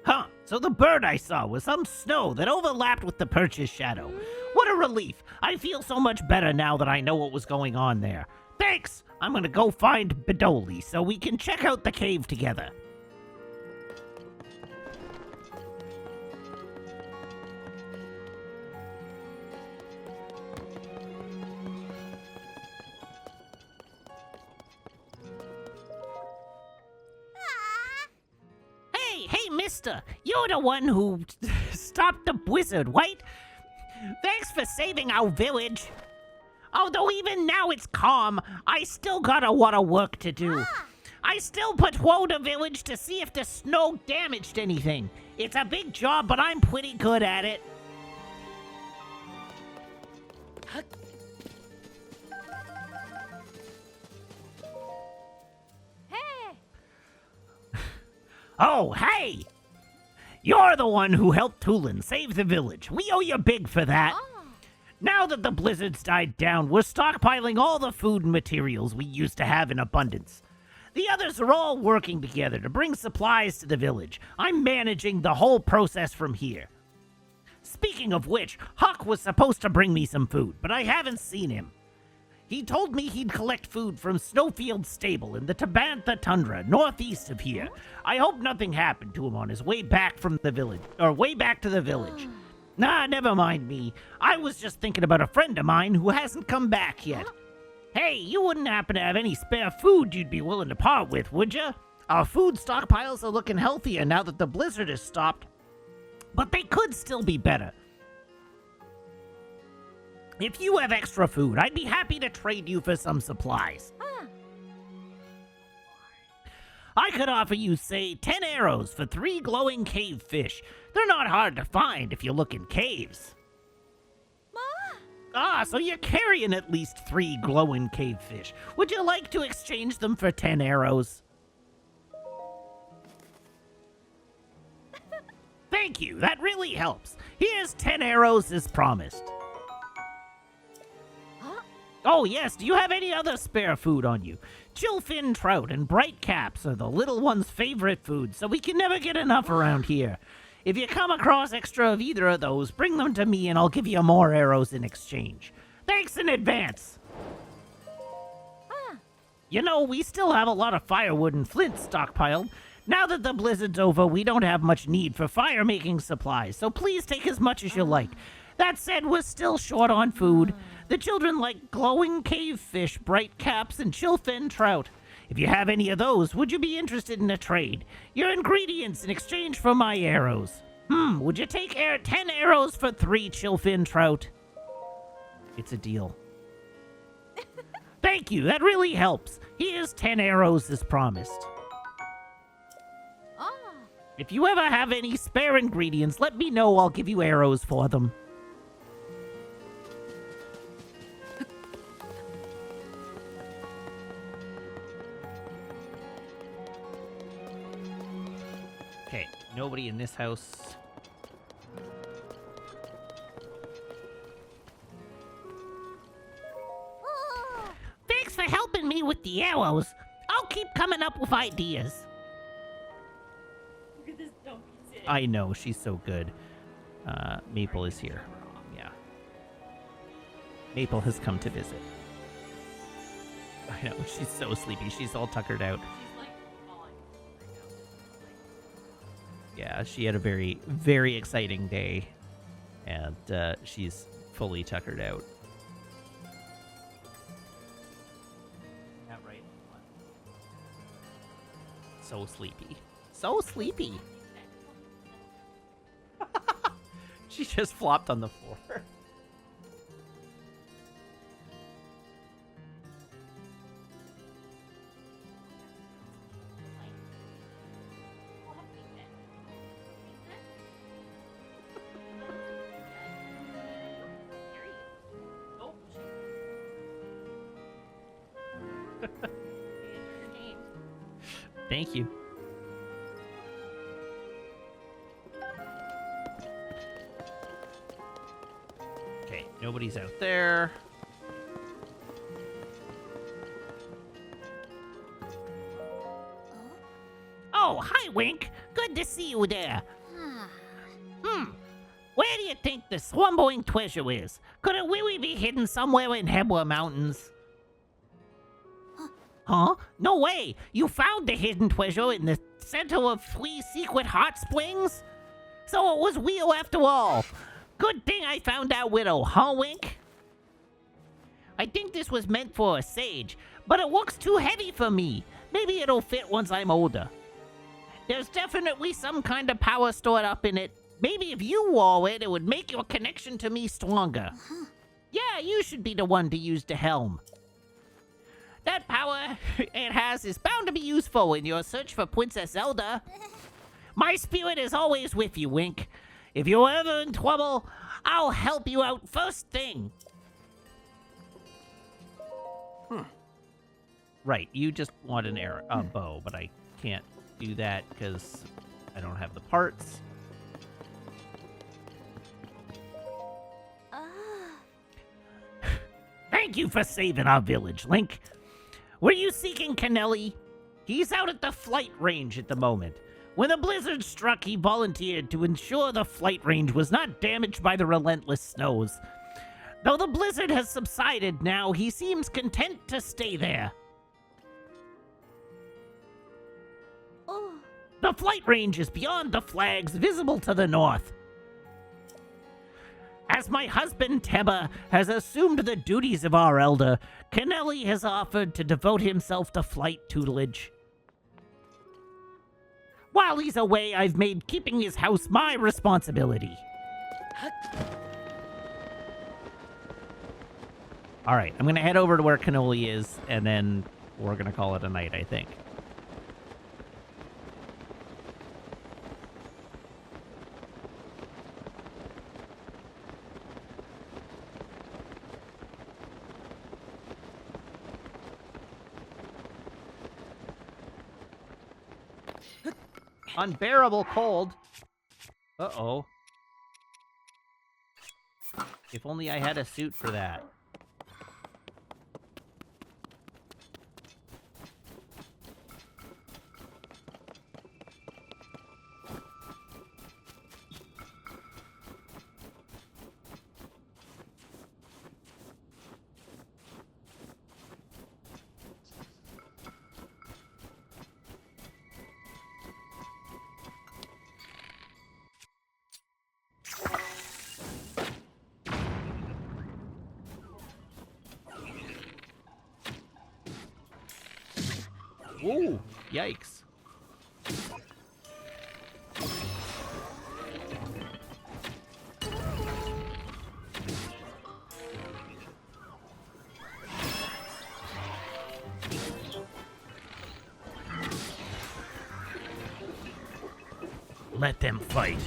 Huh, so the bird I saw was some snow that overlapped with the perch's shadow. What a relief. I feel so much better now that I know what was going on there. Thanks! I'm gonna go find Bedoli so we can check out the cave together. Hey, mister, you're the one who stopped the blizzard, right? Thanks for saving our village. Although even now it's calm, I still got a lot of work to do. I still patrol the village to see if the snow damaged anything. It's a big job, but I'm pretty good at it. Oh, hey! You're the one who helped Tulin save the village. We owe you big for that. Now that the blizzard's died down, we're stockpiling all the food and materials we used to have in abundance. The others are all working together to bring supplies to the village. I'm managing the whole process from here. Speaking of which, Huck was supposed to bring me some food, but I haven't seen him. He told me he'd collect food from Snowfield Stable in the Tabantha Tundra, northeast of here. I hope nothing happened to him on his way back from the village, or way back to the village. Nah, never mind me. I was just thinking about a friend of mine who hasn't come back yet. Hey, you wouldn't happen to have any spare food you'd be willing to part with, would you? Our food stockpiles are looking healthier now that the blizzard has stopped, but they could still be better. If you have extra food, I'd be happy to trade you for some supplies. I could offer you, say, 10 arrows for 3 glowing cave fish. They're not hard to find if you look in caves. So you're carrying at least 3 glowing cave fish. Would you like to exchange them for 10 arrows? Thank you, that really helps. Here's 10 arrows as promised. Oh yes, do you have any other spare food on you? Chillfin trout and bright caps are the little one's favorite food, so we can never get enough around here. If you come across extra of either of those, bring them to me and I'll give you more arrows in exchange. Thanks in advance! You know, we still have a lot of firewood and flint stockpiled. Now that the blizzard's over, we don't have much need for fire-making supplies, so please take as much as you like. That said, we're still short on food. The children like glowing cave fish, bright caps, and chillfin trout. If you have any of those, would you be interested in a trade? Your ingredients in exchange for my arrows. Would you take 10 arrows for 3 chillfin trout? It's a deal. Thank you, that really helps. Here's 10 arrows as promised. If you ever have any spare ingredients, let me know. I'll give you arrows for them. Okay, nobody in this house. Thanks for helping me with the arrows. I'll keep coming up with ideas. Look at this dumb piece. I know, she's so good. Maple is here. Yeah. Maple has come to visit. I know, she's so sleepy. She's all tuckered out. She's like gone right now. Yeah, she had a very, very exciting day. And she's fully tuckered out. Yeah, right. So sleepy. So sleepy. She just flopped on the floor. Thank you. Okay, nobody's out there. Oh, hi, Wink. Good to see you there. Where do you think the slumbering treasure is? Could it really be hidden somewhere in Hebra Mountains? Huh? No way! You found the hidden treasure in the center of 3 secret hot springs? So it was real after all. Good thing I found that widow, huh, Wink? I think this was meant for a sage, but it looks too heavy for me. Maybe it'll fit once I'm older. There's definitely some kind of power stored up in it. Maybe if you wore it, it would make your connection to me stronger. Yeah, you should be the one to use the helm. That power it has is bound to be useful in your search for Princess Zelda. My spirit is always with you, Wink. If you're ever in trouble, I'll help you out first thing. Right, you just want an arrow, a bow, but I can't do that because I don't have the parts. Thank you for saving our village, Link. Were you seeking Kennelly? He's out at the flight range at the moment. When the blizzard struck, he volunteered to ensure the flight range was not damaged by the relentless snows. Though the blizzard has subsided now, he seems content to stay there. The flight range is beyond the flags visible to the north. As my husband, Teba, has assumed the duties of our elder, Kennelly has offered to devote himself to flight tutelage. While he's away, I've made keeping his house my responsibility. All right, I'm going to head over to where Kennelly is, and then we're going to call it a night, I think. Unbearable cold. Uh-oh. If only I had a suit for that. Ooh, yikes. Let them fight.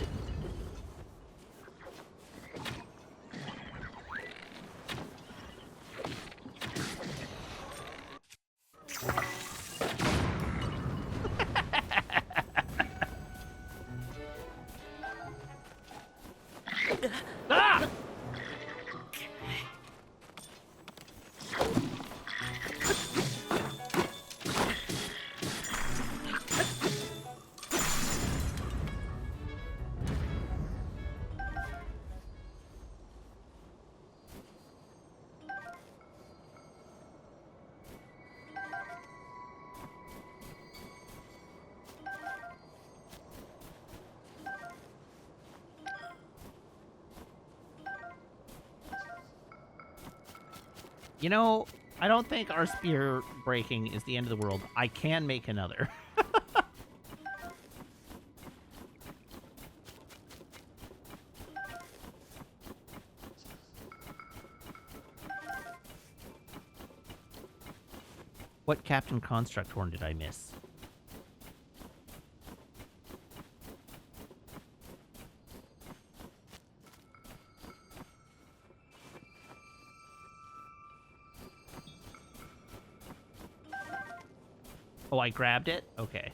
Ah! You know, I don't think our spear breaking is the end of the world. I can make another. What Captain Construct Horn did I miss? Oh, I grabbed it? Okay.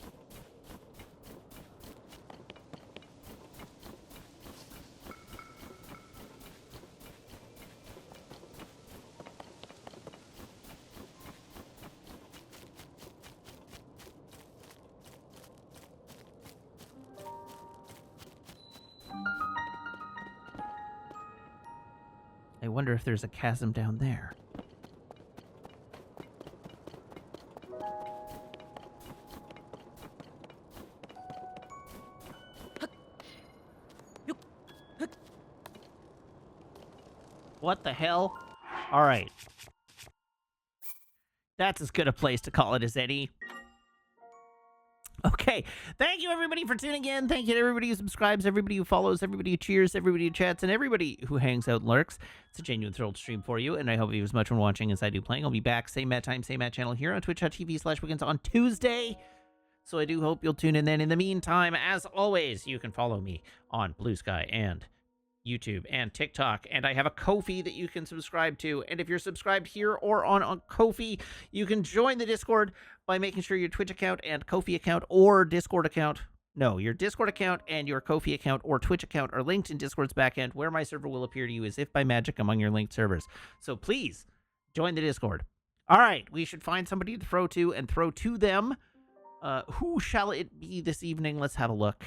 wonder if there's a chasm down there. What the hell? All right. That's as good a place to call it as any. Okay. Thank you, everybody, for tuning in. Thank you to everybody who subscribes, everybody who follows, everybody who cheers, everybody who chats, and everybody who hangs out and lurks. It's a genuine thrill to stream for you, and I hope you have as much fun watching as I do playing. I'll be back, same Matt time, same Matt channel here on twitch.tv/weekends on Tuesday. So I do hope you'll tune in then. In the meantime, as always, you can follow me on Blue Sky and YouTube and TikTok, and I have a Ko-fi that you can subscribe to. And if you're subscribed here or on Ko-fi, you can join the Discord by making sure your Twitch account and Ko-fi account or Discord account, no, your Discord account and your Ko-fi account or Twitch account are linked in Discord's backend, where my server will appear to you as if by magic among your linked servers. So please join the Discord. All right, we should find somebody to throw to and throw to them. Who shall it be this evening? Let's have a look.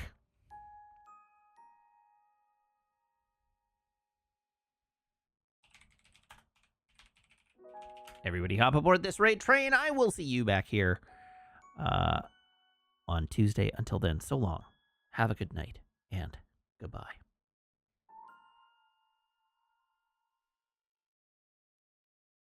Everybody hop aboard this raid train. I will see you back here on Tuesday. Until then, so long. Have a good night and goodbye.